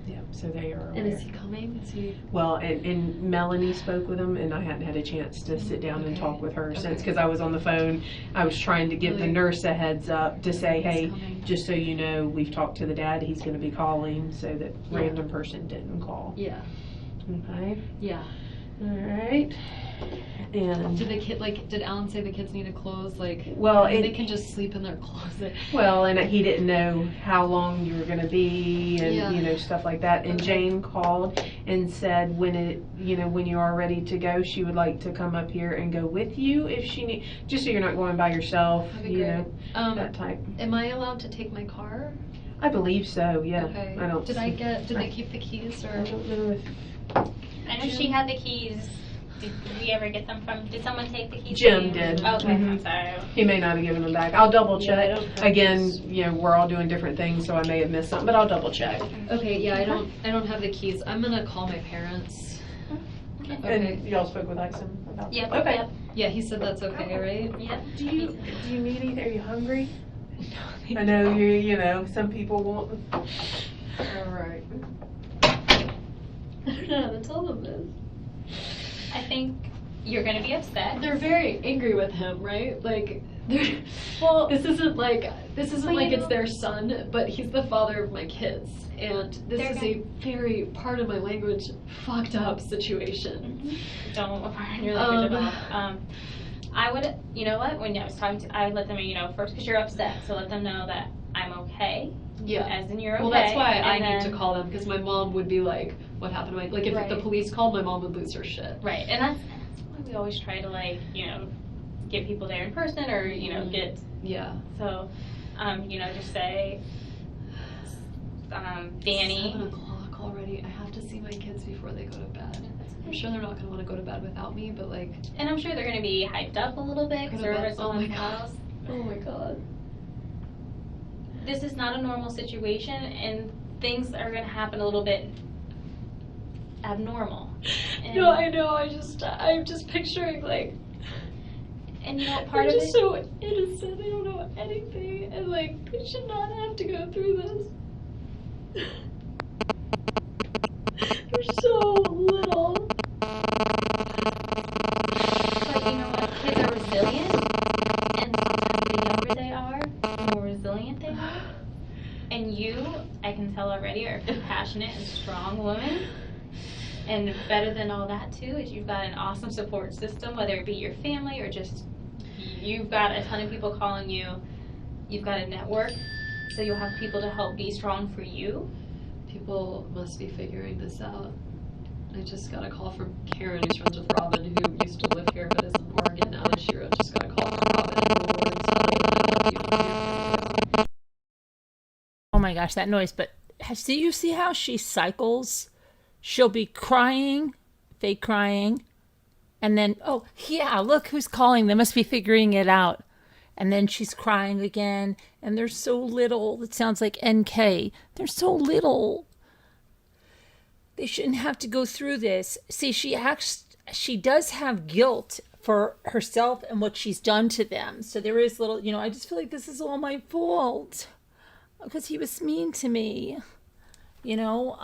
Yep. So they are And aware. is he coming? Is he? Well, and Melanie spoke with him, and I hadn't had a chance to sit down and Okay. talk with her since Okay. because I was on the phone. I was trying to give the Really? nurse a heads up to say, He's hey, coming. just so you know, we've talked to the dad. He's going to be calling, so that Yeah. random person didn't call. Yeah. Okay. Yeah. All right. And Did Alan say the kids needed clothes? Like, well, they can just sleep in their closet. and he didn't know how long you were going to be, and Yeah. you know, stuff like that. And Okay. Jane called and said when you are ready to go, she would like to come up here and go with you if she need, just so you're not going by yourself. That'd be You great. know, that type. Am I allowed to take my car? I believe so. Yeah. Okay. I don't. Did they keep the keys I or? don't know if I know she had the keys. Did we ever get them from? Did someone take the keys? Jim from you? did. Okay, Mhm. I'm sorry. he may not have given them back. I'll double Yeah, I check. don't have Again, those. you know, we're all doing different things, so I may have missed something, but I'll double check. Okay, yeah, I don't have the keys. I'm gonna call my parents. Okay. And y'all spoke with Ixon about Yep. that? Okay. Yep. Yeah, he said that's okay, right? Yep. Do you need anything? Are you hungry? I know you know, some people want. All right. I don't know how to tell them this. I think you're gonna be upset. They're very angry with him, right? Like, they're, Well, this isn't like But like you it's know- their son, but he's the father of my kids, and this They're is a very, part of my language, fucked up situation. don't pardon your language Um, at all. I would, you know what? When I was talking to, I would let them, you know, first because you're upset, so let them know that I'm okay. Yeah. As in you're okay. Well, that's why I and need to then- call them, because my mom would be like, "What happened to my?" Like, if the Right. police called, my mom would lose her shit. Right, and that's why we always try to like, you know, get people there in person or you know get Yeah. so, you know, just say, Danny. 7 o'clock already. I have to see my kids before they go to bed. I'm sure they're not gonna want to go to bed without me, but like, And I'm sure they're going to be hyped up a little bit because Go to they're bed. at Oh my someone's God. house. oh my god. This is not a normal situation, and things are going to happen a little bit abnormal. And, No, I know. I'm just picturing like. and you know, part I'm of just it. so innocent. I don't know anything, and like, I should not have to go through this. They're so little. But you know what? Kids are resilient, and sometimes the younger they are, the more resilient they are. And you, I can tell already, are a compassionate and strong woman. And better than all that too is you've got an awesome support system, whether it be your family or just you've got a ton of people calling you. You've got a network, so you'll have people to help be strong for you. People must be figuring this out. I just got a call from Karen, who's friends with Robin, who used to live here but is in Oregon now, and she just got a call from Robin in New Orleans telling her I love you and I'm here for you. Oh my gosh, that noise. But do you see how she cycles? She'll be crying, fake crying, and then, oh, yeah, look who's calling. They must be figuring it out. And then she's crying again, and they're so little. It sounds like NK. They're so little. They shouldn't have to go through this. See, she does have guilt for herself and what she's done to them. So there is little, you know, I just feel like this is all my fault because he was mean to me, you know.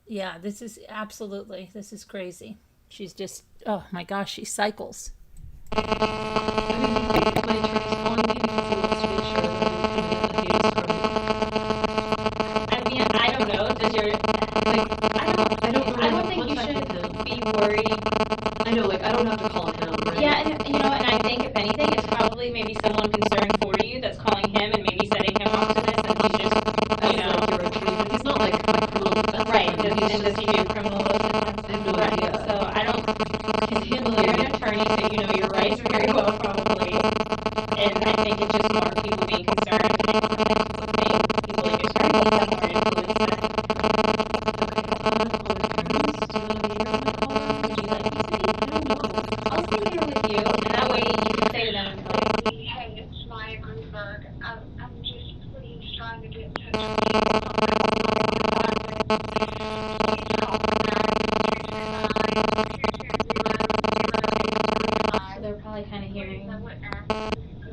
Yeah, this is absolutely, this is crazy. She's just, oh my gosh, she cycles. I mean, my attorney's calling me because he wants to make sure that I'm committing a heinous crime. I mean, I don't know. Does your Like, I don't really I have don't think you contact should with him. be worried. I know, like, I don't have to call him, right? Yeah, and you know, and I think if anything, it's probably maybe someone concerned for you that's calling him and maybe setting him off to this, and he's just, As you know, like your attorney, but he's not like my criminal defense right, attorney. and He's does just, he do criminal defense? I have no Right. idea. So I don't. He's handling You're an attorney, so you know your rights very well, probably. And I think it's just more people being concerned and people like your attorney that more influence that. Would you like me to be? I don't know. I'll stay here with you, and that way you can say to them, like, Hey, it's Maya Greenberg. I'm just please trying to get in touch with you. so they're probably kind of hearing. So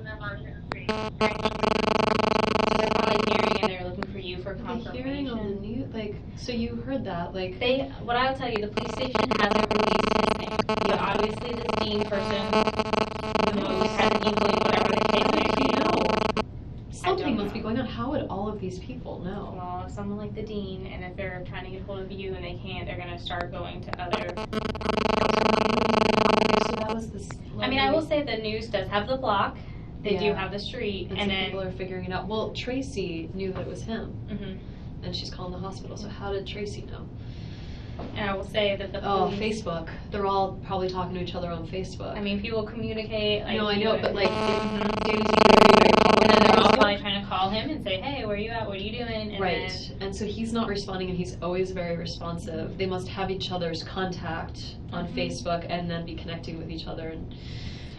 they're probably hearing, and they're looking for you for The hearing on the confirmation. news, like, so you heard that, like, What I'll tell you, the police station hasn't released his name. But obviously, this Dean person knows, has an inkling, whatever the case how may did be. he know? Something know. must be going on. How would all of these people know? Well, if someone like the Dean, and if they're trying to get hold of you and they can't, they're going to start going to other. So that was this. I mean, I will say the news does have the block. They do Yeah. have the street, And and some people then. are figuring it out. Well, Tracy knew that it was him, Mhm. and she's calling the hospital. So how did Tracy know? And I will say that the Oh, police. Facebook. They're all probably talking to each other on Facebook. I mean, people communicate. Like, no, I know, but like, Mhm. Danny's very And then they're all popular. probably trying to call him and say, hey, where you at? What are you doing? And Right, and so he's not responding, and he's always very responsive. They must have each other's contact on Mhm. Facebook and then be connecting with each other.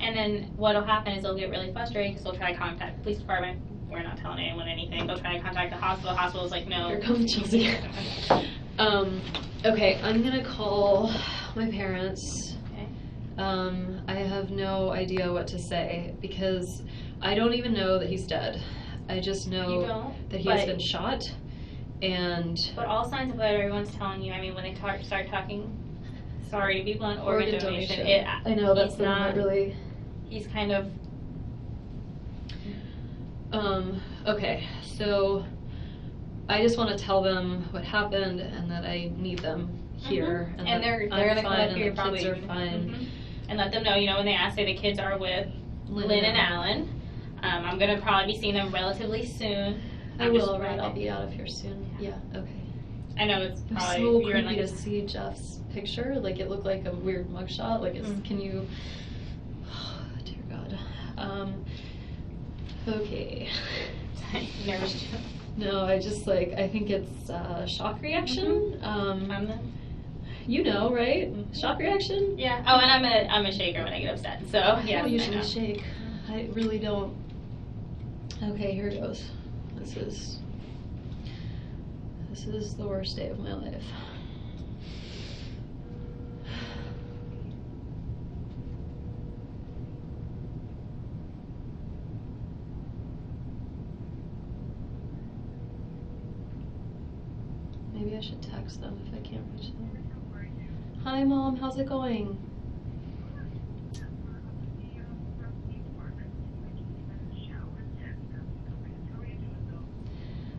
And then what'll happen is they'll get really frustrated because they'll try to contact the police department. We're not telling anyone anything. They'll try to contact the hospital. The hospital's like, no. Here comes Chelsea. Okay, I'm gonna call my parents. Okay. I have no idea what to say because I don't even know that he's dead. I just You know don't. that he has but- been shot, and But all signs of what everyone's telling you, I mean, when they start talking, sorry to be blunt, organ donation. I know that's it's the one not that really. He's kind of. Okay, so I just want to tell them what happened and that I need them here. And that they're I'm gonna come fine up and here the probably. kids are fine. Mhm. And let them know, you know, when they ask, say the kids are with Lynn and Alan. I'm gonna probably be seeing them relatively soon. I I'm just will, right? rather- I'll be out of here soon. Yeah, okay. I know it's It was probably so you're in creepy like to see Jeff's picture. Like, it looked like a weird mugshot. Like, it's, can you. Dear God. Okay. nervous. No, I just, like, I think it's shock reaction. I'm the. You know, right? Shock reaction? Yeah. Oh, and I'm a shaker when I get upset. So I yeah. don't usually I know. shake. I really don't. Okay, here goes. This is the worst day of my life. Maybe I should text them if I can't reach them. Hi, Mom. How's it going?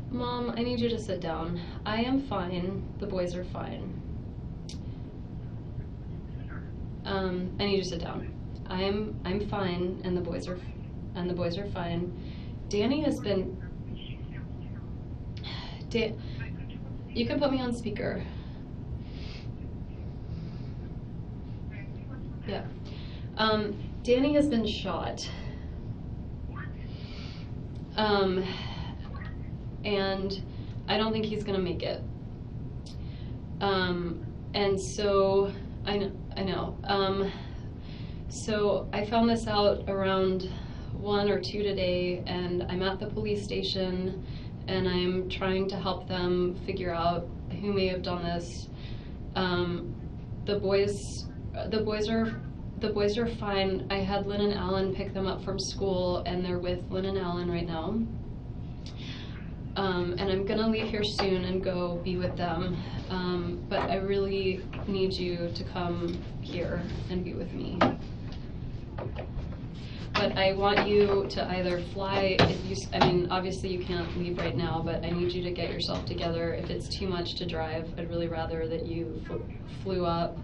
Mom, I need you to sit down. I am fine. The boys are fine. I need you to sit down. I'm fine, and the boys are fine. Danny has been. You can put me on speaker. Yeah. Danny has been shot. And I don't think he's gonna make it. And so I know. So I found this out around 1 or 2 today, and I'm at the police station, and I'm trying to help them figure out who may have done this. The boys are fine. I had Lynn and Alan pick them up from school, and they're with Lynn and Alan right now. And I'm gonna leave here soon and go be with them. But I really need you to come here and be with me. But I want you to either fly, obviously you can't leave right now, but I need you to get yourself together. If it's too much to drive, I'd really rather that you flew up.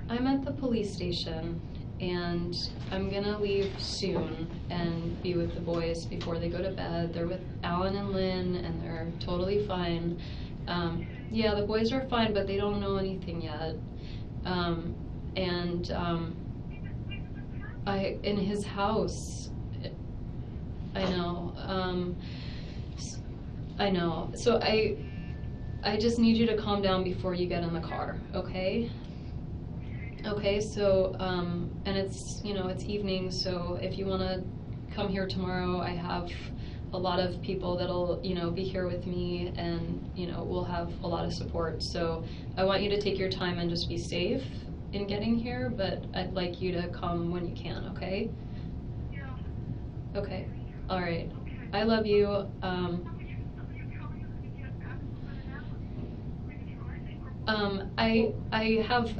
I'm at the police station, and I'm gonna leave soon and be with the boys before they go to bed. They're with Alan and Lynn, and they're totally fine. Yeah, the boys are fine, but they don't know anything yet. In his house, I know. I know. So I just need you to calm down before you get in the car, okay? Okay, so, and it's, it's evening, so if you want to come here tomorrow, I have a lot of people that'll, be here with me, and, we'll have a lot of support. So I want you to take your time and just be safe in getting here, but I'd like you to come when you can, okay? Yeah. Okay, all right. I love you.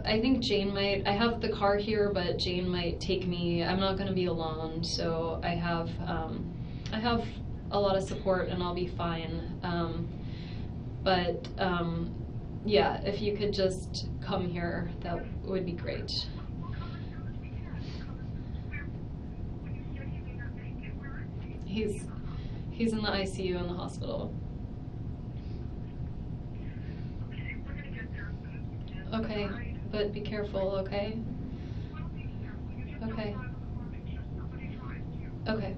I think Jane might, I have the car here, but Jane might take me. I'm not gonna be alone, so I have a lot of support and I'll be fine. Yeah, if you could just come here, that would be great. He's in the ICU in the hospital. Okay, but be careful, okay? Okay. Okay.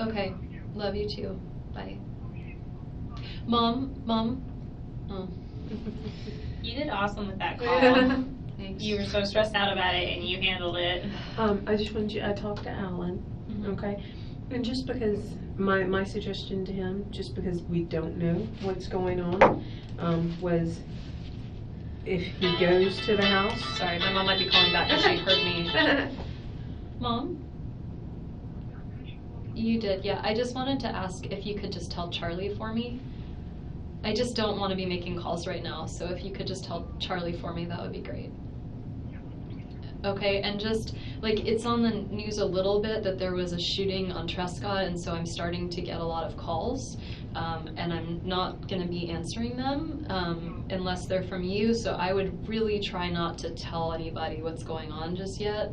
Okay, love you too. Bye. Mom? Oh. You did awesome with that call. Thanks. You were so stressed out about it, and you handled it. I just wanted you, I talked to Alan, okay? And just because, my suggestion to him, just because we don't know what's going on, was if he goes to the house. Sorry, my mom might be calling back because she heard me. Mom? You did, yeah. I just wanted to ask if you could just tell Charlie for me. I just don't want to be making calls right now, so if you could just tell Charlie for me, that would be great. Okay, and just, it's on the news a little bit that there was a shooting on Trescott, and so I'm starting to get a lot of calls, and I'm not going to be answering them unless they're from you, so I would really try not to tell anybody what's going on just yet,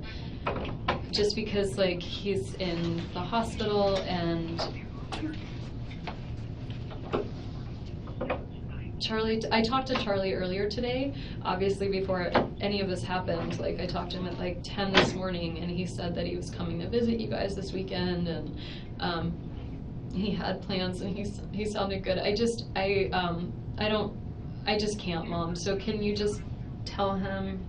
just because, he's in the hospital, and Charlie, I talked to Charlie earlier today, obviously before any of this happened. I talked to him at 10 this morning, and he said that he was coming to visit you guys this weekend, and he had plans, and he sounded good. I just can't, Mom. So can you just tell him?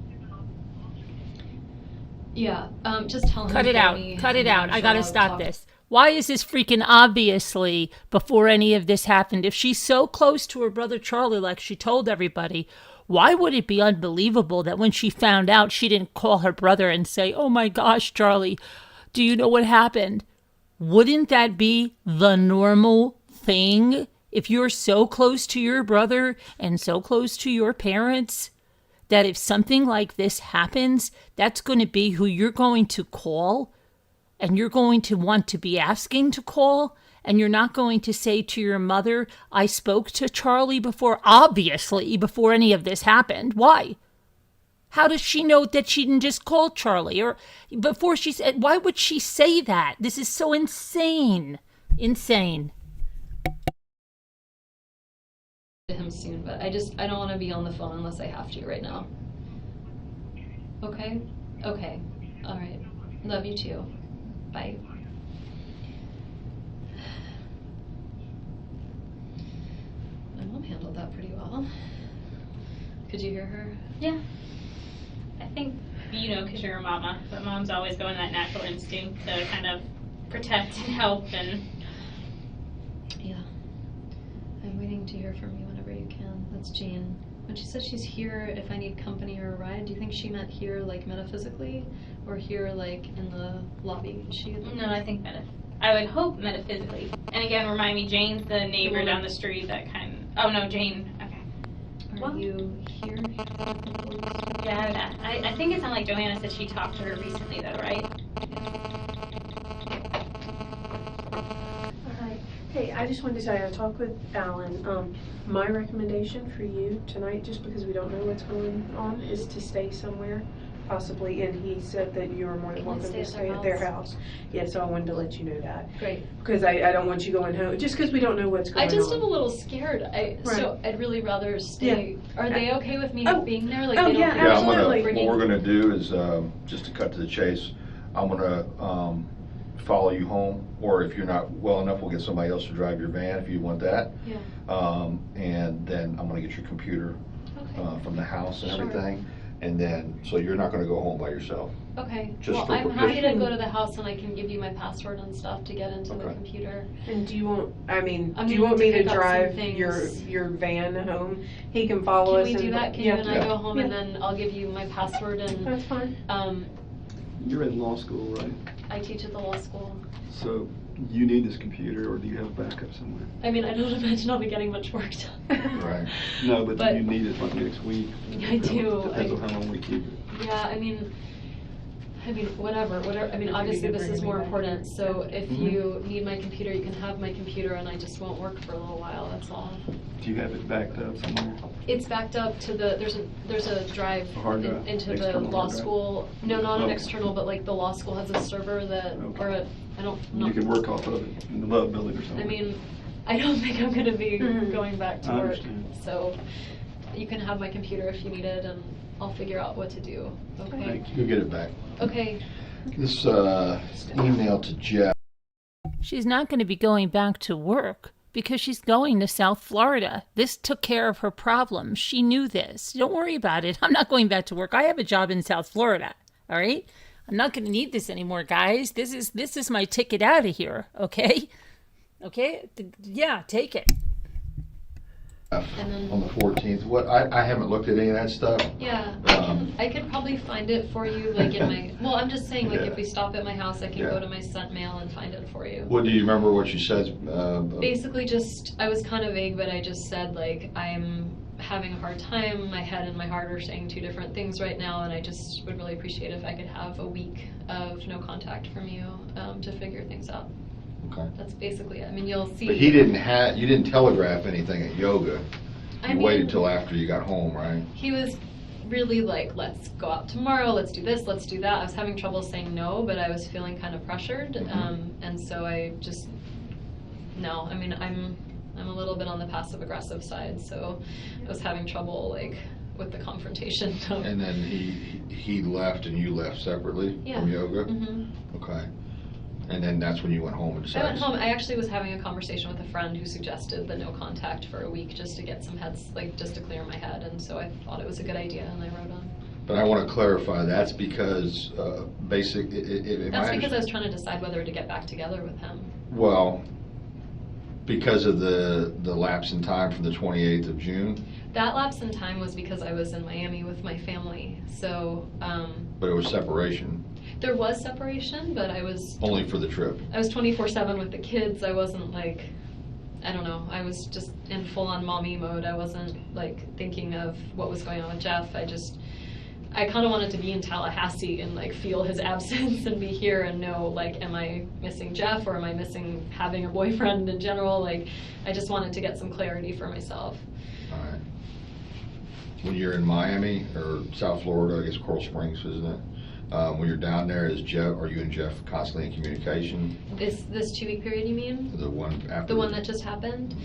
Yeah, just tell him. Cut it out. Cut it out. I gotta stop this. Why is this freaking obviously before any of this happened? If she's so close to her brother Charlie, like she told everybody, why would it be unbelievable that when she found out she didn't call her brother and say, oh my gosh, Charlie, do you know what happened? Wouldn't that be the normal thing? If you're so close to your brother and so close to your parents, that if something like this happens, that's going to be who you're going to call? And you're going to want to be asking to call, and you're not going to say to your mother, I spoke to Charlie before, obviously, before any of this happened. Why? How does she know that she didn't just call Charlie? Or before she said, why would she say that? This is so insane. Insane. Him soon, but I don't want to be on the phone unless I have to right now. Okay? Okay. All right. Love you too. Bye. My mom handled that pretty well. Could you hear her? Yeah. I think, because you're a mama, but moms always go in that natural instinct to kind of protect and help and... Yeah. I'm waiting to hear from you whenever you can. That's Jane. When she said she's here if I need company or a ride, do you think she meant here like metaphysically, or here like in the lobby? No, I think I would hope metaphysically. And again, remind me, Jane's the neighbor down the street that oh no, Jane. Okay. Are you here? Yeah, I think it sounded like Joanna said she talked to her recently though, right? Alright. Hey, I just wanted to tell you, I talked with Alan. My recommendation for you tonight, just because we don't know what's going on, is to stay somewhere, possibly, and he said that you are more than Can I welcome stay to at stay their at their house? house. Yeah, so I wanted to let you know that. Great. Because I don't want you going home, just because we don't know what's going I on. just am a little scared. So I'd really rather stay. Are they okay with me being there? Like, they don't yeah, think Yeah, absolutely. what we're gonna do is, just to cut to the chase, I'm gonna, follow you home, or if you're not well enough, we'll get somebody else to drive your van if you want that. Yeah. And then I'm gonna get your computer, Okay. from the house and Sure. everything. And then, so you're not gonna go home by yourself. Okay. Just Well, for I'm happy to protection. go to the house and I can give you my password and stuff to get into the Okay. computer. And do you want, I'm do you gonna want me to pick up some drive things. your van home? He can follow Can us. we do and- that? Can yeah. you and I Yeah. go home and Yeah. then I'll give you my password and That's fine. You're in law school, right? I teach at the law school. So you need this computer, or do you have a backup somewhere? I mean, I don't imagine I'll be getting much work done. Right. No, but But- you need it like next week. I do. Depends on how long we keep it. Yeah, I mean, whatever. I mean, obviously this is more important, so if you need my computer, you can have my computer and I just won't work for a little while, that's all. Do you have it backed up somewhere? It's backed up to there's a drive A hard drive? into the External law hard drive? school. No, not an Oh. external, but like the law school has a server that, Okay. or a, I don't, You can work off of it in the Love Building or something. I mean, I don't think I'm gonna be Mhm. going back to I work, understand. so you can have my computer if you need it and I'll figure out what to do, okay? Thank you. You'll get it back. Okay, This, email to Jeff. She's not going to be going back to work because she's going to South Florida. This took care of her problem. She knew this. Don't worry about it. I'm not going back to work. I have a job in South Florida. All right? I'm not going to need this anymore, guys. This is my ticket out of here, okay? Okay? Yeah, take it. And then- On the 14th. I haven't looked at any of that stuff. yeah, Um, I could probably find it for you, like in my, well, I'm just saying, like, Yeah. if we stop at my house, I can Yeah. go to my sent mail and find it for you. What do you remember what you said? Basically just, I was kind of vague, but I just said, like, I'm having a hard time, my head and my heart are saying two different things right now, and I just would really appreciate if I could have a week of no contact from you, to figure things out. Okay. That's basically it. I mean, you'll see. But you didn't telegraph anything at yoga. I You waited mean- till after you got home, right? He was really like, let's go out tomorrow, let's do this, let's do that. I was having trouble saying no, but I was feeling kind of pressured, and so I just, no, I mean, I'm a little bit on the passive aggressive side, so I was having trouble like with the confrontation. And then he left and you left separately Yeah. from yoga? Mhm. Okay. And then that's when you went home and I decided? went home. I actually was having a conversation with a friend who suggested the no contact for a week just to get some just to clear my head, and so I thought it was a good idea, and I wrote on. But I want to clarify, that's because That's because I was trying to decide whether to get back together with him. Well, because of the lapse in time from the 28th of June, That lapse in time was because I was in Miami with my family, so but it was separation, there was separation, but I was only for the trip. 24/7 with the kids. I wasn't like, I don't know, I was just in full-on mommy mode. I wasn't like thinking of what was going on with Jeff. I kind of wanted to be in Tallahassee and like feel his absence and be here and know, like, am I missing Jeff or am I missing having a boyfriend in general? Like, I just wanted to get some clarity for myself. All right. When you're in Miami or South Florida, I guess Coral Springs, isn't it? When you're down there, are you and Jeff constantly in communication? This 2-week period, you mean? The one after? The one that just happened?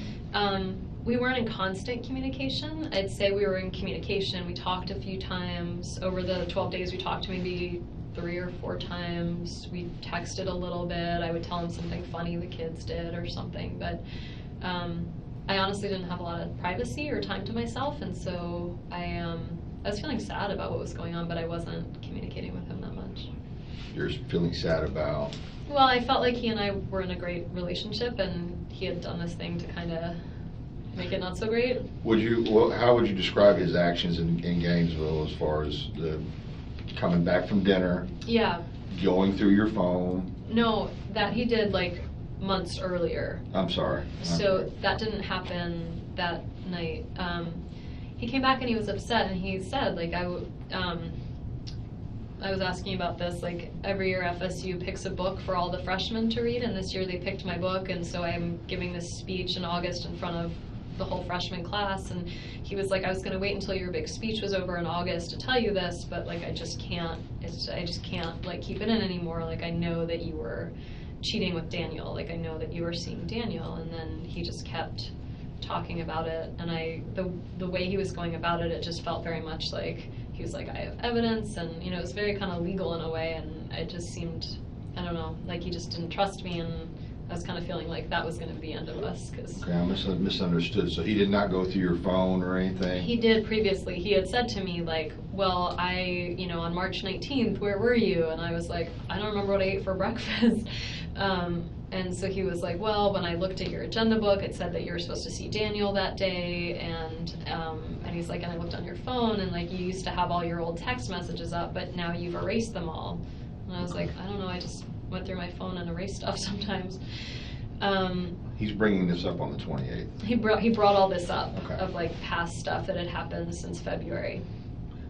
We weren't in constant communication. I'd say we were in communication. We talked a few times. Over the 12 days, we talked maybe 3 or 4 times. We texted a little bit. I would tell him something funny the kids did or something. But I honestly didn't have a lot of privacy or time to myself, and so I was feeling sad about what was going on, but I wasn't communicating with him that much. You're feeling sad about? Well, I felt like he and I were in a great relationship, and he had done this thing to kind of make it not so great. How would you describe his actions in Gainesville as far as the coming back from dinner, Yeah. going through your phone? No, that he did like months earlier. I'm sorry. So that didn't happen that night. He came back and he was upset, and he said, like, I was asking about this, like, every year FSU picks a book for all the freshmen to read, and this year they picked my book, and so I'm giving this speech in August in front of the whole freshman class, and he was like, I was going to wait until your big speech was over in August to tell you this, but, like, I just can't, like, keep it in anymore. Like, I know that you were cheating with Daniel. Like, I know that you were seeing Daniel. And then he just kept talking about it, and the way he was going about it, it just felt very much like he was like, I have evidence, and it was very kind of legal in a way, and it just seemed, I don't know, like he just didn't trust me, and I was kind of feeling like that was going to be the end of us. Okay, I misunderstood. So he did not go through your phone or anything? He did previously. He had said to me, like, well, on March 19th, where were you? And I was like, I don't remember what I ate for breakfast. And so he was like, well, when I looked at your agenda book, it said that you were supposed to see Daniel that day, and he's like, and I looked on your phone, and like you used to have all your old text messages up, but now you've erased them all. And I was like, I don't know, I just went through my phone and erased stuff sometimes. He's bringing this up on the 28th. He brought all this up, Okay. of like past stuff that had happened since February.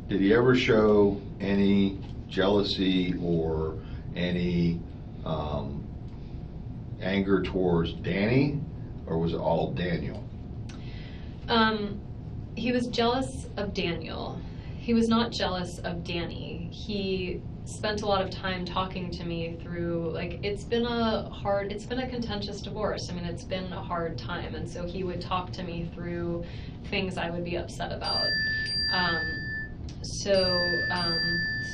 Did he ever show any jealousy or any anger towards Danny, or was it all Daniel? He was jealous of Daniel. He was not jealous of Danny. He spent a lot of time talking to me through, like, it's been a contentious divorce. I mean, it's been a hard time, and so he would talk to me through things I would be upset about.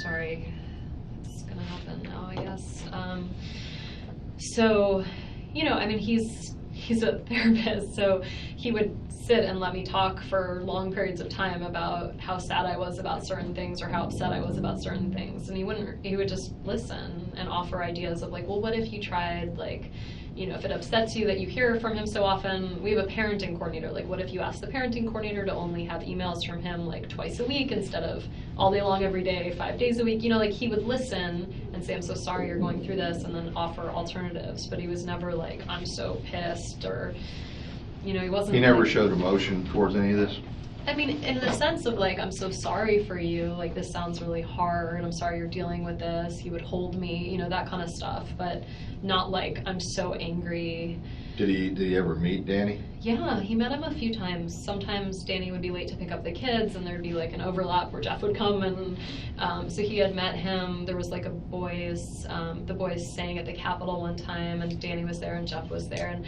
Sorry, it's gonna happen now, I guess. I mean, he's a therapist, so he would sit and let me talk for long periods of time about how sad I was about certain things or how upset I was about certain things. And he would just listen and offer ideas of like, well, what if you tried, like, if it upsets you that you hear from him so often, we have a parenting coordinator. Like, what if you ask the parenting coordinator to only have emails from him like twice a week instead of all day long every day, 5 days a week? Like he would listen and say, I'm so sorry you're going through this, and then offer alternatives. But he was never like, I'm so pissed, or, he wasn't. He never like, showed emotion towards any of this? I mean, in the sense of like, I'm so sorry for you, like this sounds really hard, I'm sorry you're dealing with this, he would hold me, that kind of stuff, but not like, I'm so angry. Did he ever meet Danny? Yeah, he met him a few times. Sometimes Danny would be late to pick up the kids, and there'd be like an overlap where Jeff would come, and so he had met him. There was like the boys sang at the Capitol one time, and Danny was there and Jeff was there, and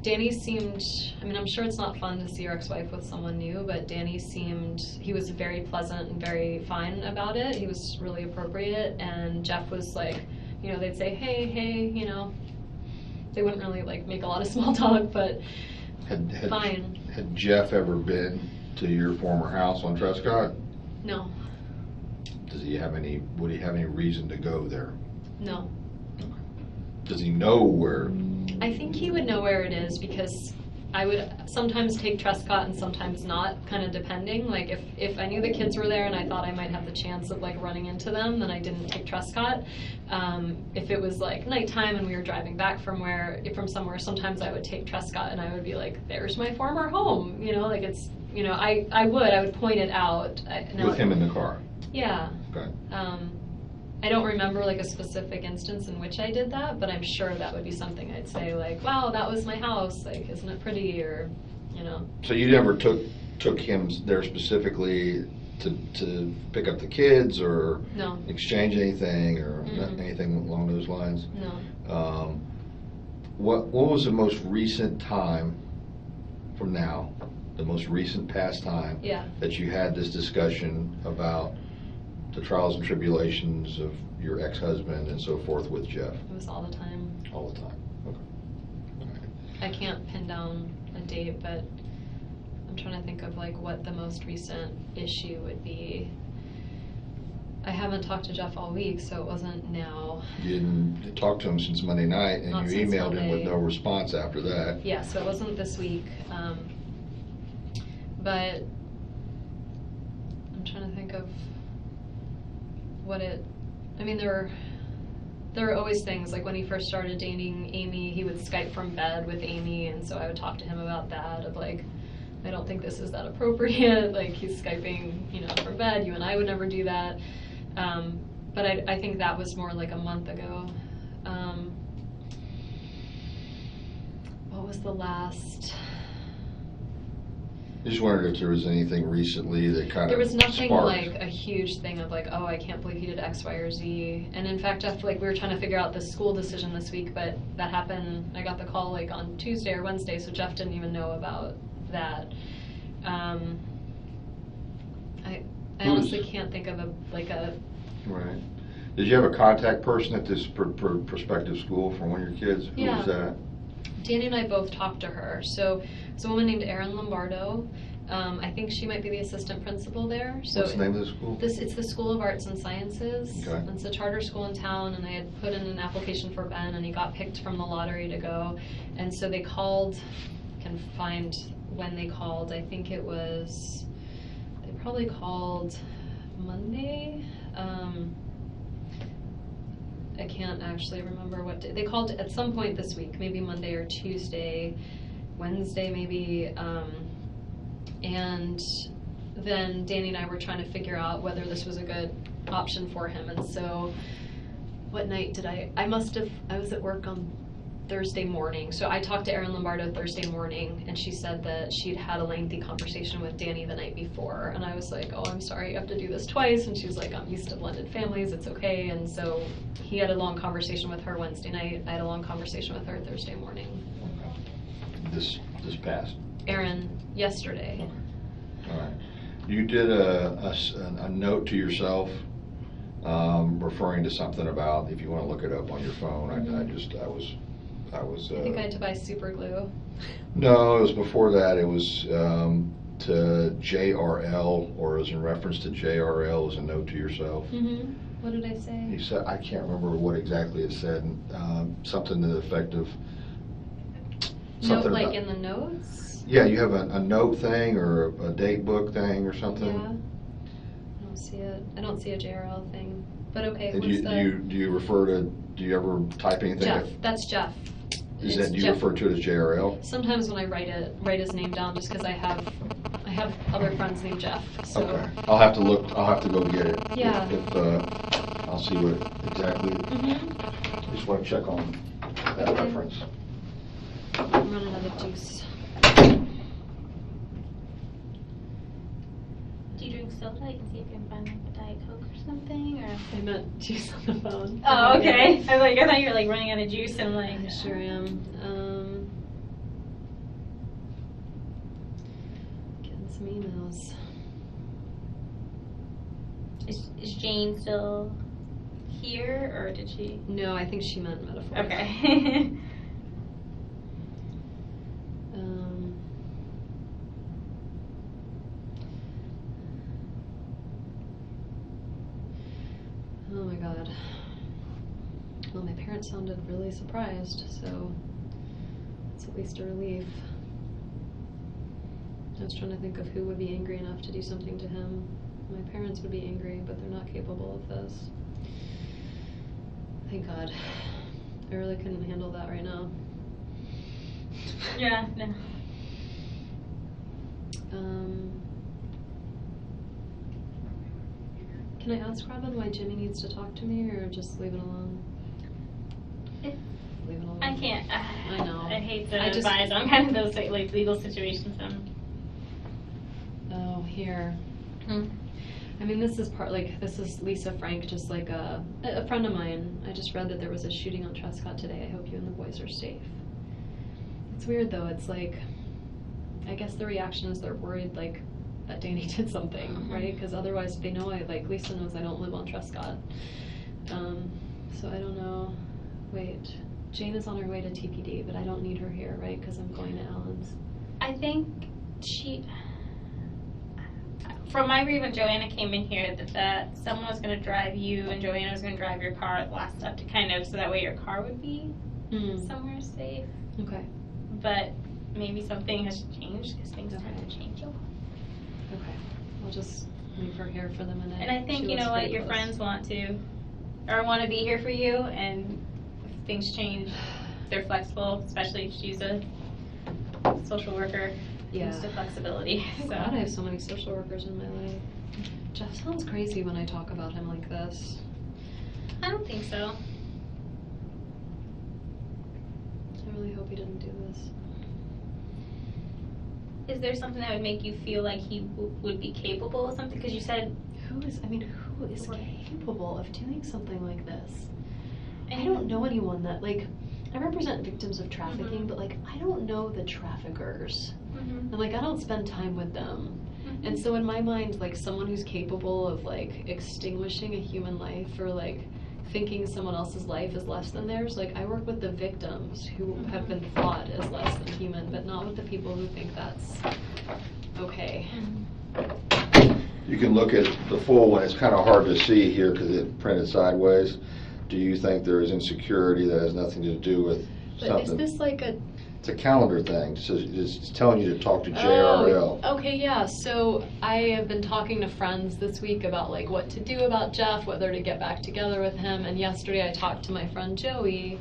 Danny seemed, I mean, I'm sure it's not fun to see your ex-wife with someone new, but Danny he was very pleasant and very fine about it. He was really appropriate, and Jeff was like, they'd say, hey, they wouldn't really like make a lot of small talk, but fine. Had Jeff ever been to your former house on Trescott? No. Would he have any reason to go there? No. Okay. Does he know where? I think he would know where it is, because I would sometimes take Trescott and sometimes not, kind of depending. Like if I knew the kids were there and I thought I might have the chance of like running into them, then I didn't take Trescott. If it was like nighttime and we were driving back from somewhere, sometimes I would take Trescott and I would be like, there's my former home, like it's, I would point it out. With him in the car? Yeah. Okay. I don't remember like a specific instance in which I did that, but I'm sure that would be something I'd say like, wow, that was my house, like, isn't it pretty, or, So you never took him there specifically to pick up the kids or No. exchange anything or Mm-mm. anything along those lines? No. What was the most recent time from now, the most recent past time Yeah. that you had this discussion about the trials and tribulations of your ex-husband and so forth with Jeff? It was all the time. All the time. Okay. All right. I can't pin down a date, but I'm trying to think of like what the most recent issue would be. I haven't talked to Jeff all week, so it wasn't now. You didn't talk to him since Monday night, and Not you since emailed him with Monday. no response after that. Yeah, so it wasn't this week. But I'm trying to think of what it. I mean, there are always things, like when he first started dating Amy, he would Skype from bed with Amy, and so I would talk to him about that, of like, I don't think this is that appropriate, like he's Skyping, you know, from bed, you and I would never do that. But I think that was more like a month ago. What was the last? I just wondered if there was anything recently that kind of There was nothing sparked. like a huge thing of like, oh, I can't believe he did X, Y, or Z. And in fact, after like we were trying to figure out the school decision this week, but that happened. I got the call like on Tuesday or Wednesday, so Jeff didn't even know about that. I honestly can't think of a. Right. Did you have a contact person at this prospective school for one of your kids? Who was that? Danny and I both talked to her. So it's a woman named Erin Lombardo. I think she might be the assistant principal there. So What's the name of the school? It's the School of Arts and Sciences. Okay. It's a charter school in town, and I had put in an application for Ben, and he got picked from the lottery to go. And so they called. Can find when they called. I think it was. They probably called Monday. I can't actually remember what day. They called at some point this week, maybe Monday or Tuesday, Wednesday maybe, and then Danny and I were trying to figure out whether this was a good option for him. And so what night did I was at work on Thursday morning. So I talked to Erin Lombardo Thursday morning, and she said that she'd had a lengthy conversation with Danny the night before. And I was like, oh, I'm sorry, you have to do this twice. And she was like, I'm used to blended families, it's okay. And so he had a long conversation with her Wednesday night. I had a long conversation with her Thursday morning. This past. Erin, yesterday. All right. You did a note to yourself referring to something about, if you want to look it up on your phone. I think I had to buy super glue. No, it was before that. It was to JRL, or it was in reference to JRL as a note to yourself. Mm-hmm. What did I say? You said, I can't remember what exactly it said. Something to the effect of. Note like about, in the notes? Yeah, you have a note thing or a date book thing or something. Yeah. I don't see it. I don't see a JRL thing. But okay, And what's do you refer to? Do you ever type anything? Jeff. That's Jeff. Do It's you Jeff. refer to it as JRL? Sometimes when I write his name down, just because I have other friends named Jeff. So. Okay. I'll have to look. I'll have to go get it. Yeah. If I'll see what exactly. Mm-hmm. I just want to check on that Okay. reference. I'm running out of juice. Do you drink soda? I can see if you can find like a Diet Coke or something, or. I meant juice on the phone. Oh, okay. I was like, I thought you were like running out of juice, and like. I sure am. Getting some emails. Is Jane still here, or did she? No, I think she meant metaphor. Okay. Oh my god. Well, my parents sounded really surprised, so it's at least a relief. I was trying to think of who would be angry enough to do something to him. My parents would be angry, but they're not capable of this. Thank God. I really couldn't handle that right now. Yeah. No. Can I ask Robin why Jimmy needs to talk to me, or just leave it alone? Leave it alone. I can't. I know. I hate to I just- advise on kind of those like legal situations. Oh, here. I mean, this is Lisa Frank, just like a friend of mine. I just read that there was a shooting on Trescott today. I hope you and the boys are safe. It's weird though. It's like, I guess the reaction is they're worried like that Danny did something, right? Because otherwise they know Lisa knows I don't live on Trescott. So I don't know. Wait, Jane is on her way to TPD, but I don't need her here, right? Because I'm going to Allen's. I think from my read when Joanna came in here, that someone was going to drive you and Joanna was going to drive your car at the last step to kind of, so that way your car would be somewhere safe. Okay. But maybe something has changed because things tend to change a lot. Okay. I'll just leave her here for the minute. And I think, She you lives know what, pretty your close. friends want to be here for you, and if things change, they're flexible, especially if she's a social worker. Yeah. Used to flexibility. So. God, I have so many social workers in my life. Jeff sounds crazy when I talk about him like this. I don't think so. I really hope he didn't do this. Is there something that would make you feel like he would be capable of something? Because you said Who is capable of doing something like this? And I don't know anyone that, like, I represent victims of trafficking, but, like, I don't know the traffickers. And, like, I don't spend time with them. And so in my mind, like, someone who's capable of, like, extinguishing a human life or, like, thinking someone else's life is less than theirs, like, I work with the victims who have been thought as less than human, but not with the people who think that's okay. You can look at the full one. It's kind of hard to see here because it printed sideways. Do you think there is insecurity that has nothing to do with But something? is this like a... It's a calendar thing. So it's telling you to talk to JRL. Oh, okay, yeah. So I have been talking to friends this week about like what to do about Jeff, whether to get back together with him. And yesterday I talked to my friend Joey,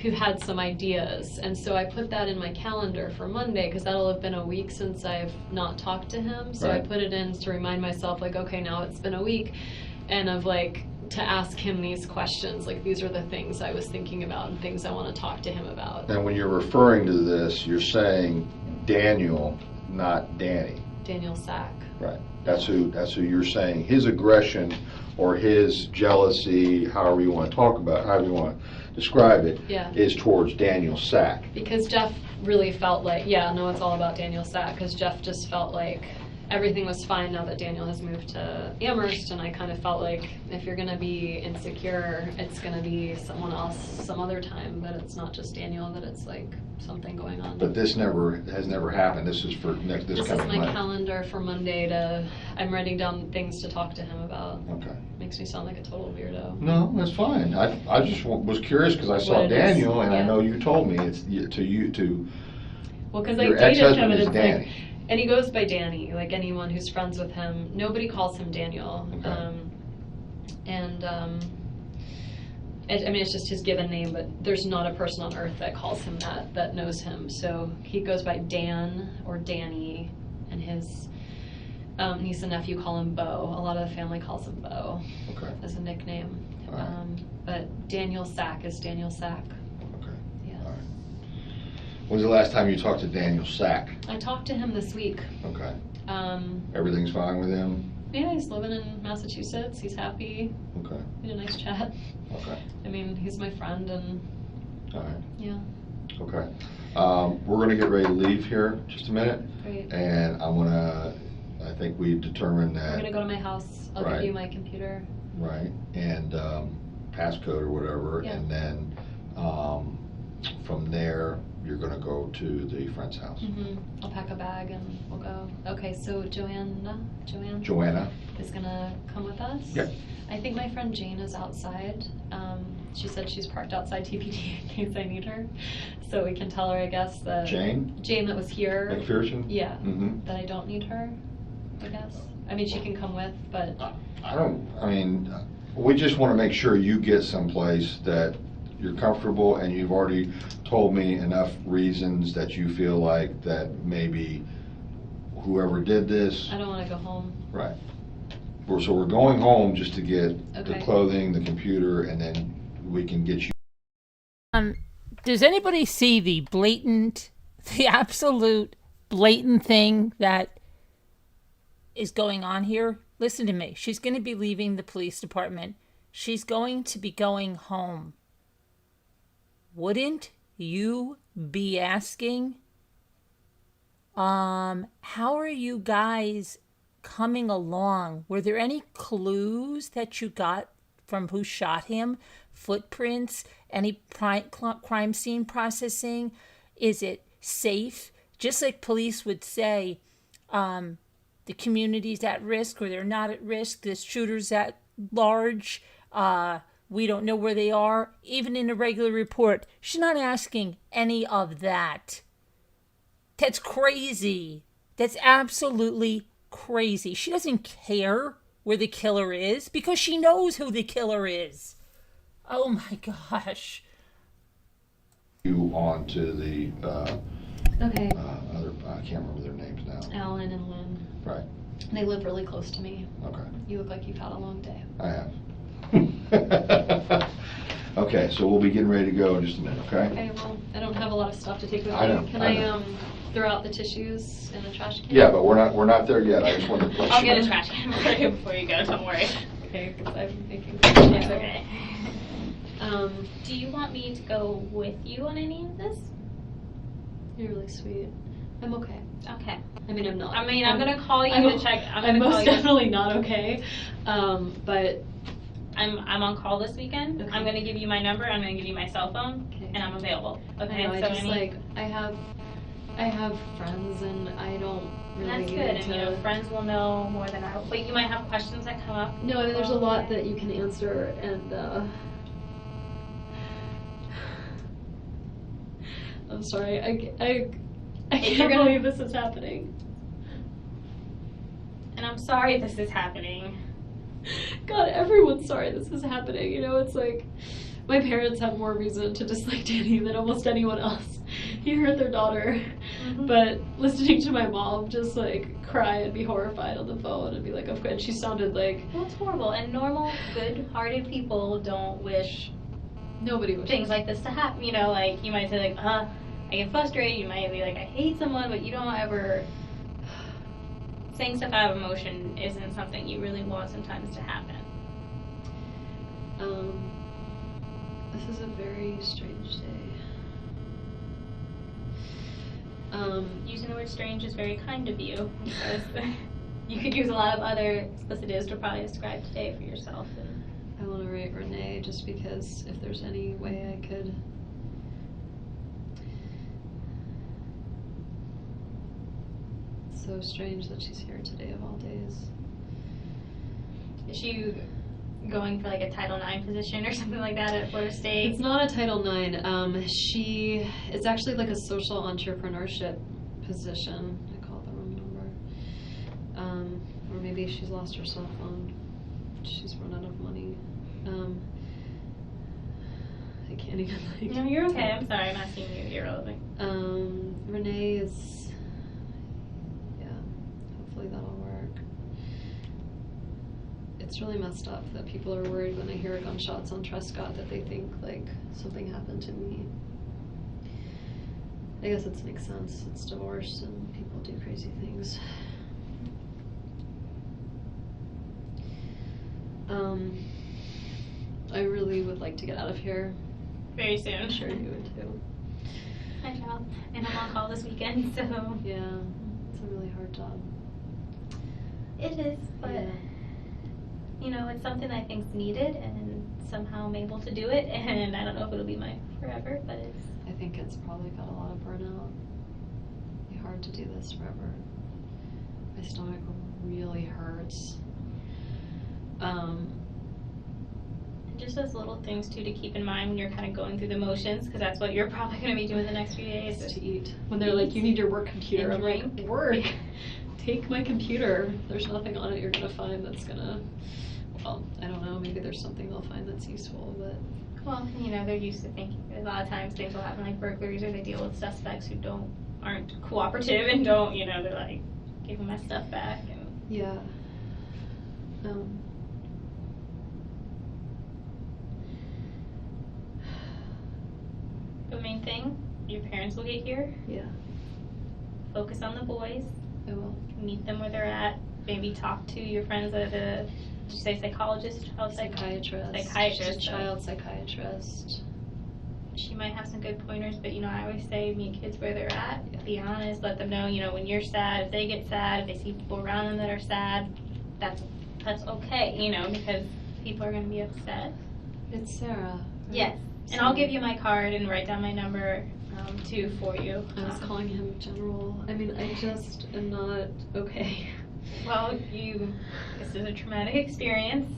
who had some ideas. And so I put that in my calendar for Monday because that'll have been a week since I've not talked to him. So I Right. put it in to remind myself, like, okay, now it's been a week, and of like to ask him these questions. Like, these are the things I was thinking about and things I want to talk to him about. And when you're referring to this, you're saying Daniel, not Danny. Daniel Sack. Right. That's who you're saying. His aggression or his jealousy, however you want to talk about, however you want to describe it, Yeah. is towards Daniel Sack. Because Jeff really felt like, yeah, no, it's all about Daniel Sack, because Jeff just felt like everything was fine now that Daniel has moved to Amherst, and I kind of felt like if you're going to be insecure, it's going to be someone else some other time, but it's not just Daniel, that it's like something going on. But this has never happened. This is for this This is coming my Monday. calendar for Monday I'm writing down things to talk to him about. Okay. Makes me sound like a total weirdo. No, that's fine. I just was curious because I saw What it is, Daniel, and I yeah. know you told me it's to Well, because I your dated him, ex-husband and is it's Danny. like, and he goes by Danny. Like anyone who's friends with him, nobody calls him Daniel. Okay. I mean, it's just his given name, but there's not a person on earth that calls him that knows him. So he goes by Dan or Danny, and his niece and nephew call him Bo. A lot of the family calls him Bo Okay. as a nickname. All right. But Daniel Sack is Daniel Sack. Okay. Yeah. All right. When's the last time you talked to Daniel Sack? I talked to him this week. Okay. Everything's fine with him? Yeah, he's living in Massachusetts. He's happy. Okay. We had a nice chat. Okay. I mean, he's my friend, and All right. yeah, Okay. We're going to get ready to leave here just a minute, great. and I think we've determined I'm that, gonna go to my house. I'll Right. give you my computer. right, and passcode or whatever, Yeah. and then from there, you're going to go to the friend's house. I'll pack a bag and we'll go. Okay, so Joanne Joanna? is gonna come with us. Yep. I think my friend Jane is outside. She said she's parked outside TPD in case I need her. So we can tell her, I guess, that Jane? Jane that was here. McPherson? Yeah. Mm-hmm. That I don't need her, I guess. I mean, she can come with, but We just want to make sure you get someplace that you're comfortable, and you've already told me enough reasons that you feel like that maybe whoever did this. I don't want to go home. Right. So we're going home just to get the Okay. clothing, the computer, and then we can get you. Does anybody see the absolute blatant thing that is going on here? Listen to me. She's going to be leaving the police department. She's going to be going home. Wouldn't you be asking, how are you guys coming along? Were there any clues that you got from who shot him? Footprints? Any crime scene processing? Is it safe? Just like police would say, the community's at risk or they're not at risk, this shooter's at large, we don't know where they are, even in a regular report. She's not asking any of that. That's crazy. That's absolutely crazy. She doesn't care where the killer is because she knows who the killer is. Oh my gosh. You on to the Okay. other, I can't remember their names now. Alan and Lynn. Right, They live really close to me. okay. You look like you've had a long day. I have. Okay, so we'll be getting ready to go in just a minute, okay? Okay, well, I don't have a lot of stuff to take with I me. know, Can I I know. throw out the tissues in the trash can? Yeah, but we're not there yet. I just wanted to let I'll you get a know. trash can for you before you go, don't worry. Okay, because I'm making. It's okay. Um, Do you want me to go with you on any of this? you're really sweet. I'm okay. Okay. I mean, I'm not. I'm gonna call you I'm to check. I'm I'm gonna call most you. definitely not okay. But I'm on call this weekend. Okay. I'm gonna give you my number. I'm gonna give you my cell phone, Okay. and I'm available. Okay. I know, I so just any, I have friends, and I don't really. that's need good. And to- you know, friends will know more than I. But you might have questions that come up. No, I mean, there's a lot that you can answer, and I'm sorry. I If can't you're gonna- believe this is happening. And I'm sorry this is happening. God, everyone's sorry this is happening. You know, it's like my parents have more reason to dislike Danny than almost anyone else. He hurt their daughter, Mhm. but listening to my mom just like cry and be horrified on the phone and be like, "Okay," and she sounded like Well, it's horrible. And normal, good-hearted people don't wish nobody was. things like this to happen. You know, like you might say like, I get frustrated. You might be like, I hate someone, but you don't ever. Saying stuff out of emotion isn't something you really want sometimes to happen. This is a very strange day. Using the word strange is very kind of you because you could use a lot of other explicitives to probably describe today for yourself. And I want to write Renee just because if there's any way I could. It's so strange that she's here today of all days. is she going for like a Title IX position or something like that at Florida State? It's not a Title IX. It's actually like a social entrepreneurship position. I called the wrong number. Or maybe she's lost her cell phone. She's run out of money. I can't even like. No, you're okay. I'm sorry. I'm asking you. You're irrelevant. Renee is. Yeah. Hopefully that'll work. It's really messed up that people are worried when they hear gunshots on Trescott that they think like something happened to me. I guess it makes sense. It's divorce and people do crazy things. I really would like to get out of here. Very soon. I'm sure you would too. I know. And I'm on call this weekend, so. Yeah, it's a really hard job. It is, but. Yeah. You know, it's something I think's needed, and somehow I'm able to do it. And I don't know if it'll be my forever, but it's. I think it's probably got a lot of burnout. It'd be hard to do this forever. My stomach really hurts. Just those little things too to keep in mind when you're kind of going through the motions, because that's what you're probably going to be doing the next few days. Is to eat. When they're like, you need your work computer, I'm like, drink. work. Take my computer. There's nothing on it you're gonna find that's gonna. Well, I don't know. Maybe there's something they'll find that's useful, but. Well, you know, they're used to thinking. A lot of times things will happen like burglaries, or they deal with suspects who aren't cooperative and don't. You know, they're like, give me my stuff back. And Yeah. the main thing, your parents will get here. Yeah. Focus on the boys. I will. Meet them where they're at. Maybe talk to your friends at a, did you say psychologist? Child Psychiatrist. Psychiatrist. She's a child psychiatrist. She might have some good pointers, but you know, I always say meet kids where they're at. Yeah. Be honest. Let them know, you know, when you're sad, if they get sad, if they see people around them that are sad, that's okay, you know, because people are going to be upset. It's Sarah. right? Yes. And I'll give you my card and write down my number too for you. I was calling him General. I mean, I just am not okay. Well, this is a traumatic experience,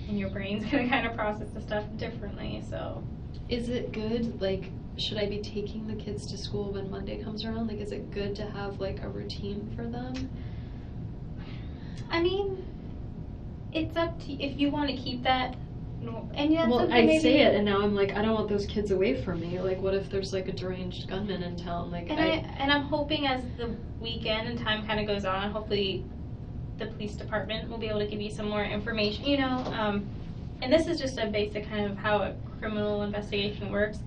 and your brain's gonna kind of process the stuff differently, so. Is it good, like, should I be taking the kids to school when Monday comes around? Like, is it good to have, like, a routine for them? I mean, it's up to if you want to keep that. And yeah, Well, I say it, and now I'm like, I don't want those kids away from me. Like, what if there's, like, a deranged gunman in town? Like, and I'm hoping as the weekend and time kind of goes on, hopefully the police department will be able to give you some more information, you know. And this is just a basic kind of how a criminal investigation works.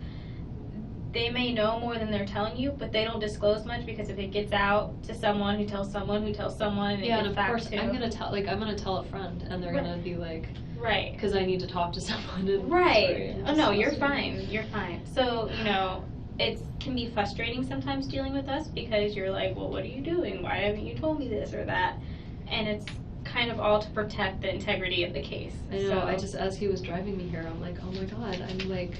They may know more than they're telling you, but they don't disclose much because if it gets out to someone who tells someone who tells someone, and it yeah, gets and of back course, to I'm gonna tell a friend, and they're gonna be like, right, because I need to talk to someone. And right. sorry, Oh no, you're discuss it. fine. You're fine. So you know, it can be frustrating sometimes dealing with us because you're like, well, what are you doing? Why haven't you told me this or that? And it's kind of all to protect the integrity of the case. I know. So, I just, as he was driving me here, I'm like, oh my god. I'm like,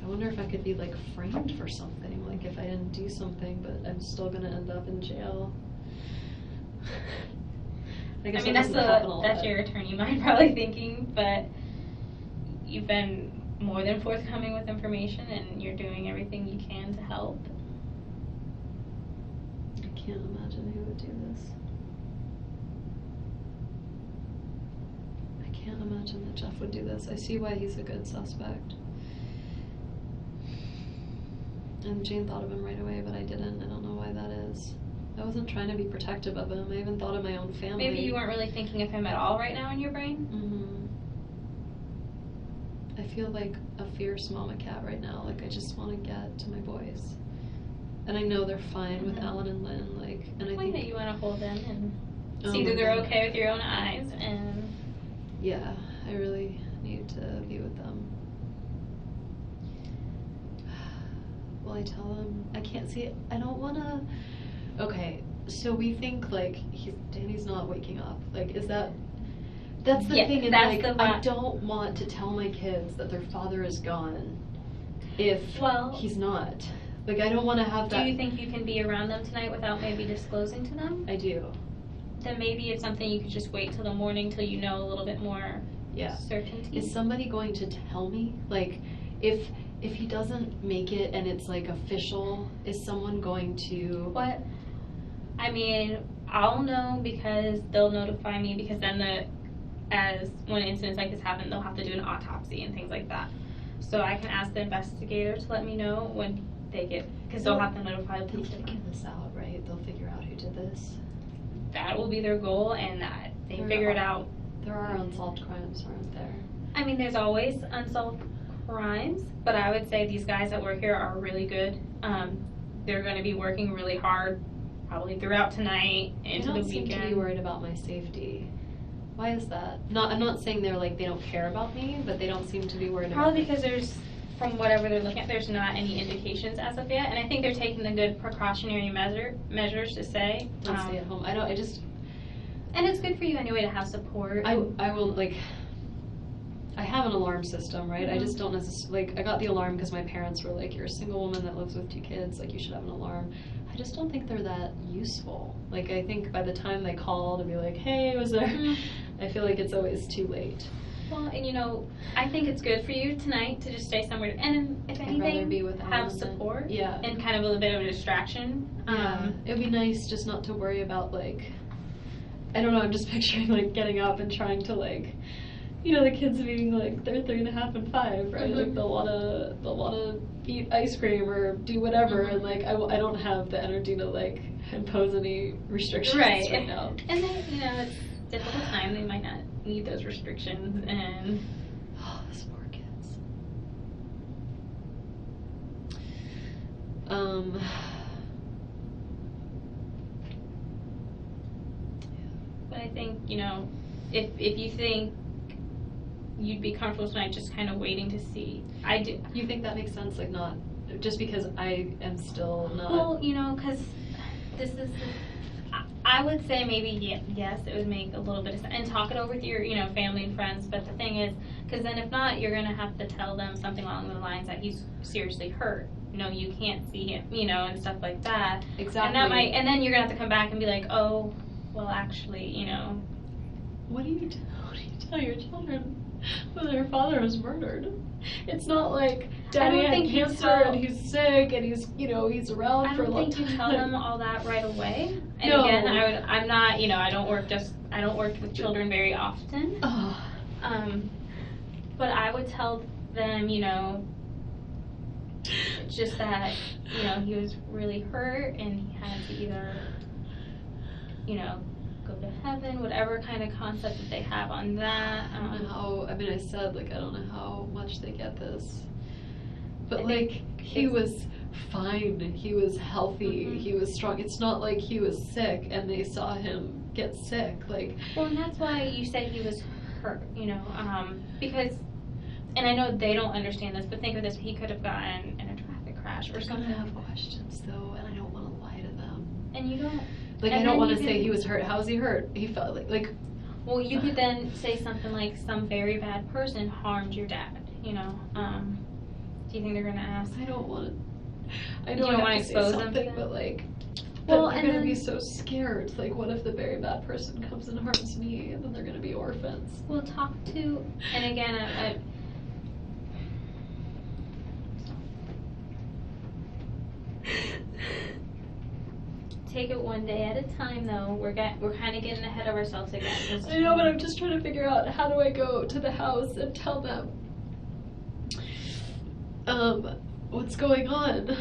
I wonder if I could be like framed for something. Like if I didn't do something, but I'm still gonna end up in jail. I guess I mean, that doesn't happen a lot. that's your attorney mind probably thinking, but you've been more than forthcoming with information, and you're doing everything you can to help. I can't imagine who would do this. I can't imagine that Jeff would do this. I see why he's a good suspect. And Jane thought of him right away, but I didn't. I don't know why that is. I wasn't trying to be protective of him. I even thought of my own family. Maybe you weren't really thinking of him at all right now in your brain? I feel like a fierce mama cat right now. Like I just want to get to my boys. And I know they're fine with Alan and Lynn. Like, and I think that you want to hold them and Oh see that my they're God. okay with your own eyes, and yeah, I really need to be with them. Will I tell them? I can't see it. I don't want to. Okay, so we think like Danny's not waking up. Like, is that? That's the Yeah, thing. Is that's like the I don't want to tell my kids that their father is gone if he's not. Like, I don't want to have that. do you think you can be around them tonight without maybe disclosing to them? I do. Then maybe it's something you could just wait till the morning till you know a little bit more Yeah. certainty. Is somebody going to tell me? Like, if he doesn't make it and it's like official, is someone going to? What? I mean, I'll know because they'll notify me because then when incidents like this happen, they'll have to do an autopsy and things like that. So I can ask the investigator to let me know when they get, because they'll have to notify the They'll police figure department. this out, right? They'll figure out who did this. That will be their goal, and that they There figure it are- out. There are unsolved crimes, aren't there? I mean, there's always unsolved crimes, but I would say these guys that work here are really good. They're going to be working really hard, probably throughout tonight into They the don't seem weekend. to be worried about my safety. Why is that? I'm not saying they're like they don't care about me, but they don't seem to be worried Probably about because from whatever they're looking at, there's not any indications as of yet, and I think they're taking the good precautionary measures to say. Let's stay at home. And it's good for you anyway to have support. I will, like, I have an alarm system, right? I just don't necessarily, like, I got the alarm because my parents were like, you're a single woman that lives with 2 kids, like, you should have an alarm. I just don't think they're that useful. Like, I think by the time they call to be like, hey, was there, I feel like it's always too late. Well, and you know, I think it's good for you tonight to just stay somewhere, and if I'd rather anything, be with have Alan support. than- yeah. And kind of a little bit of a distraction. It'd be nice just not to worry about, like, I don't know, I'm just picturing, like, getting up and trying to, like, you know, the kids being, like, they're 3.5 and 5, right? Like, they'll wanna eat ice cream or do whatever, and, like, I don't have the energy to, like, impose any restrictions right now. And then, you know, it's a difficult time, they might not need those restrictions, and Oh, those poor kids. but I think, you know, if you think you'd be comfortable tonight just kind of waiting to see. I do. You think that makes sense? Like, not, just because I am still not. Well, you know, because this is, I would say maybe yes, it would make a little bit of sense. And talk it over with your, you know, family and friends. But the thing is, because then if not, you're going to have to tell them something along the lines that he's seriously hurt. No, you can't see him, you know, and stuff like that. Exactly. And that might, and then you're going to have to come back and be like, oh, well, actually, you know. What do you tell your children when their father is murdered? It's not like Daddy don't had think you cancer tell- and he's sick and he's, you know, he's around I for a don't long think time. you tell them all that right away. And No. again, I'm not, you know, I don't work with children very often. Oh. But I would tell them, you know, just that, you know, he was really hurt and he had to either, you know, go to heaven, whatever kind of concept that they have on that. I don't know how, I mean, I said, like, I don't know how much they get this. But, I like, think he it's- was fine. He was healthy. Mhm. He was strong. It's not like he was sick and they saw him get sick. Like, Well, and that's why you said he was hurt, you know, because, and I know they don't understand this, but think of this, he could have gotten in a traffic crash or we're gonna something. have questions, though, and I don't want to lie to them. And you don't, Like, And I don't then want you to say can- he was hurt. How was he hurt? He felt like well, you could then say something like, some very bad person harmed your dad, you know, do you think they're gonna ask? I don't want to. I You know don't I wanna have to say expose them to something, that? but like, Well, then they're and gonna be then- so scared. Like, what if the very bad person comes and harms me, and then they're gonna be orphans? We'll talk to, and again, I take it one day at a time, though. We're kind of getting ahead of ourselves again. I know, but I'm just trying to figure out how do I go to the house and tell them what's going on.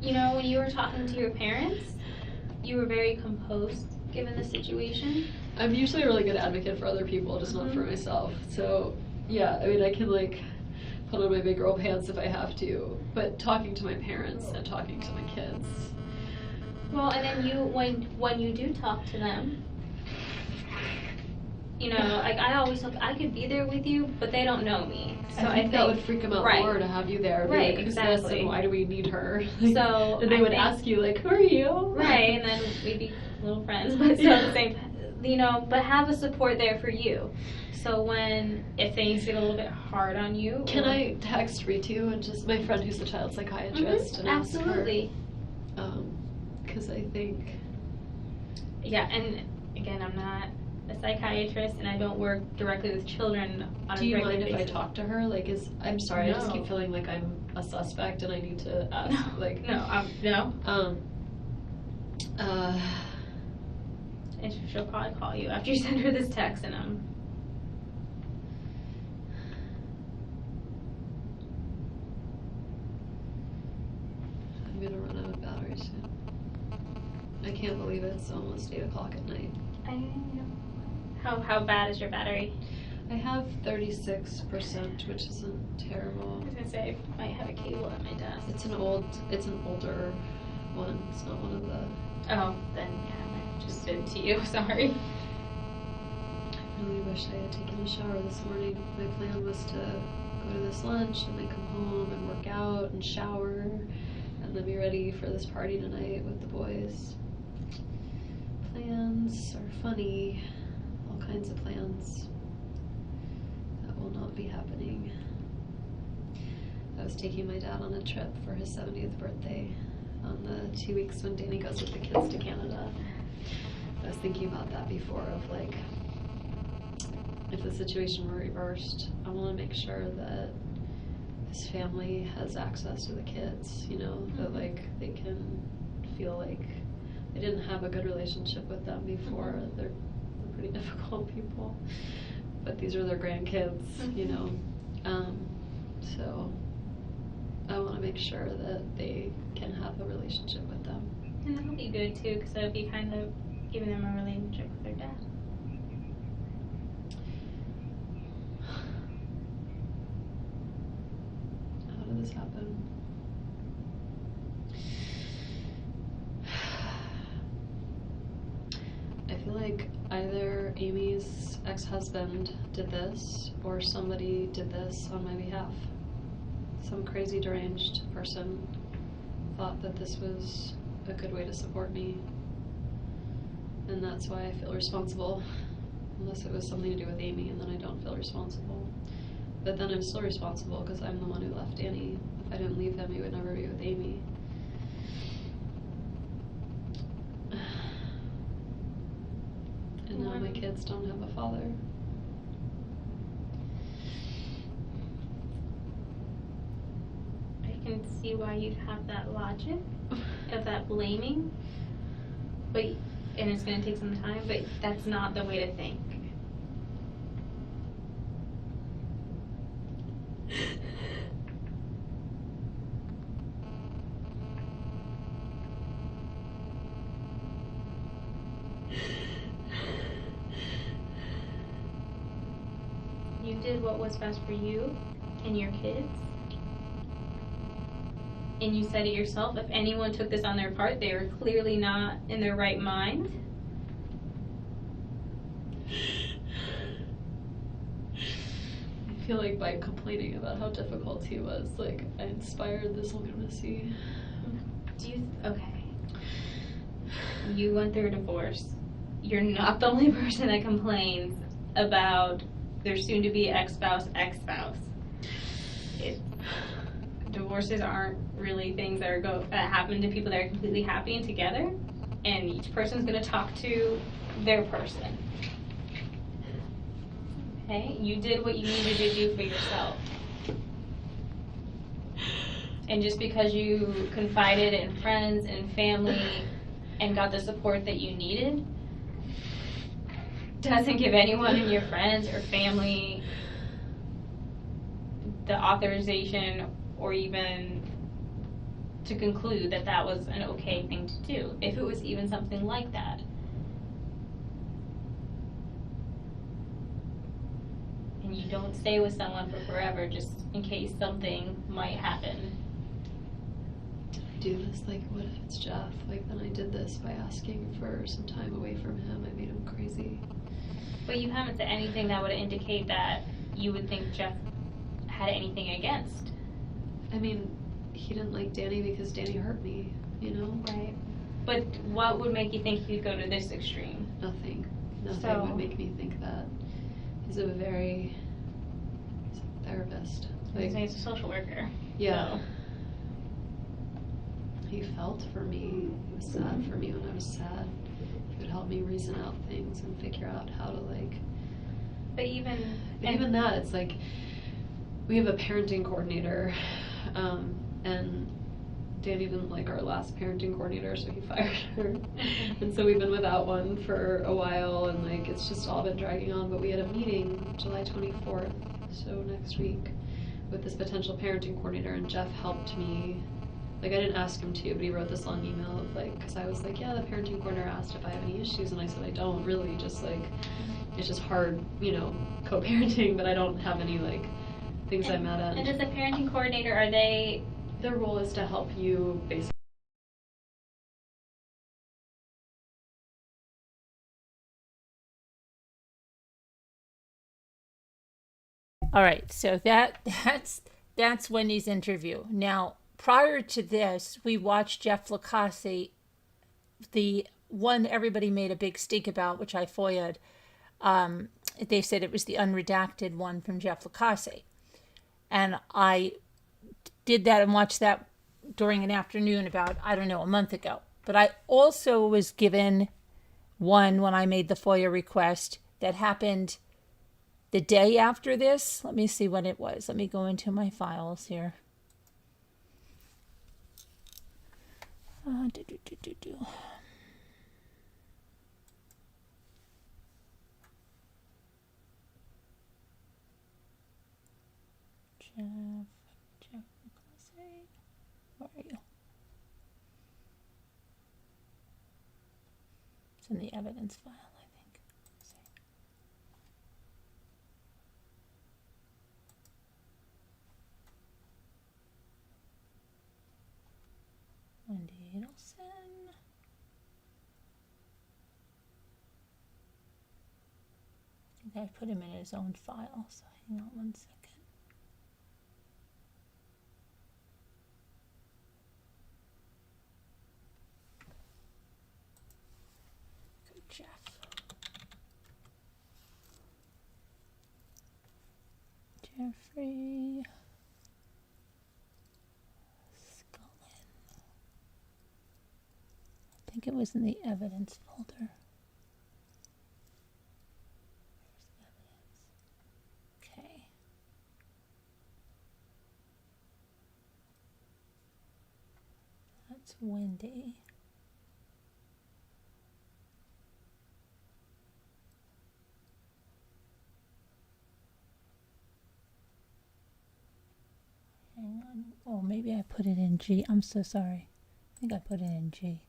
You know, when you were talking to your parents, you were very composed given the situation. I'm usually a really good advocate for other people, just not for myself. So, yeah, I mean, I can like put on my big girl pants if I have to, but talking to my parents and talking to my kids. Well, and then you, when you do talk to them, you know, like I always look, I could be there with you, but they don't know me. So I think that would freak them out right. more to have you there. Be Right, like, who's this exactly. and why do we need her? So and they I would think- ask you like, who are you? Right, and then we'd be little friends, but still at the same time, you know, but have a support there for you. So if things get a little bit hard on you. Can I text Ritu and just my friend who's a child psychiatrist and absolutely. ask her? Because I think. Yeah, and again, I'm not a psychiatrist and I don't work directly with children on Do a you regular mind if I basis. talk to her? Like, I'm sorry, I just No. keep feeling like I'm a suspect and I need to ask. No, Like, no. Uh, And she'll probably call you after you send her this text, and I'm gonna run out of battery soon. I can't believe it's almost 8 o'clock at night. how bad is your battery? I have 36%, which isn't terrible. I was gonna say I might have a cable at my desk. It's an older one. It's not one of the. Oh, then yeah, I might have just been to you. Sorry. I really wish I had taken a shower this morning. My plan was to go to this lunch and then come home and work out and shower and then be ready for this party tonight with the boys. Plans are funny, all kinds of plans. That will not be happening. I was taking my dad on a trip for his 70th birthday on the 2 weeks when Danny goes with the kids to Canada. I was thinking about that before of like, if the situation were reversed, I want to make sure that his family has access to the kids, you know, that like they can feel like they didn't have a good relationship with them before. They're pretty difficult people, but these are their grandkids, you know. So I want to make sure that they can have a relationship with them. And that'll be good too, because it'll be kind of giving them a relationship with their dad. How did this happen? I feel like either Amy's ex-husband did this or somebody did this on my behalf. Some crazy deranged person thought that this was a good way to support me. And that's why I feel responsible. Unless it was something to do with Amy, and then I don't feel responsible. But then I'm still responsible because I'm the one who left Danny. If I didn't leave him, he would never be with Amy. kids don't have a father. I can see why you'd have that logic of that blaming, but and it's going to take some time, but that's not the way to think. You did what was best for you and your kids. And you said it yourself, if anyone took this on their part, they were clearly not in their right mind. I feel like by complaining about how difficult he was, like, I inspired this lunacy. Okay. You went through a divorce. You're not the only person that complains about their soon-to-be ex-spouse. Divorces aren't really things that that happen to people that are completely happy and together, and each person's going to talk to their person. Okay? You did what you needed to do for yourself. And just because you confided in friends and family and got the support that you needed doesn't give anyone in your friends or family the authorization or even to conclude that that was an okay thing to do, if it was even something like that. And you don't stay with someone for forever just in case something might happen. Did I do this? Like, what if it's Jeff? Like, then I did this by asking for some time away from him. I made him crazy. But you haven't said anything that would indicate that you would think Jeff had anything against. I mean, he didn't like Danny because Danny hurt me, you know? Right. But what would make you think he'd go to this extreme? Nothing. Nothing So- would make me think that. He's a therapist. Like, He's a social worker. yeah. So. He felt for me. He was sad for me when I was sad. He would help me reason out things and figure out how to, like... But even that, it's like, we have a parenting coordinator, and Danny didn't like our last parenting coordinator, so he fired her. And so we've been without one for a while, and like, it's just all been dragging on. But we had a meeting July 24th, so next week, with this potential parenting coordinator, and Jeff helped me. Like, I didn't ask him to, but he wrote this long email of like, because I was like, yeah, the parenting coordinator asked if I have any issues, and I said I don't really, just like, it's just hard, you know, co-parenting, but I don't have any like things I'm mad at. And as a parenting coordinator, Their role is to help you basically. All right, so that's Wendy's interview. Now, prior to this, we watched Jeff Lacasse, the one everybody made a big stink about, which I FOIA'd. They said it was the unredacted one from Jeff Lacasse. And I did that and watched that during an afternoon about, I don't know, a month ago. But I also was given one when I made the FOIA request that happened the day after this. Let me see when it was. Let me go into my files here. Jeff Lacasse, where are you? It's in the evidence file, I think. Let's see. Wendi Adelson. I think I put him in his own file, so hang on one second. Go Jeff. Jeffrey Scullin. I think it was in the evidence folder. That's Wendi. Hang on. Oh, maybe I put it in G. I'm so sorry. I think I put it in G.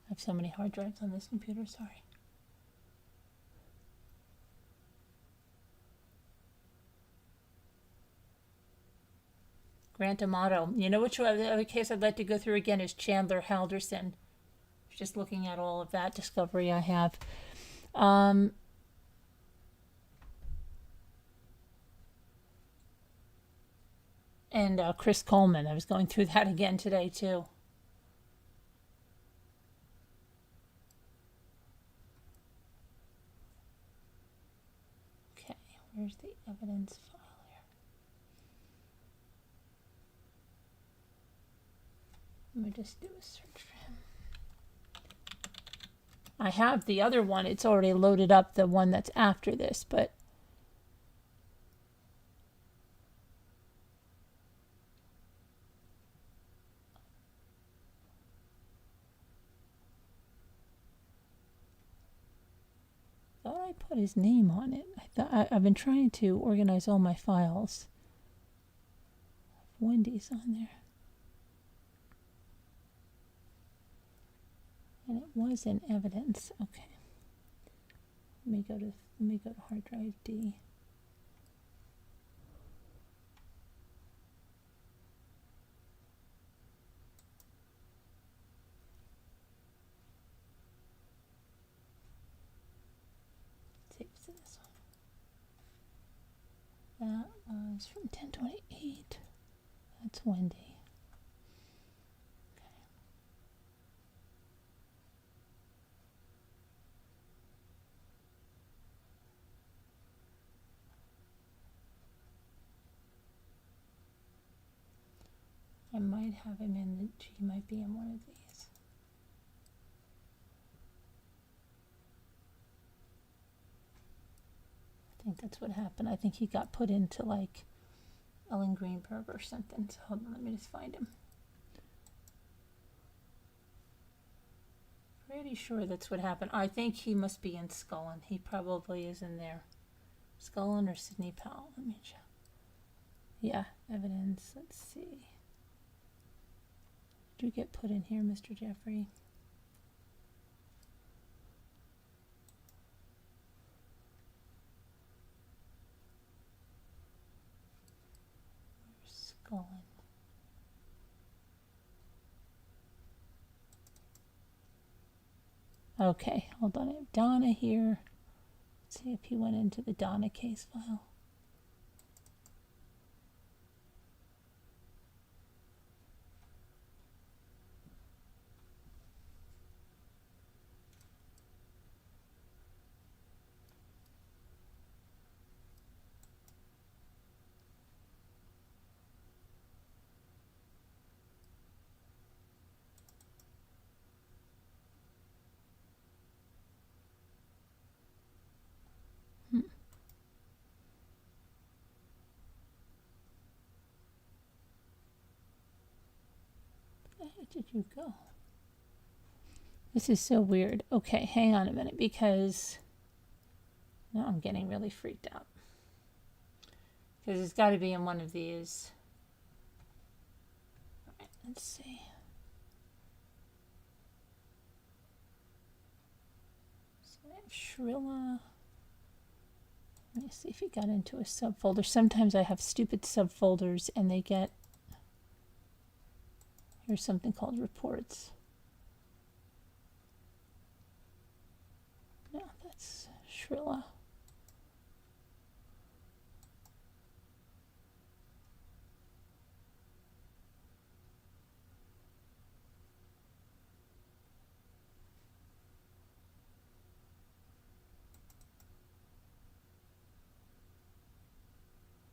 I have so many hard drives on this computer. Sorry. Grant Amato. You know which other case I'd like to go through again is Chandler Halderson. Just looking at all of that discovery I have. And Chris Coleman. I was going through that again today too. Okay, where's the evidence file here? Let me just do a search for him. I have the other one. It's already loaded up, the one that's after this, but I thought I put his name on it. I've been trying to organize all my files. Wendy's on there. And it was in evidence. Okay. Let me go to hard drive D. Tapes to this one. That was from 10/28. That's Wendi. I might have him in the G, might be in one of these. I think that's what happened. I think he got put into like Ellen Greenberg or something. So hold on, let me just find him. Pretty sure that's what happened. I think he must be in Scullin. He probably is in there. Scullin or Sidney Powell. Let me check. Yeah, evidence. Let's see. Did you get put in here, Mr. Jeffrey? Where's Scullin? Okay, hold on. I have Donna here. Let's see if he went into the Donna case file. Where did you go? This is so weird. Okay, hang on a minute because now I'm getting really freaked out. Because it's got to be in one of these. All right, let's see. So I have Shrilla. Let me see if he got into a subfolder. Sometimes I have stupid subfolders and they get... Here's something called reports. No, that's Shrilla.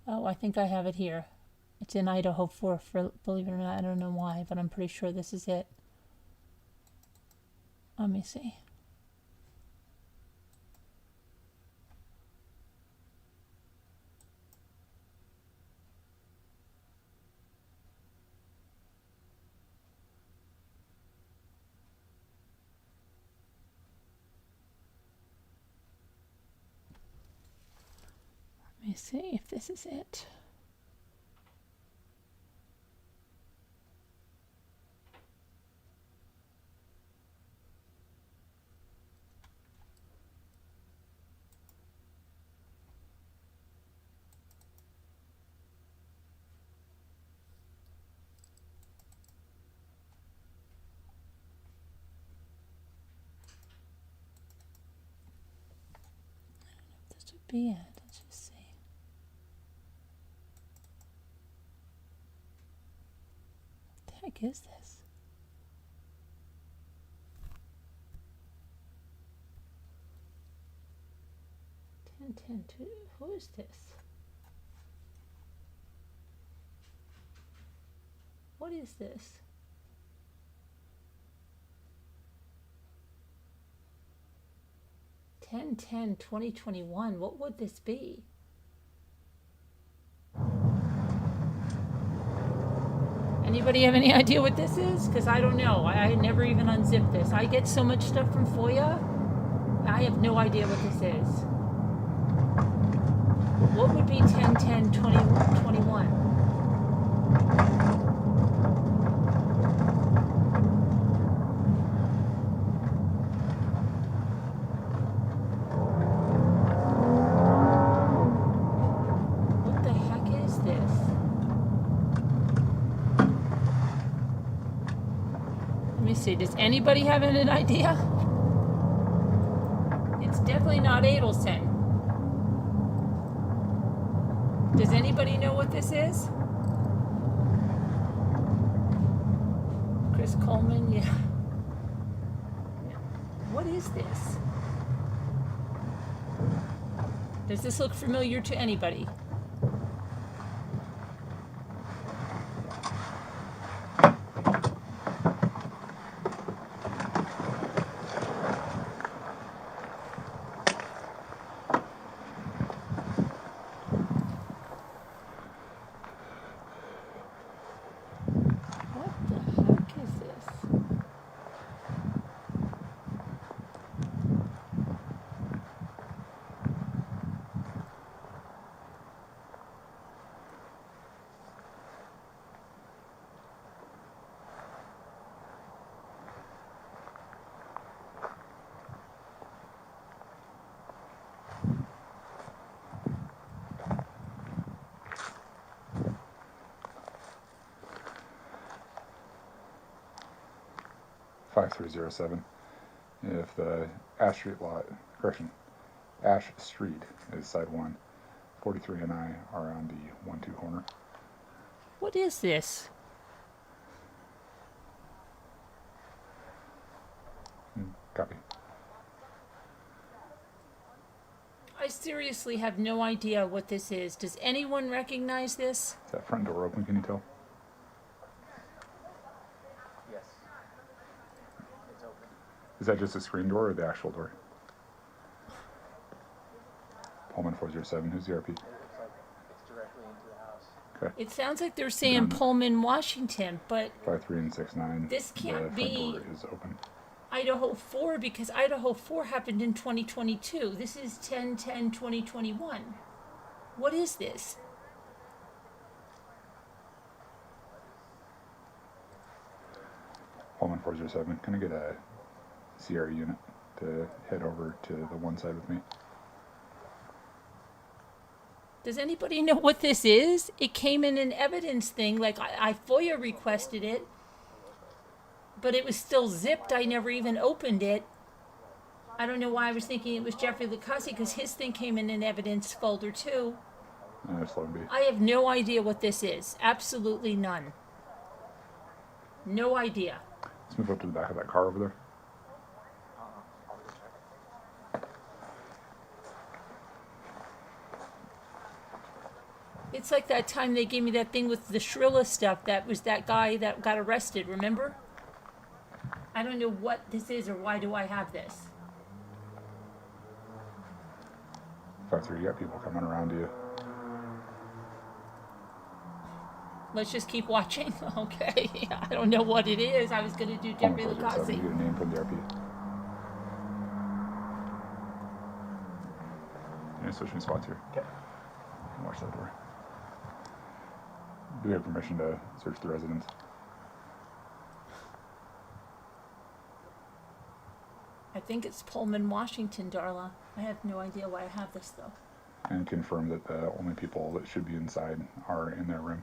Oh, I think I have it here. It's in Idaho 4, believe it or not. I don't know why, but I'm pretty sure this is it. Let me see. see if this is it. This would be it. Let's just see. What the heck is this? Who is this? What is this? (10/10/2021). What would this be? Anybody have any idea what this is? Because I don't know. I never even unzipped this. I get so much stuff from FOIA. I have no idea what this is. What would be 10/10/2021? What the heck is this? Let me see. Does anybody have an idea? It's definitely not Adelson. Does anybody know what this is? Chris Coleman, yeah. What is this? Does this look familiar to anybody? What the heck is this? (5307). If the Ash Street lot, correction, Ash Street is side 1, 43 and I are on the 1-2 corner. What is this? Copy. I seriously have no idea what this is. Does anyone recognize this? Is that front door open, can you tell? Yes. It's open. Is that just a screen door or the actual door? Pullman 407, who's the RP? It looks like it's directly into the house. Okay. It sounds like they're saying Pullman, Washington, but 53 and 69. This can't the front be- door is open. Idaho 4, because Idaho 4 happened in 2022. This is 10/10/2021. What is this? Pullman 407, can I get a CR unit to head over to the one side with me? Does anybody know what this is? It came in an evidence thing, like I FOIA requested it, but it was still zipped. I never even opened it. I don't know why I was thinking it was Jeffrey Lacasse, because his thing came in an evidence folder too. Just let me be. I have no idea what this is. Absolutely none. No idea. Let's move up to the back of that car over there. I'll just check. It's like that time they gave me that thing with the Shrilla stuff. That was that guy that got arrested, remember? I don't know what this is or why do I have this. 53, you got people coming around you. Let's just keep watching. Okay. I don't know what it is. I was going to do Jeffrey Pullman 407, Lacasse. you get a name from the RP. Yeah, switching spots here. Okay. Watch that door. Do we have permission to search the residence? I think it's Pullman, Washington, Darla. I have no idea why I have this though. And confirm that the only people that should be inside are in their room.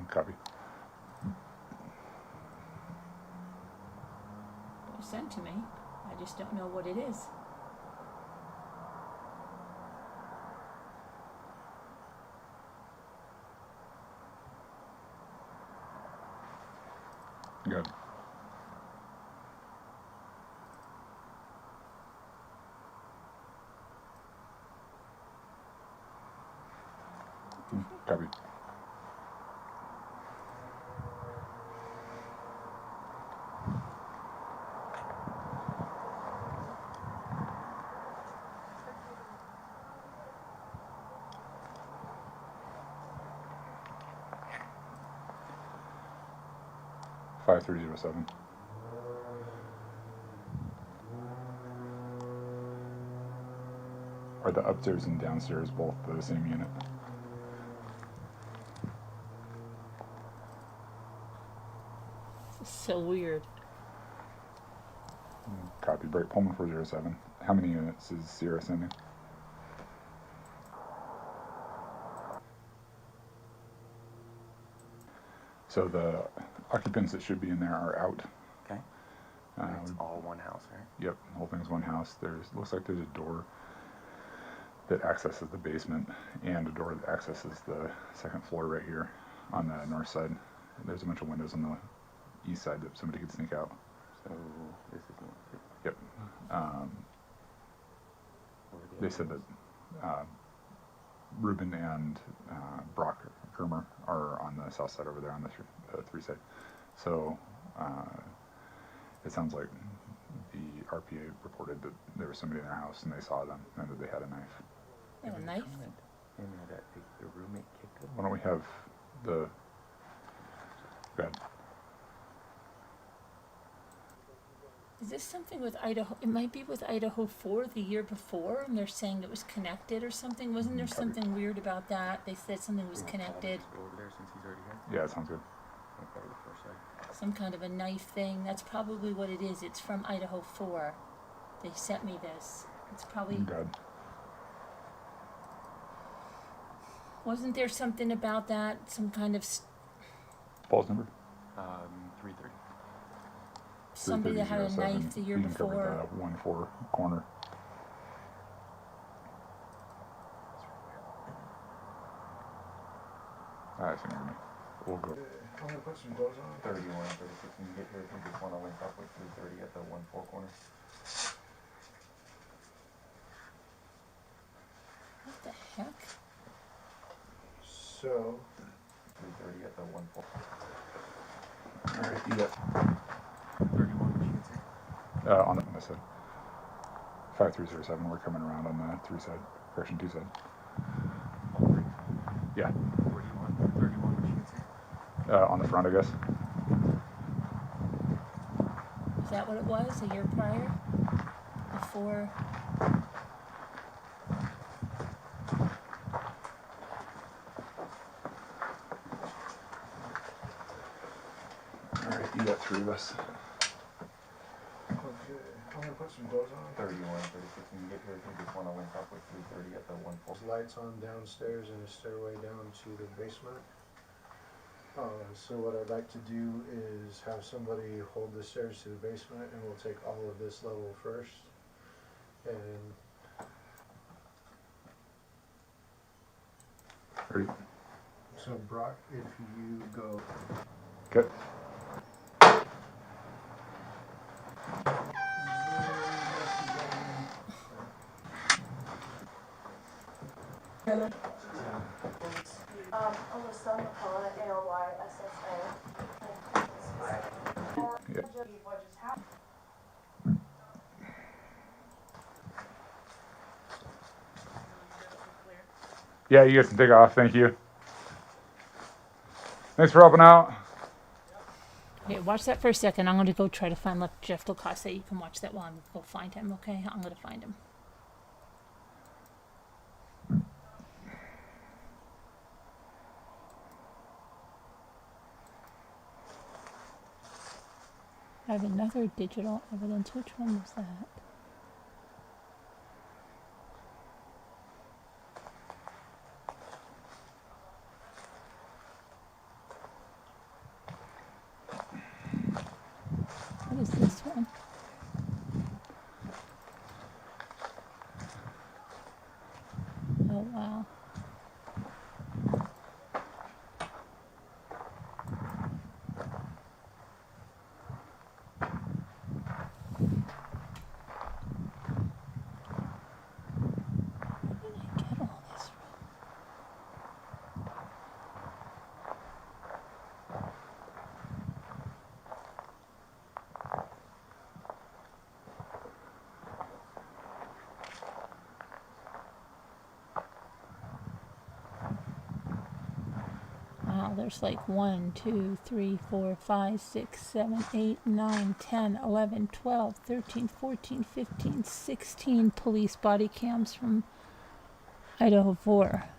Copy. It was sent to me. I just don't know what it is. Good. Copy. Five 307. Are the upstairs and downstairs both the same unit? This is so weird. Copy. Break Pullman 407. How many units is Sierra sending? So the occupants that should be in there are out. Okay. It's all one house, right? Yep, the whole thing's one house. Looks like there's a door that accesses the basement and a door that accesses the second floor right here on the north side. There's a bunch of windows on the east side that somebody could sneak out. So this is one. Yep. They said that Ruben and Brock Kermer are on the south side over there on the three side. So it sounds like the RPA reported that there was somebody in their house and they saw them and that they had a knife. They have a knife? And that the roommate kicked him. Why don't we have the... Go ahead. Is this something with Idaho? It might be with Idaho 4 the year before, and they're saying it was connected or something. Wasn't there something weird about that? They said something was connected. Go over there since he's already here. Yeah, it sounds good. Okay, the first side. Some kind of a knife thing. That's probably what it is. It's from Idaho 4. They sent me this. It's probably... Good. Wasn't there something about that? Some kind of... Paul's number? 330. Somebody that had a 33007. knife the year You can cover before. the 1-4 corner. I see what you mean. We'll go. I'm gonna put some clothes on. 31, 36. When you get here, if you just want to link up with 330 at the 1-4 corner. What the heck? So, 330 at the 1-4. Alright, you got 31, what you can say? on the side. 5307, we're coming around on the 3 side. Correction 2 side. Yeah. 41, 31, what you can say? On the front, I guess. Is that what it was? A year prior? Before? Alright, you got 3 of us. okay, I'm gonna put some clothes on. 31, 36. When you get here, if you just want to link up with 330 at the 1-4. There's lights on downstairs and a stairway down to the basement. So what I'd like to do is have somebody hold the stairs to the basement, and we'll take all of this level first. And Ready? so Brock, if you go. Okay. Alyssa McCullough, ALYSSA. Yeah. What just happened? Yeah, you guys can take off. Thank you. Thanks for helping out. Okay, watch that for a second. I'm going to go try to find Jeff Lacasse. You can watch that while I go find him, okay? I'm going to find him. I have another digital evidence. Which one was that? What is this one? Oh, wow. Where did I get all this from? Wow, there's like 1, 2, 3, 4, 5, 6, 7, 8, 9, 10, 11, 12, 13, 14, 15, 16 police body cams from Idaho 4.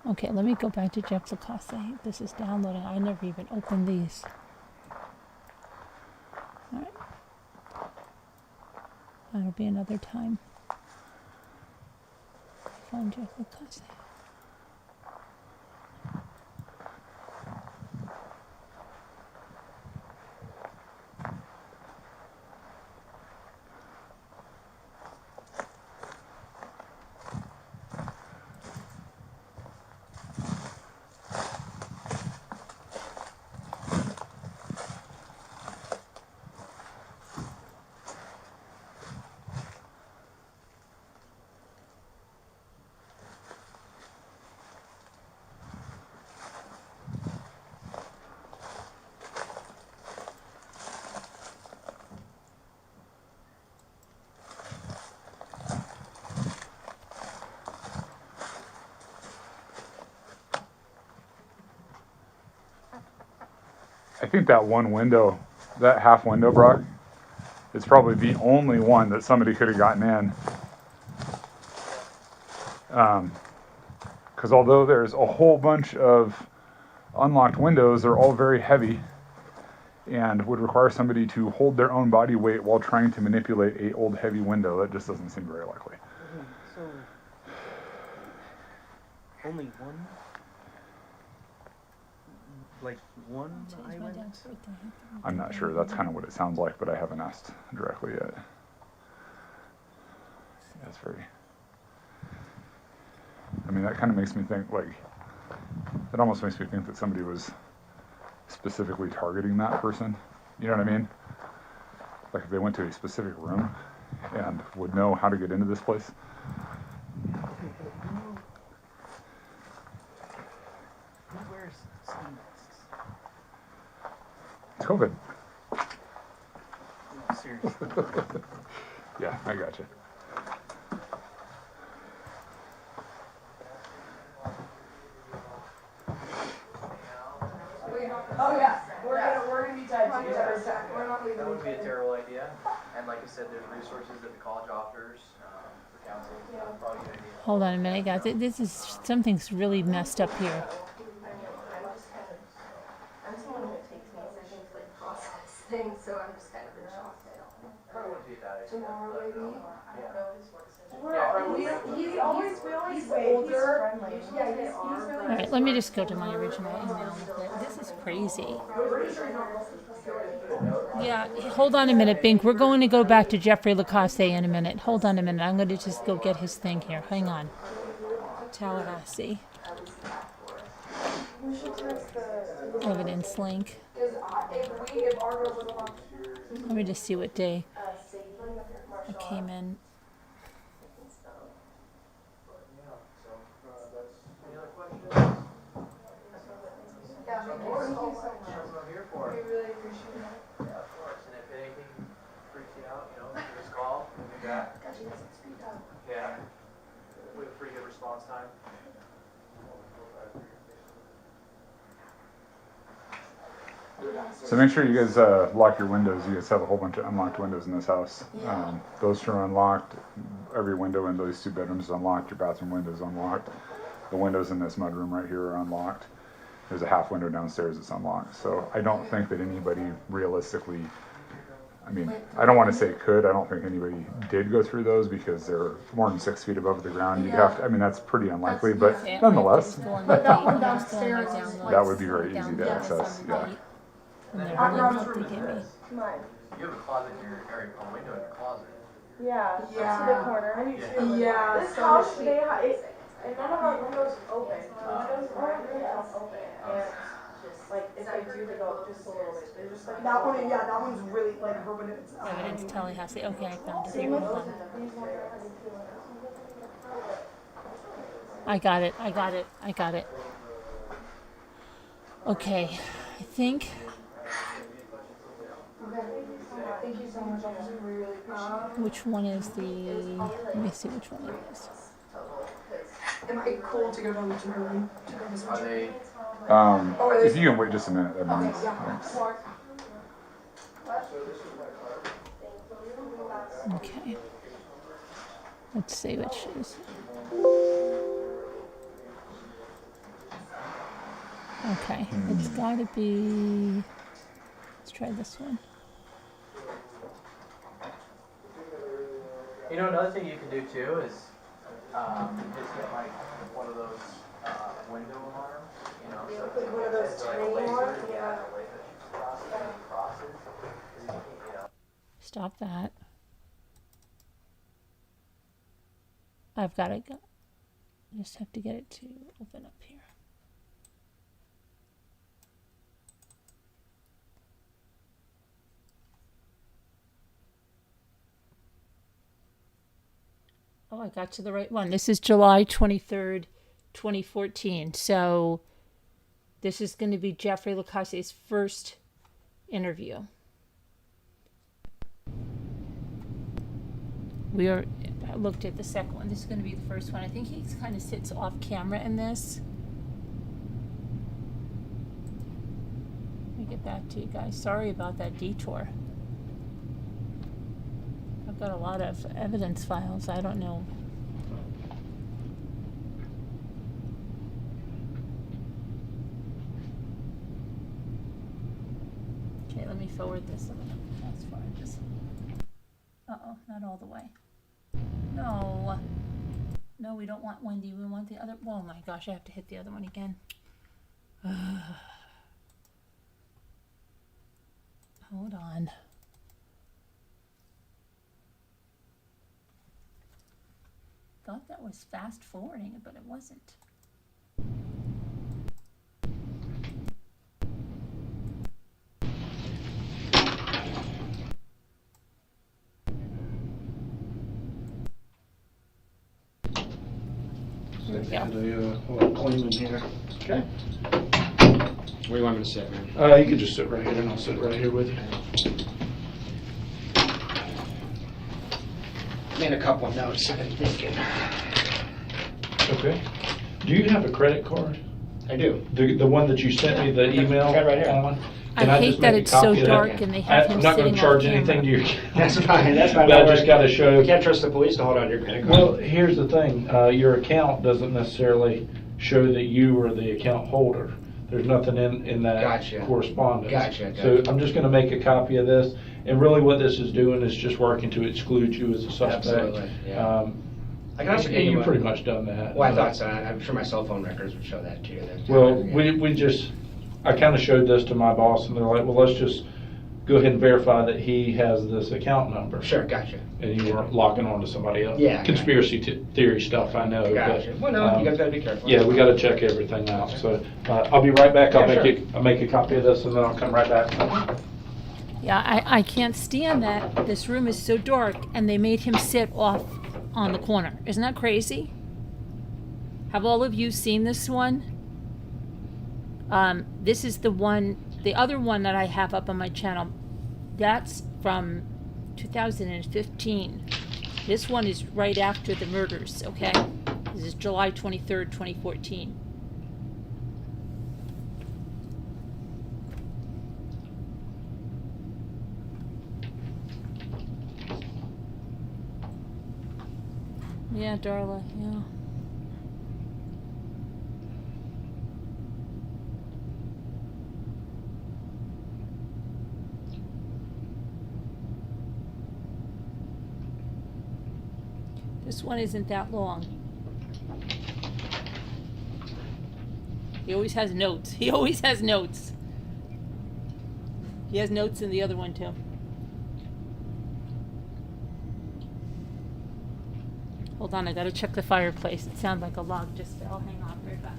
Okay, let me go back to Jeff Lacasse. This is downloading. I never even opened these. All right. That'll be another time. Find Jeff Lacasse. I think that one window, that half window, Brock, is probably the only one that somebody could have gotten in. Because although there's a whole bunch of unlocked windows, they're all very heavy and would require somebody to hold their own body weight while trying to manipulate a old heavy window. That just doesn't seem very likely. So, only one? Like one eyewitness? I'm not sure. That's kind of what it sounds like, but I haven't asked directly yet. That's very... I mean, that kind of makes me think, like, it almost makes me think that somebody was specifically targeting that person. You know what I mean? Like if they went to a specific room and would know how to get into this place. Who wears ski masks? It's COVID. No, seriously. Yeah, I gotcha. Oh yeah, we're gonna be tied to each other's side. We're not leaving. That would be a terrible idea. And like I said, there's resources that the college offers for counseling. So that's probably a good idea. Hold on a minute, guys. This is something's really messed up here. I'm someone who takes me seconds to like process things, so I'm just kind of in shock. Probably wouldn't be a bad idea. Tomorrow, Let maybe. them know. He's always older. Yeah, he's All right, let me just go to my original email with it. This is crazy. Yeah, hold on a minute, Bink. We're going to go back to Jeffrey Lacasse in a minute. Hold on a minute. I'm going to just go get his thing here. Hang on. Tallahassee. Evidence link. Let me just see what day it came in. Any other questions? So make sure you guys lock your windows. You guys have a whole bunch of unlocked windows in this house. Those two are unlocked. Every window in those 2 bedrooms is unlocked. Your bathroom window is unlocked. The windows in this mudroom right here are unlocked. There's a half window downstairs that's unlocked. So I don't think that anybody realistically, I mean, I don't want to say could. I don't think anybody did go through those because they're more than 6 feet above the ground. You'd have to, I mean, that's pretty unlikely, but nonetheless, that would be very easy to access. Yeah. And they're really out to get me. You have a closet in your, or a window in your closet. Yeah, to the corner. Yeah. This house, none of our windows open. The windows aren't really open. And like, if they do, they go just a little bit. They're just like. That one, yeah, that one's really like evidence. Evidence Tallahassee. Okay, I found it. Here, hold on. I got it. Okay, I think. Thank you so much, officer. We really appreciate it. Which one is the? Let me see which one it is. Am I cool to go down to her room? To go this Are they? If you can wait just a minute, that'd be nice. Thanks. Okay. Let's see which is. Okay, it's got to be. Let's try this one. You know, another thing you can do too is get like one of those window alarms. You know, so it's one of those tiny ones. Yeah. Stop that. I've got to go. I just have to get it to open up here. Oh, I got to the right one. This is July 23rd, 2014. So this is going to be Jeffrey Lacasse's first interview. I looked at the second one. This is going to be the first one. I think he kind of sits off camera in this. Let me get back to you guys. Sorry about that detour. I've got a lot of evidence files. I don't know. Okay, let me forward this a little as far as this. Uh-oh, not all the way. No. No, we don't want Wendi. We want the other. Oh my gosh, I have to hit the other one again. Hold on. Thought that was fast forwarding it, but it wasn't. Here we go. The claim in here. Okay. Where do you want me to sit, man? You can just sit right here, and I'll sit right here with you. Made a couple of notes I've been thinking. Okay. Do you have a credit card? I do. The one that you sent me the email I got it right here. on? I hate that it's so dark and they have him I'm not going sitting to charge on anything camera. to you. That's fine. That's fine. But I just got to show. You can't trust the police to hold on to your credit card. Well, here's the thing. Your account doesn't necessarily show that you are the account holder. There's nothing in that Gotcha. correspondence. Gotcha. So I'm just going to make a copy of this. And really what this is doing is just working to exclude you as a suspect. Absolutely, yeah. I can also and give you you've one. pretty much done that. Well, I thought so. I'm sure my cell phone records would show that too. Well, I kind of showed this to my boss, and they're like, well, let's just go ahead and verify that he has this account number. Sure, gotcha. And you weren't locking on to somebody else. Yeah. Conspiracy theory stuff, I know. Gotcha. But, well, no, you guys got to be careful. Yeah, we got to check everything out. So I'll be right back. Yeah, I'll make a copy of this, and then I'll come right back. Yeah, I can't stand that this room is so dark and they made him sit off on the corner. Isn't that crazy? Have all of you seen this one? This is the one, the other one that I have up on my channel. That's from 2015. This one is right after the murders, okay? This is July 23rd, 2014. Yeah, Darla, yeah. This one isn't that long. He always has notes. He always has notes. He has notes in the other one too. Hold on, I gotta check the fireplace. It sounds like a log just fell. Hang on, right back.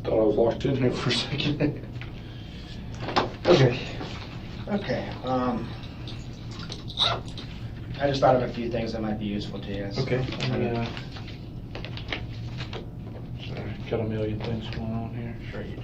Thought I was locked in here for a second. Okay. Okay. I just thought of a few things that might be useful to you. So. Okay. Sorry, got a million things going on here. Sure you do.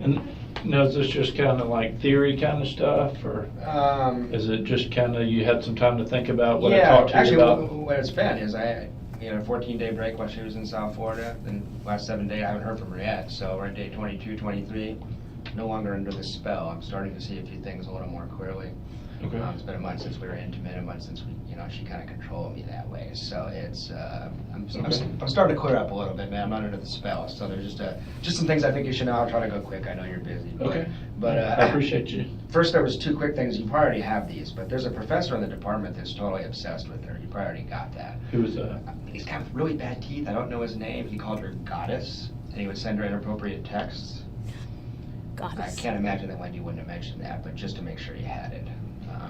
And now, is this just kind of like theory kind of stuff, or is it just kind of you had some time to think about what I talked to you about? Actually, what it's been is I had a 14-day break while she was in South Florida, and last 7 days I haven't heard from her yet. So we're on day 22, 23, no longer under the spell. I'm starting to see a few things a little more clearly. Okay. It's been a month since we were intimate, a month since she kind of controlled me that way. So it's I'm starting to clear up a little bit, man. I'm not under the spell. So there's just some things I think you should know. I'll try to go quick. I know you're busy. But I appreciate you. First, there was 2 quick things. You probably already have these, but there's a professor in the department that's totally obsessed with her. You probably already got that. Who was that? He's got really bad teeth. I don't know his name. He called her goddess, and he would send her inappropriate texts. Goddess. I can't imagine that Wendy wouldn't have mentioned that, but just to make sure you had it.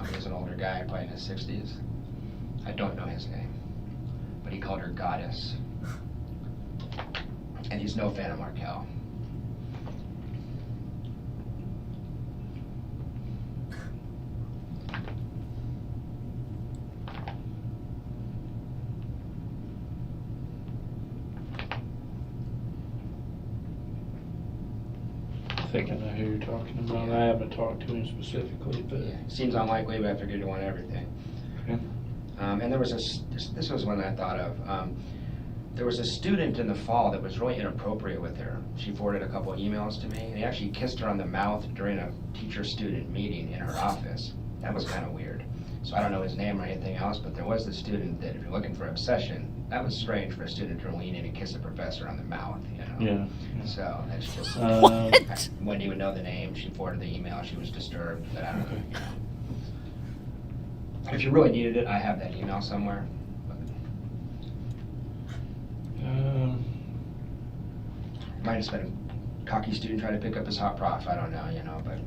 He was an older guy, probably in his 60s. I don't know his name, but he called her goddess. And he's no fan of Markel. I think I know who you're talking about. I haven't talked to him specifically, but Seems unlikely, but I figured you want everything. Okay. And there was this was one I thought of. There was a student in the fall that was really inappropriate with her. She forwarded a couple of emails to me, and he actually kissed her on the mouth during a teacher-student meeting in her office. That was kind of weird. So I don't know his name or anything else, but there was the student that, if you're looking for obsession, that was strange for a student to lean in and kiss a professor on the mouth, Yeah. So that's just... What? Wendy would know the name. She forwarded the email. She was disturbed, but I don't know. If you really needed it, I have that email somewhere. Might have been a cocky student trying to pick up his hot prof. I don't know, but...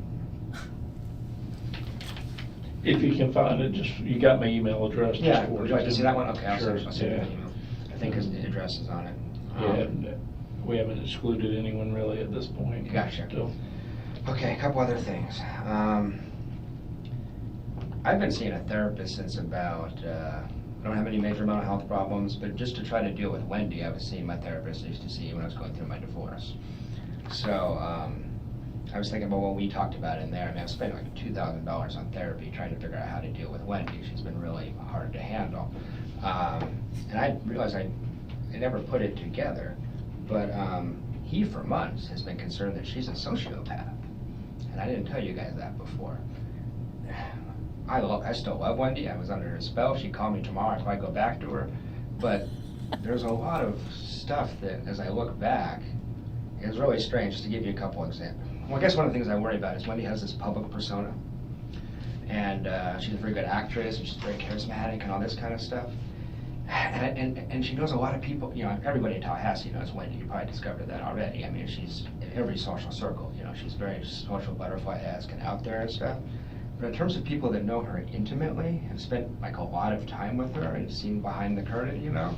If you can find it, you got my email address. Yeah, would you like to see that one? Okay, I'll send you Yeah. an email. I think his address is on it. Yeah, we haven't excluded anyone really at this point. Gotcha. Still. Okay, a couple other things. I've been seeing a therapist since about, I don't have any major mental health problems, but just to try to deal with Wendy, I was seeing my therapist I used to see when I was going through my divorce. So, I was thinking about what we talked about in there. I mean, I've spent like $2,000 on therapy trying to figure out how to deal with Wendy. She's been really hard to handle. And I realized I never put it together, but he for months has been concerned that she's a sociopath. And I didn't tell you guys that before. I still love Wendy. I was under her spell. She'd call me tomorrow. I'd probably go back to her. But there's a lot of stuff that, as I look back, is really strange. Just to give you a couple examples. Well, I guess one of the things I worry about is Wendy has this public persona. And she's a very good actress, and she's very charismatic and all this kind of stuff. And she knows a lot of people, you know, everybody in Tallahassee knows Wendi. You probably discovered that already. I mean, she's in every social circle, you know, she's very social butterfly-esque and out there and stuff. But in terms of people that know her intimately, have spent like a lot of time with her and seen behind the curtain, you know,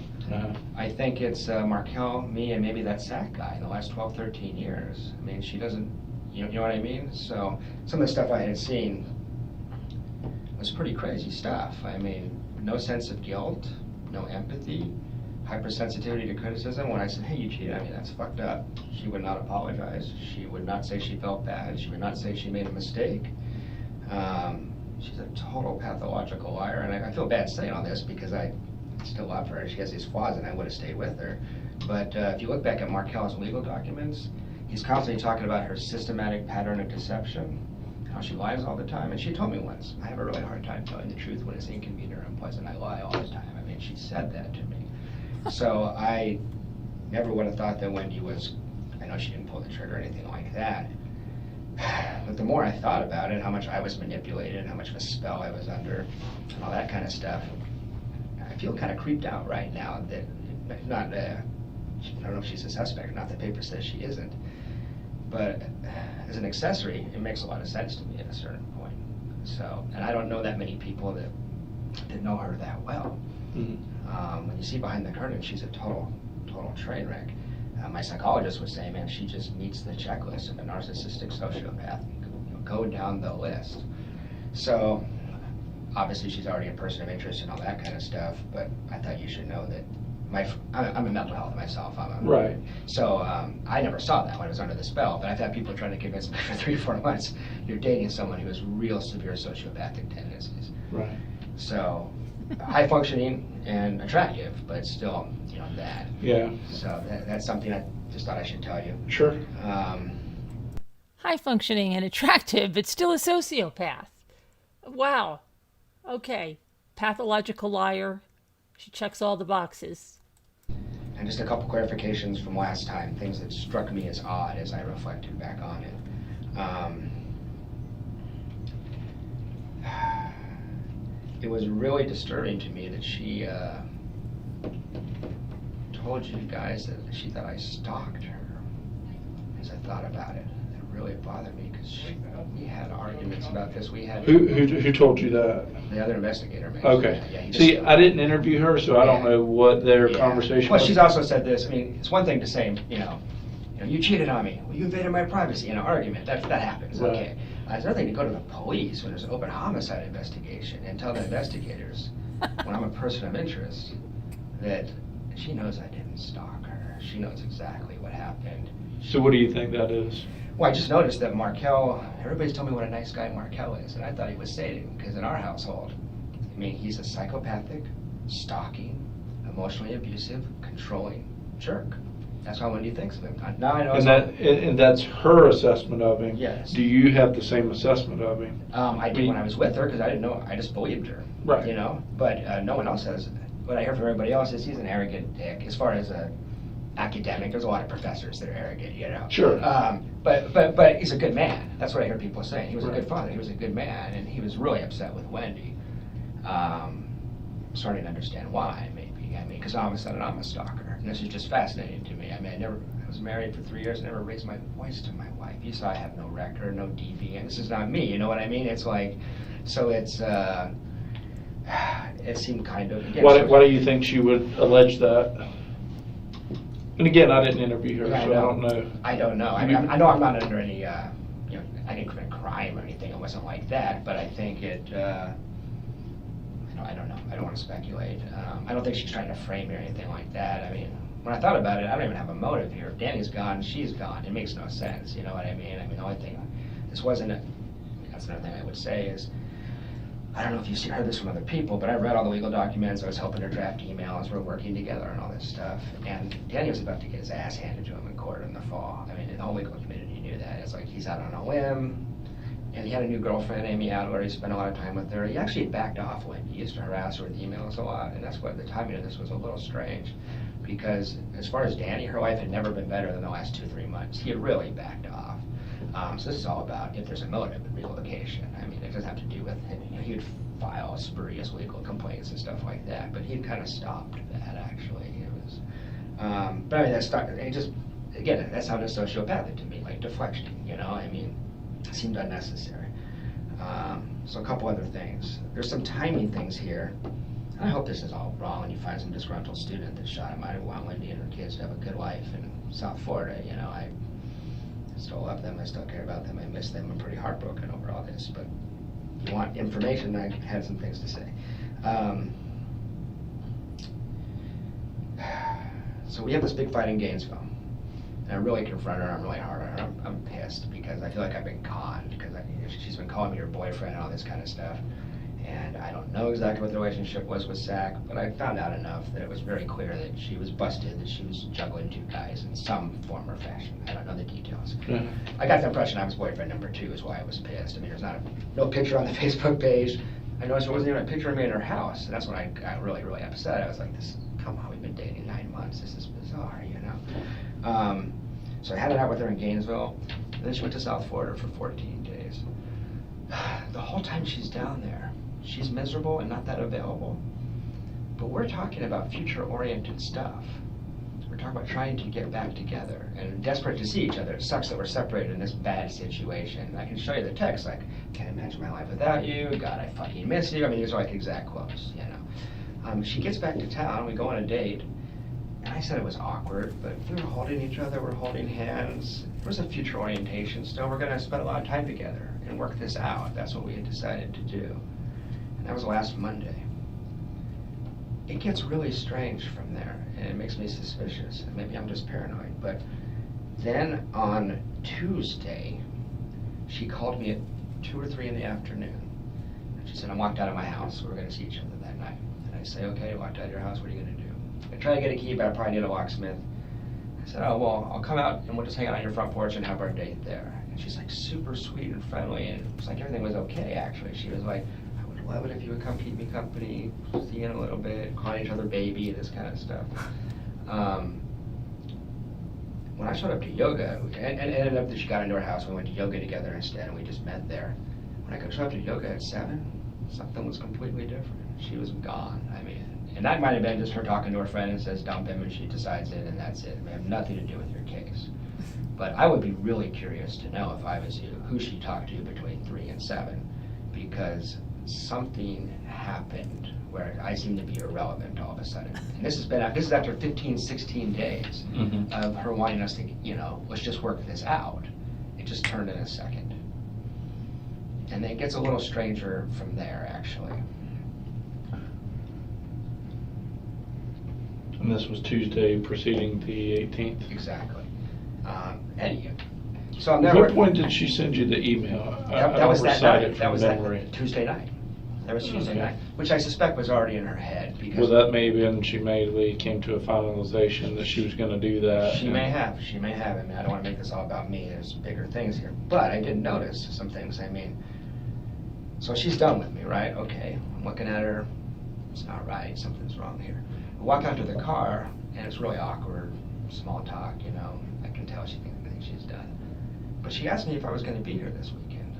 I think it's Markel, me, and maybe that SAC guy in the last 12, 13 years. I mean, she doesn't, you know what I mean? So some of the stuff I had seen was pretty crazy stuff. I mean, no sense of guilt, no empathy, hypersensitivity to criticism. When I said, hey, you cheated on me, that's fucked up, she would not apologize. She would not say she felt bad. She would not say she made a mistake. She's a total pathological liar, and I feel bad saying all this because I still love her. She has these flaws, and I would have stayed with her. But if you look back at Markel's legal documents, he's constantly talking about her systematic pattern of deception, how she lies all the time. And she told me once, I have a really hard time telling the truth when it's inconvenient or unpleasant. I lie all the time. I mean, she said that to me. So I never would have thought that Wendi was, I know she didn't pull the trigger or anything like that. But the more I thought about it, how much I was manipulated, how much of a spell I was under, and all that kind of stuff, I feel kind of creeped out right now that, not, I don't know if she's a suspect or not, the paper says she isn't. But as an accessory, it makes a lot of sense to me at a certain point. So, and I don't know that many people that know her that well. Mm-hmm. When you see behind the curtain, she's a total train wreck. My psychologist was saying, man, she just meets the checklist of a narcissistic sociopath. You know, go down the list. So, obviously, she's already a person of interest and all that kind of stuff. But I thought you should know that I'm a mental health myself. Right. So I never saw that when I was under the spell. But I've had people trying to convince me for 3 or 4 months you're dating someone who has real severe sociopathic tendencies. Right. So high functioning and attractive, but still, you know, that. Yeah. So that's something I just thought I should tell you. Sure. High functioning and attractive, but still a sociopath. Wow. Okay. Pathological liar. She checks all the boxes. And just a couple clarifications from last time, things that struck me as odd as I reflected back on it. It was really disturbing to me that she told you guys that she thought I stalked her. As I thought about it, it really bothered me because we had arguments about this. We had Who told you that? The other investigator. Maybe. Okay. Yeah, see, I didn't interview her, so I don't know what their conversation was. was. She's also said this. I mean, it's one thing to say, you know, you cheated on me. Well, you invaded my privacy in an argument. That happens. Right. Okay. It's another thing to go to the police when there's an open homicide investigation and tell the investigators, when I'm a person of interest, that she knows I didn't stalk her. She knows exactly what happened. So what do you think that is? Well, I just noticed that Markel, everybody's told me what a nice guy Markel is, and I thought he was sadistic, because in our household, I mean, he's a psychopathic, stalking, emotionally abusive, controlling jerk. That's how Wendi thinks of him. Now I know. And that's her assessment of him. Yes. Do you have the same assessment of him? I did when I was with her, because I didn't know, I just believed her. Right. You know, but no one else has. What I hear from everybody else is he's an arrogant dick. As far as academic, there's a lot of professors that are arrogant, you know. Sure. But he's a good man. That's what I hear people saying. He was a good father. He was a good man, and he was really upset with Wendi. Starting to understand why, maybe. I mean, because all of a sudden I'm a stalker, and this is just fascinating to me. I mean, I was married for 3 years, I never raised my voice to my wife. You saw I have no record, no DV, and this is not me. You know what I mean? It's like, so it's. It seemed kind of. Again, why do you think she would allege that? And again, I didn't interview her, so I don't know. I don't know. I mean, I know I'm not under any, you know, I didn't commit a crime or anything. It wasn't like that, but I think it, I don't know. I don't want to speculate. I don't think she's trying to frame me or anything like that. I mean, when I thought about it, I don't even have a motive here. If Danny's gone, she's gone. It makes no sense. You know what I mean? I mean, the only thing, this wasn't, that's another thing I would say is, I don't know if you've heard this from other people, but I read all the legal documents. I was helping her draft emails. We're working together and all this stuff. And Danny was about to get his ass handed to him in court in the fall. I mean, the whole legal community knew that. It's like he's out on a whim. And he had a new girlfriend, Amy Adler. He spent a lot of time with her. He actually backed off when he used to harass her with emails a lot. And that's what the timing of this was a little strange. Because as far as Danny, her life had never been better than the last 2-3 months. He had really backed off. So this is all about if there's a motive in relocation. I mean, it doesn't have to do with, you know, he would file spurious legal complaints and stuff like that. But he kind of stopped that, actually. It was, but I mean, it just, again, that sounded sociopathic to me, like deflection, you know? I mean, it seemed unnecessary. So a couple other things. There's some timing things here. I hope this is all wrong and you find some disgruntled student that shot him. I want Wendi and her kids to have a good life in South Florida. You know, I still love them. I still care about them. I miss them. I'm pretty heartbroken over all this. But if you want information, I had some things to say. So we have this big fight in Gainesville. And I really confronted her. I'm really hard on her. I'm pissed because I feel like I've been conned because she's been calling me her boyfriend and all this kind of stuff. And I don't know exactly what the relationship was with Zach, but I found out enough that it was very clear that she was busted, that she was juggling two guys in some form or fashion. I don't know the details. Yeah. I got the impression I was boyfriend number 2 is why I was pissed. I mean, there's no picture on the Facebook page. I noticed there wasn't even a picture of me in her house, and that's when I got really, really upset. I was like, come on, we've been dating 9 months. This is bizarre, you know? So I had it out with her in Gainesville, and then she went to South Florida for 14 days. The whole time she's down there, she's miserable and not that available. But we're talking about future-oriented stuff. We're talking about trying to get back together and desperate to see each other. It sucks that we're separated in this bad situation. I can show you the text, like, can't imagine my life without you. God, I fucking miss you. I mean, these are like exact quotes, you know. She gets back to town, we go on a date, and I said it was awkward, but we were holding each other, we're holding hands. There was a future orientation still. We're gonna spend a lot of time together and work this out. That's what we had decided to do. And that was last Monday. It gets really strange from there, and it makes me suspicious. Maybe I'm just paranoid, but then on Tuesday, she called me at 2 or 3 in the afternoon. And she said, I walked out of my house, we were gonna see each other that night. And I say, okay, I walked out of your house, what are you gonna do? I try to get a key, but I probably need a locksmith. I said, oh, well, I'll come out and we'll just hang out on your front porch and have our date there. And she's like super sweet and friendly, and it was like everything was okay, actually. She was like, I would love it if you would come keep me company, see you in a little bit, calling each other baby, this kind of stuff. When I showed up to yoga, and it ended up that she got into her house, we went to yoga together instead, and we just met there. When I showed up to yoga at 7, something was completely different. She was gone, I mean. And that might have been just her talking to her friend and says dump him and she decides it and that's it. It may have nothing to do with your case. But I would be really curious to know if I was you, who she talked to between 3 and 7, because something happened where I seem to be irrelevant all of a sudden. And this is after 15, 16 days of her wanting us to, you know, let's just work this out. It just turned in a second. And it gets a little stranger from there, actually. And this was Tuesday preceding the 18th? Exactly. So I'm At never. what point did she send you the email? That was that night. That was memory. that Tuesday night. That was Tuesday night, which I suspect was already in her head. Because Well, that may have been, she immediately came to a finalization that she was going to do that. She may have. She may have. I mean, I don't want to make this all about me. There's bigger things here. But I did notice some things. I mean, so she's done with me, right? Okay. I'm looking at her. It's not right. Something's wrong here. I walk out to the car, and it's really awkward. Small talk, you know. I can tell she thinks she's done. But she asked me if I was going to be here this weekend.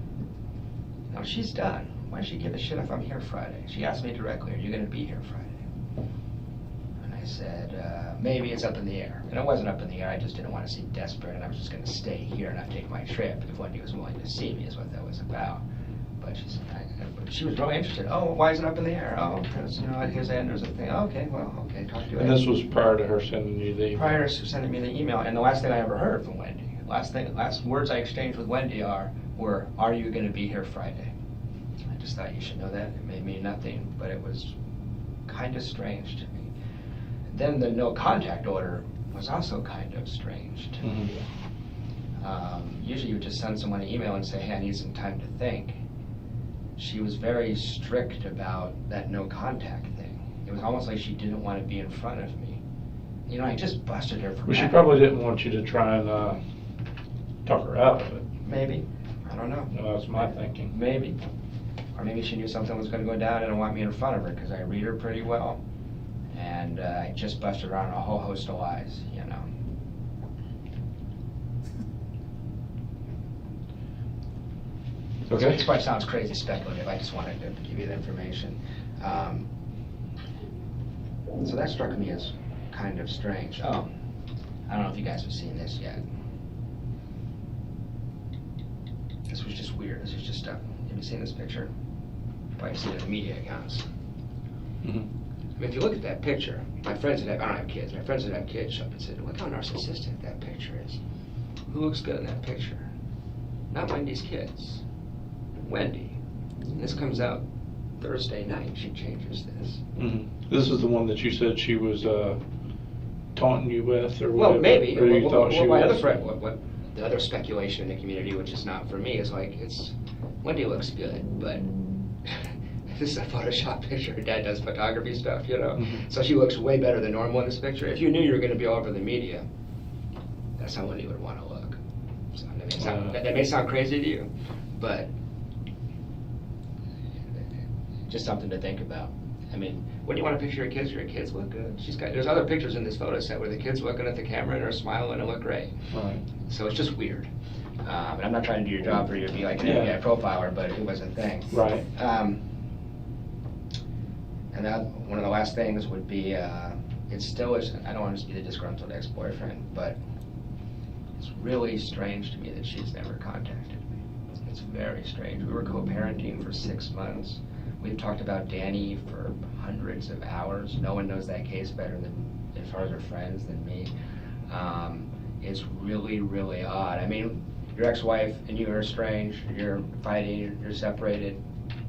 Now, she's done. Why does she give a shit if I'm here Friday? She asked me directly, are you going to be here Friday? And I said, maybe it's up in the air. And it wasn't up in the air. I just didn't want to seem desperate, and I was just going to stay here and not take my trip if Wendi was willing to see me is what that was about. But she was really interested. Oh, why is it up in the air? Oh, because, you know, at his end there's a thing. Oh, okay, well, okay, talk to you. And this was prior to her sending you the email? Prior to sending me the email, and the last thing I ever heard from Wendi, last words I exchanged with Wendi were, are you going to be here Friday? I just thought you should know that. It may mean nothing, but it was kind of strange to me. Then the no contact order was also kind of strange to me. Usually you would just send someone an email and say, hey, I need some time to think. She was very strict about that no contact thing. It was almost like she didn't want to be in front of me. You know, I just busted her for Well, she probably didn't want you to try and talk her out of it. Maybe. I don't know. No, that's my thinking. Maybe. Or maybe she knew something was going to go down and didn't want me in front of her because I read her pretty well. And I just busted her on a whole host of lies, you know. Okay. This probably sounds crazy speculative. I just wanted to give you the information. So that struck me as kind of strange. Oh, I don't know if you guys have seen this yet. This was just weird. This was just stuff. Have you seen this picture? Probably seen it in the media accounts. Mm-hmm. I mean, if you look at that picture, my friends that have, I don't have kids, my friends that have kids showed up and said, look how narcissistic that picture is. Who looks good in that picture? Not Wendy's kids. Wendi. And this comes out Thursday night. She changes this. Mm-hmm. This is the one that you said she was taunting you with, or well, whatever, maybe. or you thought she my was. other friend, what the other speculation in the community, which is not for me, is like, Wendi looks good, but this is a Photoshop picture. Her dad does photography stuff, you know? Mm-hmm. So she looks way better than normal in this picture. If you knew you were going to be all over the media, that's how Wendi would want to look. So that may sound crazy to you, but just something to think about. I mean, when you want to picture your kids look good. There's other pictures in this photo set where the kid's looking at the camera and are smiling and look great. Right. So it's just weird. And I'm not trying to do your job for you to be like an FBI profiler, but it was a thing. Right. And that one of the last things would be, it still is, I don't want to just be the disgruntled ex-boyfriend, but it's really strange to me that she's never contacted me. It's very strange. We were co-parenting for 6 months. We've talked about Danny for hundreds of hours. No one knows that case better than, as far as her friends, than me. It's really, really odd. I mean, your ex-wife and you are estranged, you're fighting, you're separated,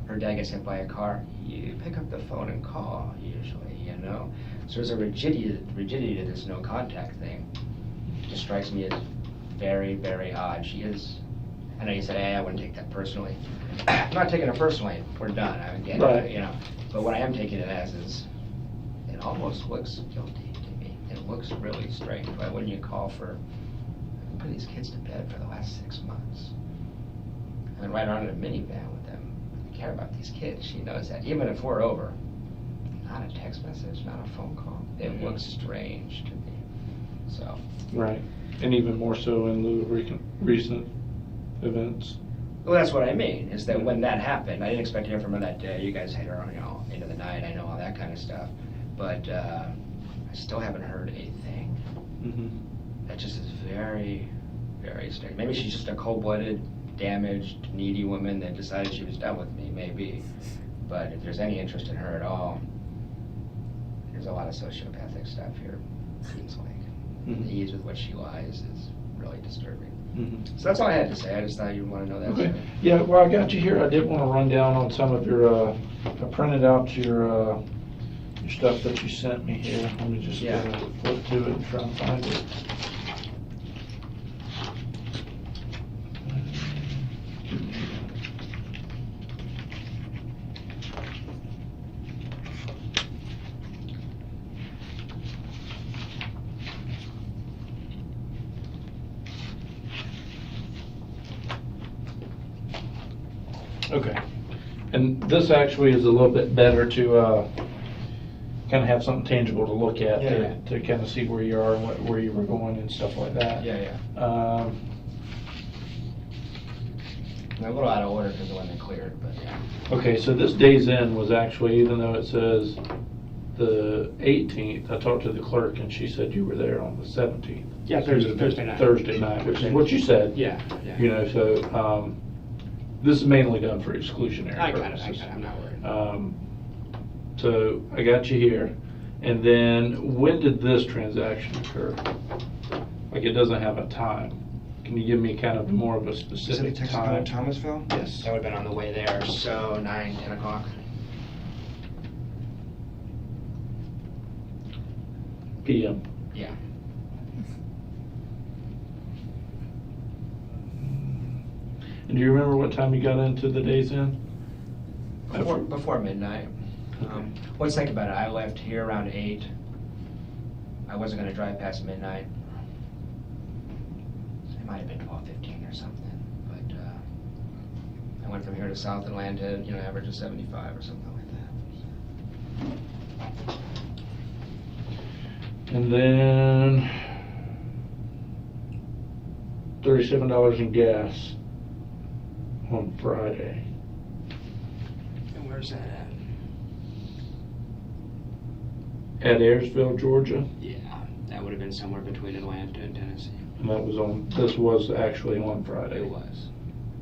her dad gets hit by a car, you pick up the phone and call, usually, you know? So there's a rigidity to this no contact thing. It just strikes me as very, very odd. She is, I know you said, hey, I wouldn't take that personally. I'm not taking it personally, we're done, I get it, you know? But what I am taking it as is, it almost looks guilty to me. It looks really strange. Why wouldn't you call for, put these kids to bed for the last 6 months? I've been riding around in a minivan with them. I care about these kids, she knows that. Even if we're over, not a text message, not a phone call. It looks strange to me, so. Right, and even more so in lieu of recent events. Well, that's what I mean, is that when that happened, I didn't expect to hear from her that day. You guys hit her on, you know, into the night, I know all that kind of stuff. But I still haven't heard a thing. Mm-hmm. That just is very, very strange. Maybe she's just a cold-blooded, damaged, needy woman that decided she was done with me, maybe. But if there's any interest in her at all, there's a lot of sociopathic stuff here, seems like. Mm-hmm. The ease with which she lies is really disturbing. Mm-hmm. So that's all I had to say. I just thought you'd want to know that. Okay. Yeah, well, I got you here. I did want to run down on some of your, I printed out your stuff that you sent me here. Let me just flip to it and try and find it. Okay, and this actually is a little bit better to kind of have something tangible to look at, to kind of see where you are and where you were going and stuff like that. I'm a little out of order because of when they cleared, but yeah. Okay, so this day's in was actually, even though it says the 18th, I talked to the clerk and she said you were there on the 17th. Yeah, Thursday night. Thursday night, which is what you said. Yeah. You know, so this is mainly done for exclusionary purposes. I'm not worried. So I got you here. And then when did this transaction occur? Like, it doesn't have a time. Can you give me kind of more of a specific time? Thomasville? Yes. That would have been on the way there, so 9, 10 o'clock. PM. Yeah. And do you remember what time you got into the Days Inn? Before midnight. Let's think about it. I left here around 8. I wasn't going to drive past midnight. It might have been 12:15 or something. But I went from here to South and landed, average of 75 or something like that. And then $37 in gas. on Friday. And where's that at? At Ayersville, Georgia. Yeah, that would have been somewhere between Atlanta and Tennessee. And that was on, this was actually on Friday. It was.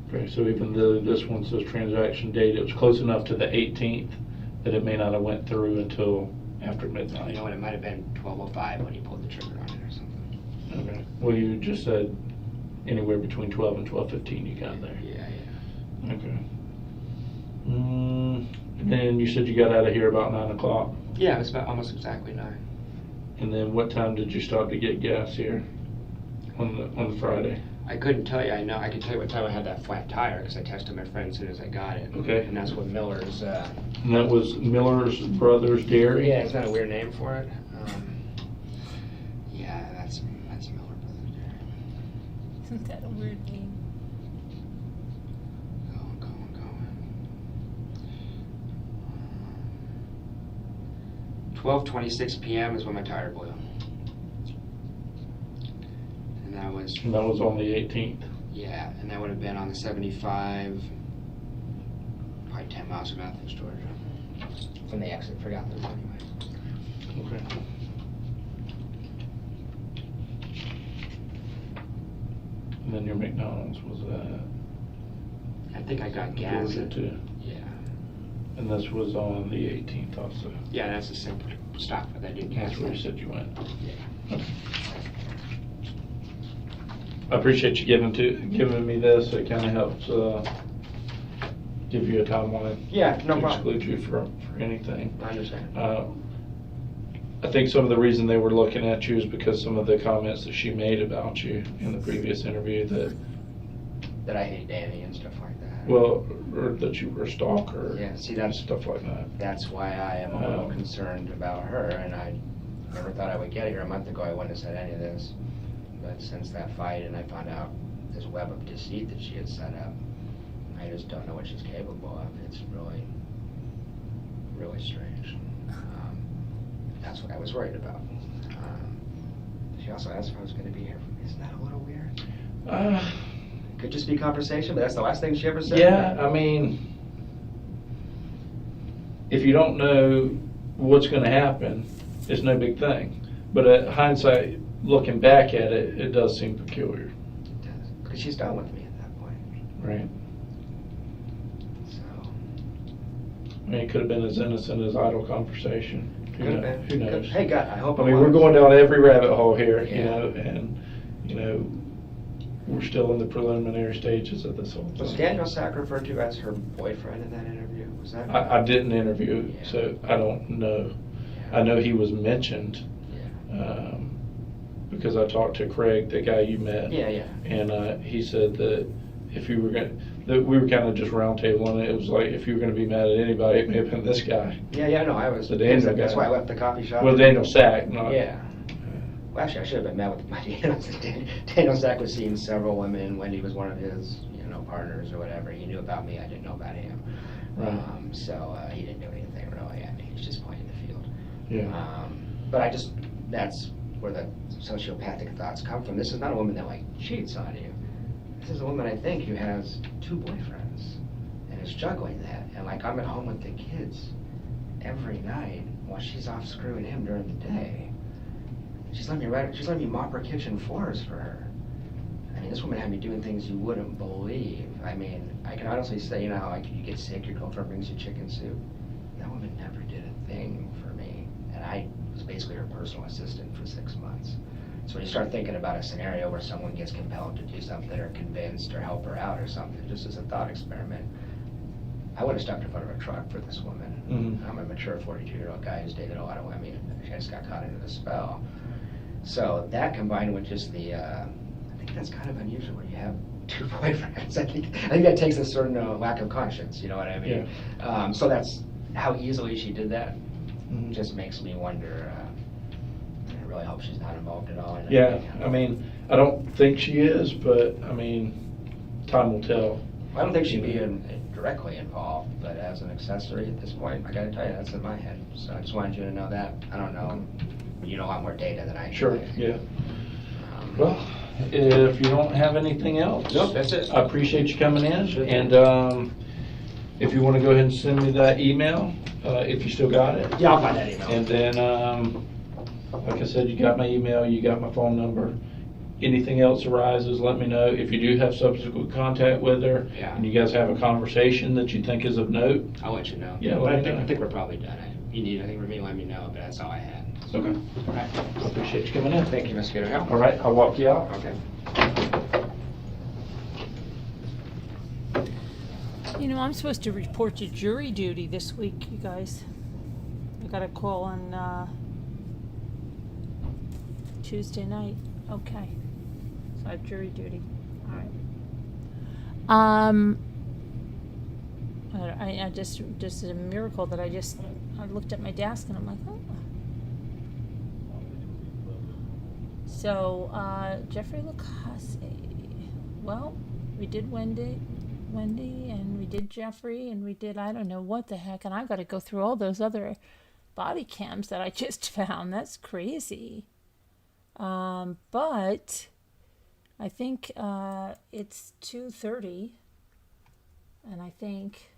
Okay, so even though this one says transaction date, it was close enough to the 18th that it may not have went through until after midnight. You know what, it might have been 12:05 when he pulled the trigger on it or something. Okay. Well, you just said anywhere between 12 and 12:15 you got there. Yeah. Okay. And then you said you got out of here about 9 o'clock. Yeah, it was about almost exactly 9. And then what time did you stop to get gas here on the Friday? I couldn't tell you. I could tell you what time I had that flat tire because I texted my friend as soon as I got it. Okay. And that's what Miller's. And that was Miller's Brothers Dairy? Yeah, isn't that a weird name for it? Yeah, that's Miller Brothers Dairy. Isn't that a weird name? Going. 12:26 p.m. is when my tire blew. And that was on the 18th. Yeah, and that would have been on the 75, probably 10 miles from Athens, Georgia. From the exit, forgot those anyway. Okay. And then your McDonald's was that? I think I got gas Georgia at, too. yeah. And this was on the 18th also. Yeah, that's the simple stop that I did gas. That's where you said you went. Yeah. Okay. I appreciate you giving me this. It kind of helps give you a timeline. Yeah, no to problem. exclude you for anything. I understand. I think some of the reason they were looking at you is because some of the comments that she made about you in the previous interview that I hate Danny and stuff like that. Well, or that you were a stalker. Yeah, see, that's stuff like that. That's why I am a little concerned about her, and I never thought I would get here. A month ago, I wouldn't have said any of this. But since that fight and I found out this web of deceit that she had set up, I just don't know what she's capable of. It's really, really strange. That's what I was worried about. She also asked if I was going to be here. Isn't that a little weird? Could just be conversation, but that's the last thing she ever said. Yeah, I mean, if you don't know what's going to happen, it's no big thing. But at hindsight, looking back at it, it does seem peculiar. It does. Because she's done with me at that point. Right. So. I mean, it could have been as innocent as idle conversation. Who knows? Hey, God, I hope. I mean, we're going down every rabbit hole here, and we're still in the preliminary stages of this whole thing. Was Daniel Sack referred to as her boyfriend in that interview? Was that? I didn't interview, so I don't know. Yeah. I know he was mentioned. Yeah. Because I talked to Craig, the guy you met. Yeah. And he said that if you were that we were kind of just roundtabling it. It was like if you were going to be mad at anybody, it may have been this guy. Yeah, no, I was. The Daniel guy. That's why I left the coffee shop. Well, Daniel Sack, not. Yeah. Well, actually, I should have been mad with my Daniel Sack was seeing several women. Wendy was one of his, partners or whatever. He knew about me. I didn't know about him. Right. So he didn't do anything really. I mean, he's just playing the field. Yeah. But that's where the sociopathic thoughts come from. This is not a woman that cheats on you. This is a woman, I think, who has 2 boyfriends and is juggling that. And I'm at home with the kids every night while she's off screwing him during the day. She's letting me mop her kitchen floors for her. I mean, this woman had me doing things you wouldn't believe. I mean, I can honestly say, you get sick, your girlfriend brings you chicken soup. That woman never did a thing for me. And I was basically her personal assistant for 6 months. So when you start thinking about a scenario where someone gets compelled to do something or convinced or help her out or something, just as a thought experiment, I would have stepped in front of a truck for this woman. Mm-hmm. I'm a mature 42-year-old guy who's dated a lot of women. I just got caught into the spell. So that combined with just the, I think that's kind of unusual when you have 2 boyfriends. I think that takes a certain lack of conscience, you know what I mean? Yeah. So that's how easily she did that. Mm-hmm. Just makes me wonder. I really hope she's not involved at all. Yeah, I mean, I don't think she is, but I mean, time will tell. I don't think she'd be directly involved, but as an accessory at this point, I gotta tell you, that's in my head. So I just wanted you to know that. I don't know. You know a lot more data than I do. Sure, yeah. Well, if you don't have anything else. Nope, that's it. I appreciate you coming in. Sure. And if you want to go ahead and send me that email, if you still got it. Yeah, I'll find that email. And then, like I said, you got my email, you got my phone number. Anything else arises, let me know. If you do have subsequent contact with her, Yeah. and you guys have a conversation that you think is of note. I'll let you know. Yeah, but let I me think, know. I think we're probably done. If you need anything from me, let me know, but that's all I had. So. Okay. All right. I appreciate you coming in. Thank you, Mr. Gator. All right, I'll walk you out. Okay. You know, I'm supposed to report to jury duty this week, you guys. I got a call on Tuesday night. Okay. So I have jury duty. All right. I just a miracle that I looked at my desk and I'm like, oh. So, Jeffrey Lacasse. Well, we did Wendi, and we did Jeffrey, and we did I don't know what the heck, and I've got to go through all those other body cams that I just found. That's crazy. But I think it's 2:30, and I think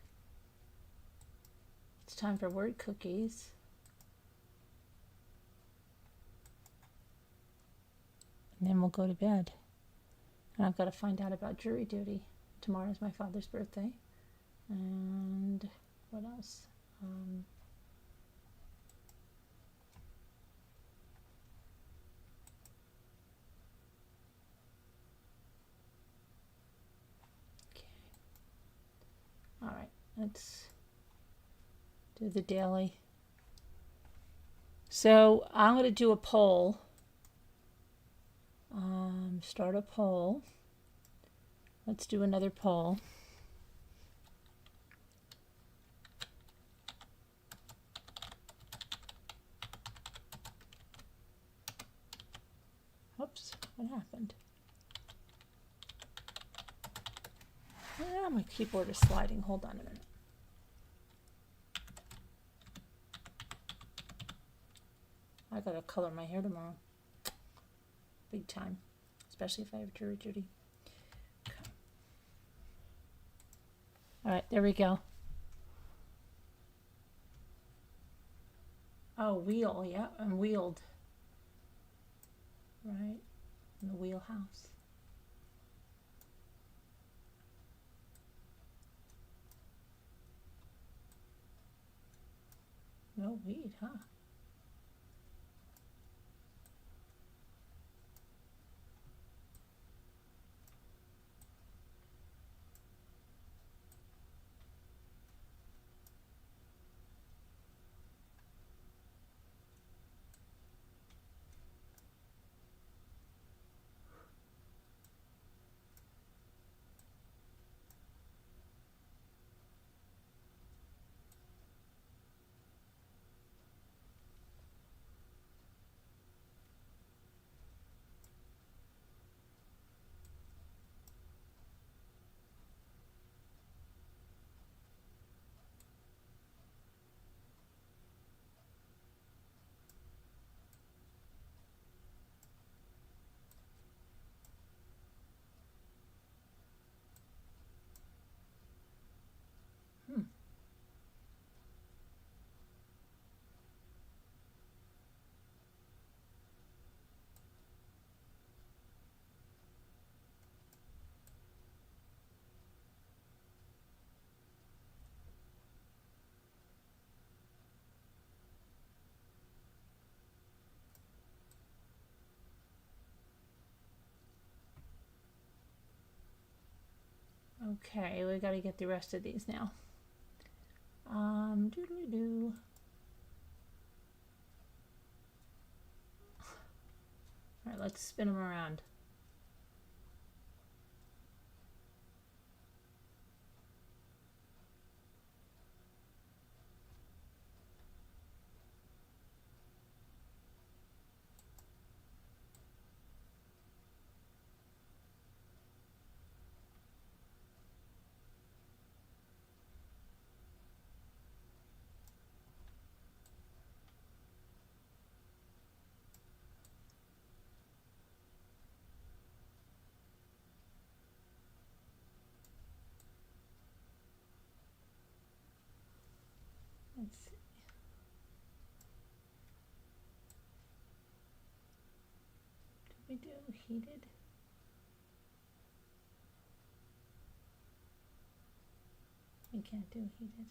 it's time for word cookies. And then we'll go to bed. And I've got to find out about jury duty. Tomorrow's my father's birthday. And what else? Okay. All right, let's do the daily. So I'm going to do a poll. Start a poll. Let's do another poll. Oops, what happened? Ah, my keyboard is sliding. Hold on a minute. I gotta color my hair tomorrow. Big time. Especially if I have jury duty. Okay. All right, there we go. Oh, wheel, yeah, and wheeled. Right, in the wheelhouse. No weed, huh? Okay, we got to get the rest of these now. Doodly-doo. All right, let's spin them around. do? Heated? I can't do heated.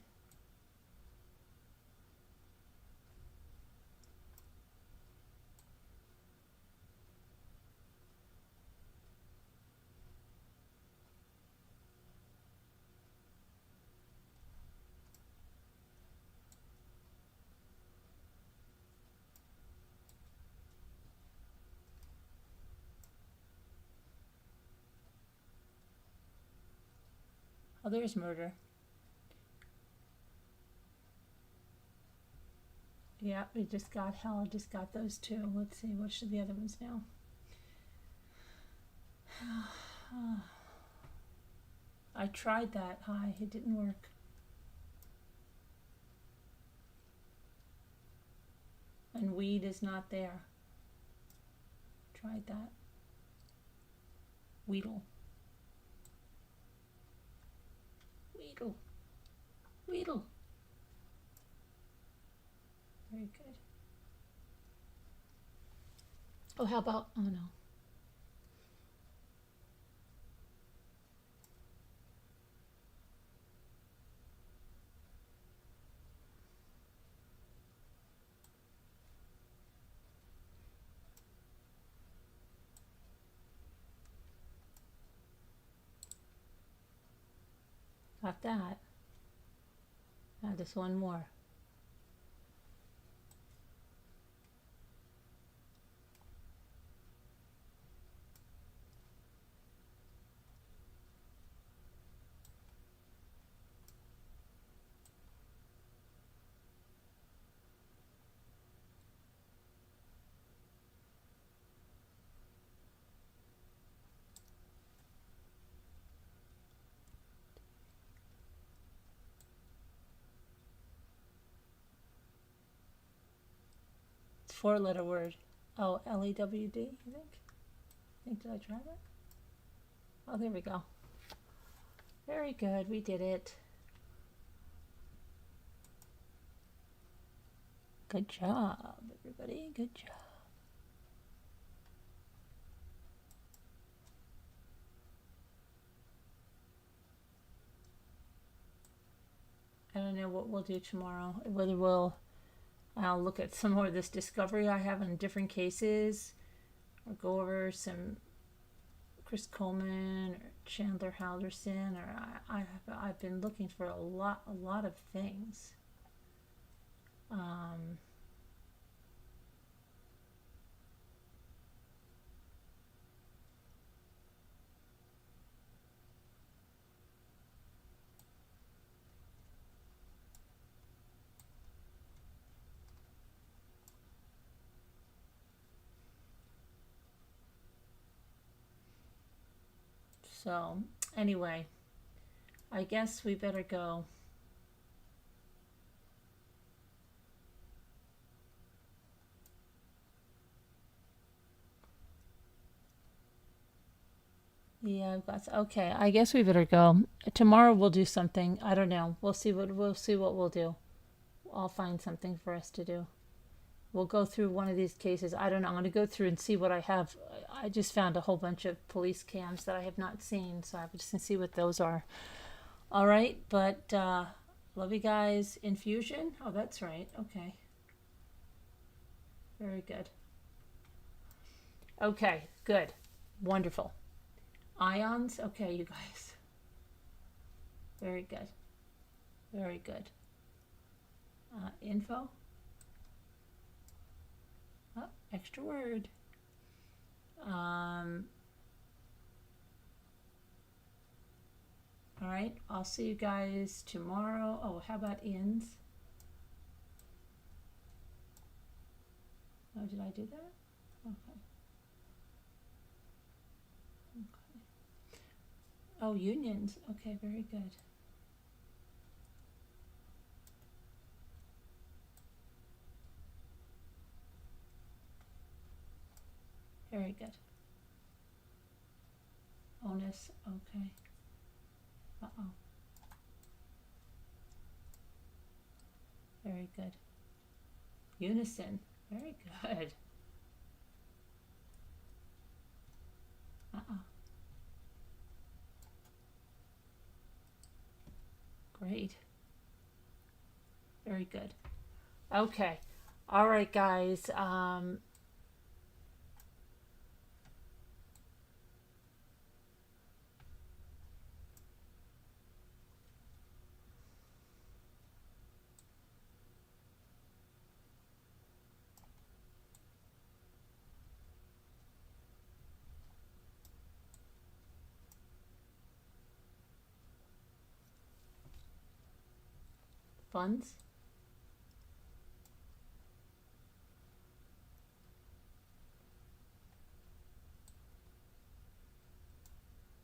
Oh, there's murder. Yeah, we just got hell. Just got those two. Let's see, what should the other ones now? I tried that high. It didn't work. And weed is not there. Tried that. Weedle. Weedle. Weedle. Very good. Oh, how about, oh no. Got that. Now just one more. Four-letter word. Oh, L-E-W-D, I think. Did I try that? Oh, there we go. Very good. We did it. Good job, everybody. Good job. I don't know what we'll do tomorrow. Whether I'll look at some more of this discovery I have in different cases, or go over some Chris Coleman or Chandler Halderson, or I've been looking for a lot of things. So, anyway, I guess we better go. Yeah, I've got, okay, I guess we better go. Tomorrow we'll do something. I don't know. We'll see what we'll do. I'll find something for us to do. We'll go through one of these cases. I don't know. I'm going to go through and see what I have. I just found a whole bunch of police cams that I have not seen, so I'm just going to see what those are. All right, but love you guys. Infusion? Oh, that's right. Okay. Very good. Okay, good. Wonderful. Ions? Okay, you guys. Very good. Very good. Info? Oh, extra word. All right, I'll see you guys tomorrow. Oh, how about ins? Oh, did I do that? Okay. Okay. Oh, unions. Okay, very good. Very good. Onus, okay. Uh-oh. Very good. Unison, very good. Very good. Okay. All right, guys. Funds?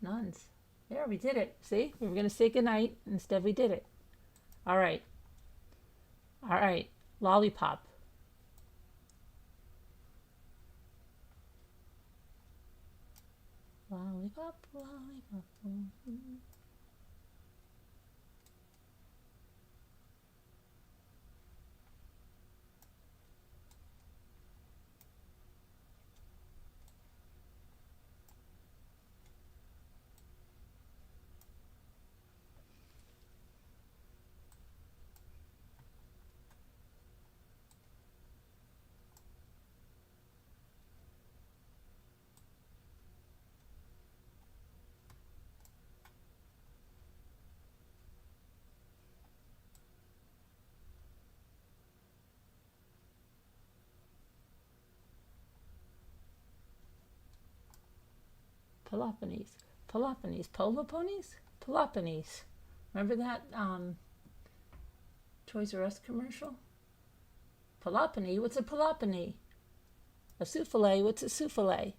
Nuns. There, we did it. See? We were going to say goodnight. Instead, we did it. All right. All right. Lollipop. Lollipop, lollipop. Peloponnese. Peloponnese. Polo ponies? Peloponnese. Remember that Toys R Us commercial? Peloponnese? What's a Peloponnese? A souffle? What's a souffle?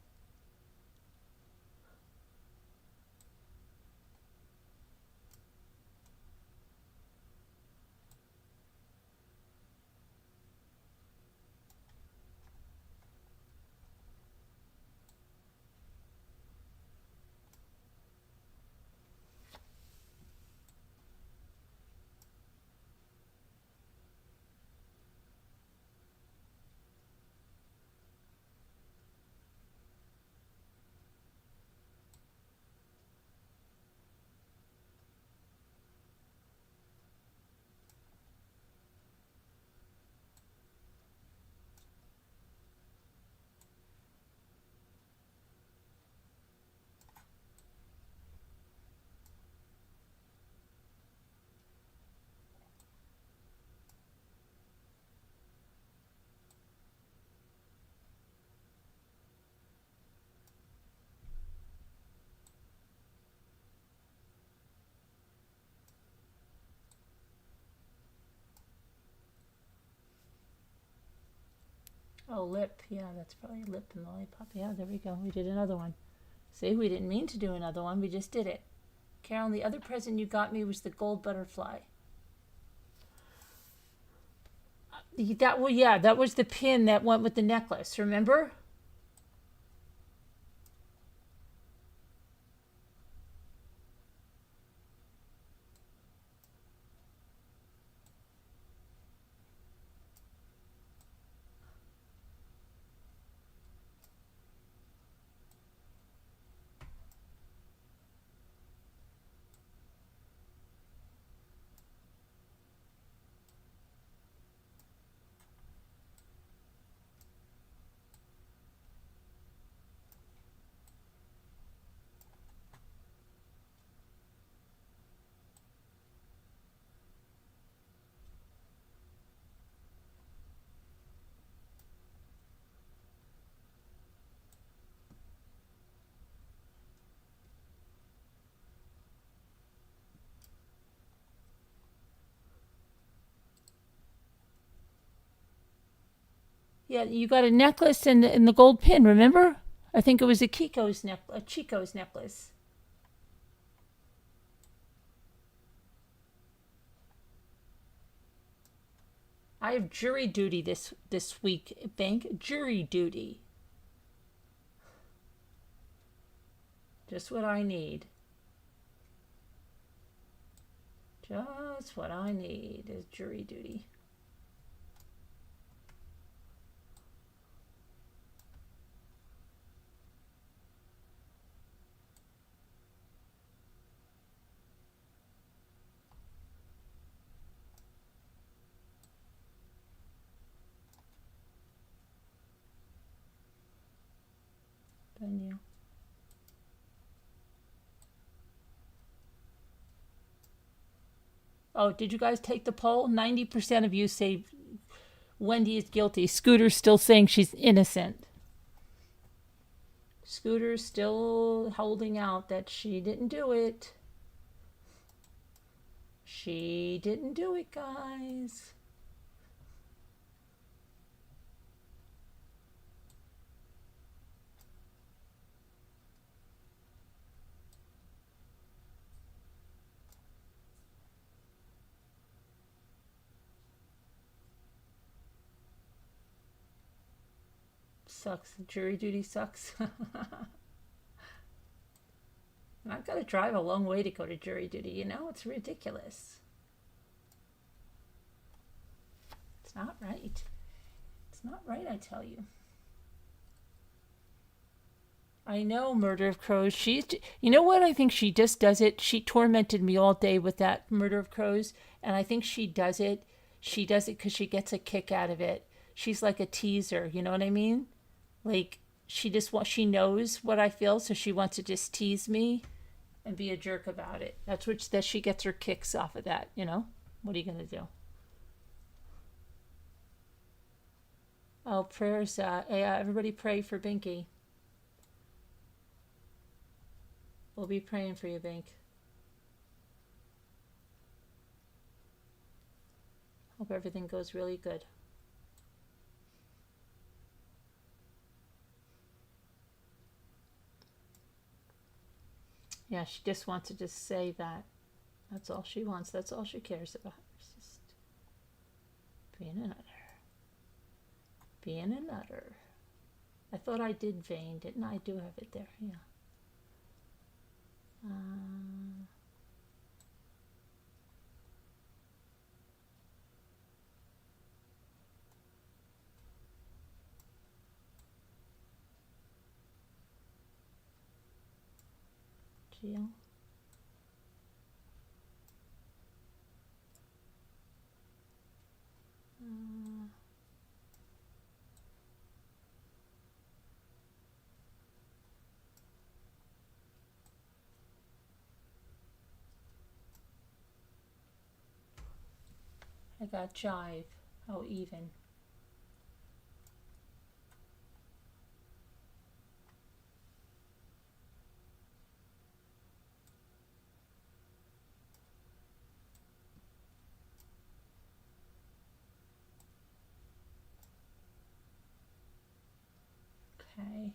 Oh, lip. Yeah, that's probably lip and lollipop. Yeah, there we go. We did another one. See, we didn't mean to do another one. We just did it. Carolyn, the other present you got me was the gold butterfly. That was the pin that went with the necklace. Remember? Yeah, you got a necklace and the gold pin, remember? I think it was a Chico's necklace. I have jury duty this week, bank. Jury duty. Just what I need. Just what I need is jury duty. Oh, did you guys take the poll? 90% of you say Wendi is guilty. Scooter's still saying she's innocent. Scooter's still holding out that she didn't do it. She didn't do it, guys. Sucks. Jury duty sucks. And I've got to drive a long way to go to jury duty, you know? It's ridiculous. It's not right. It's not right, I tell you. I know, Murder of Crows. You know what? I think she just does it. She tormented me all day with that Murder of Crows, and I think she does it. She does it because she gets a kick out of it. She's like a teaser, you know what I mean? Like, she knows what I feel, so she wants to just tease me and be a jerk about it. That she gets her kicks off of that, you know? What are you gonna do? Oh, prayers, everybody pray for Binky. We'll be praying for you, Bink. Hope everything goes really good. Yeah, she just wants to just say that. That's all she wants. That's all she cares about. It's just being a nutter. Being a nutter. I thought I did vein, didn't I? I do have it there, yeah. Jill. I got jive. Oh, even. Okay.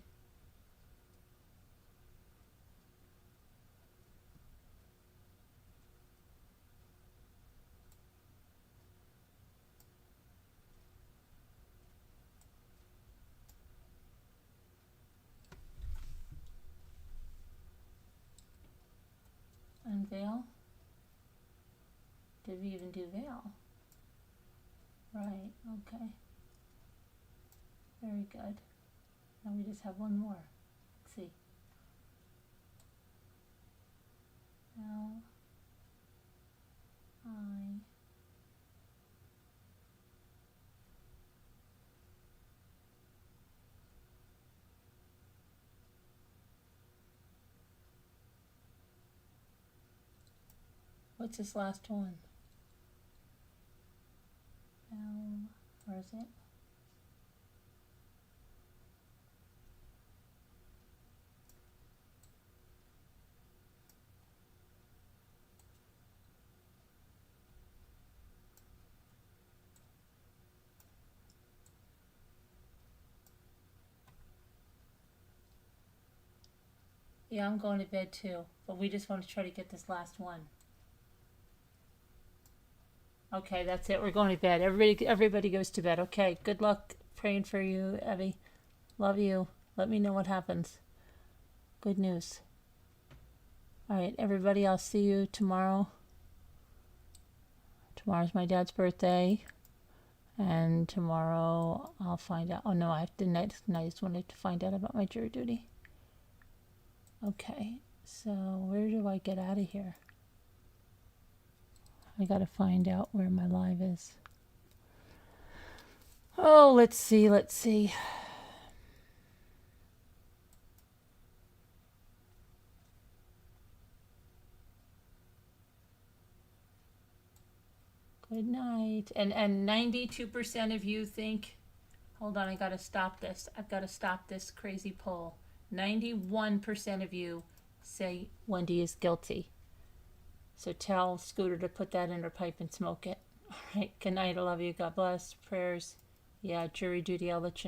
And veil? Did we even do veil? Right, okay. Very good. Now we just have one more. Let's see. L I What's this last one? Where is it? Yeah, I'm going to bed too, but we just want to try to get this last one. Okay, that's it. We're going to bed. Everybody goes to bed. Okay, good luck. Praying for you, Evie. Love you. Let me know what happens. Good news. All right, everybody, I'll see you tomorrow. Tomorrow's my dad's birthday. And tomorrow I'll find out. Oh, no, I have to. I just wanted to find out about my jury duty. Okay, so where do I get out of here? I gotta find out where my live is. Oh, let's see. Good night. And 92% of you think, hold on, I gotta stop this. I've gotta stop this crazy poll. 91% of you say Wendi is guilty. So tell Scooter to put that in her pipe and smoke it. All right, good night. I love you. God bless. Prayers. Yeah, jury duty. I'll let you know.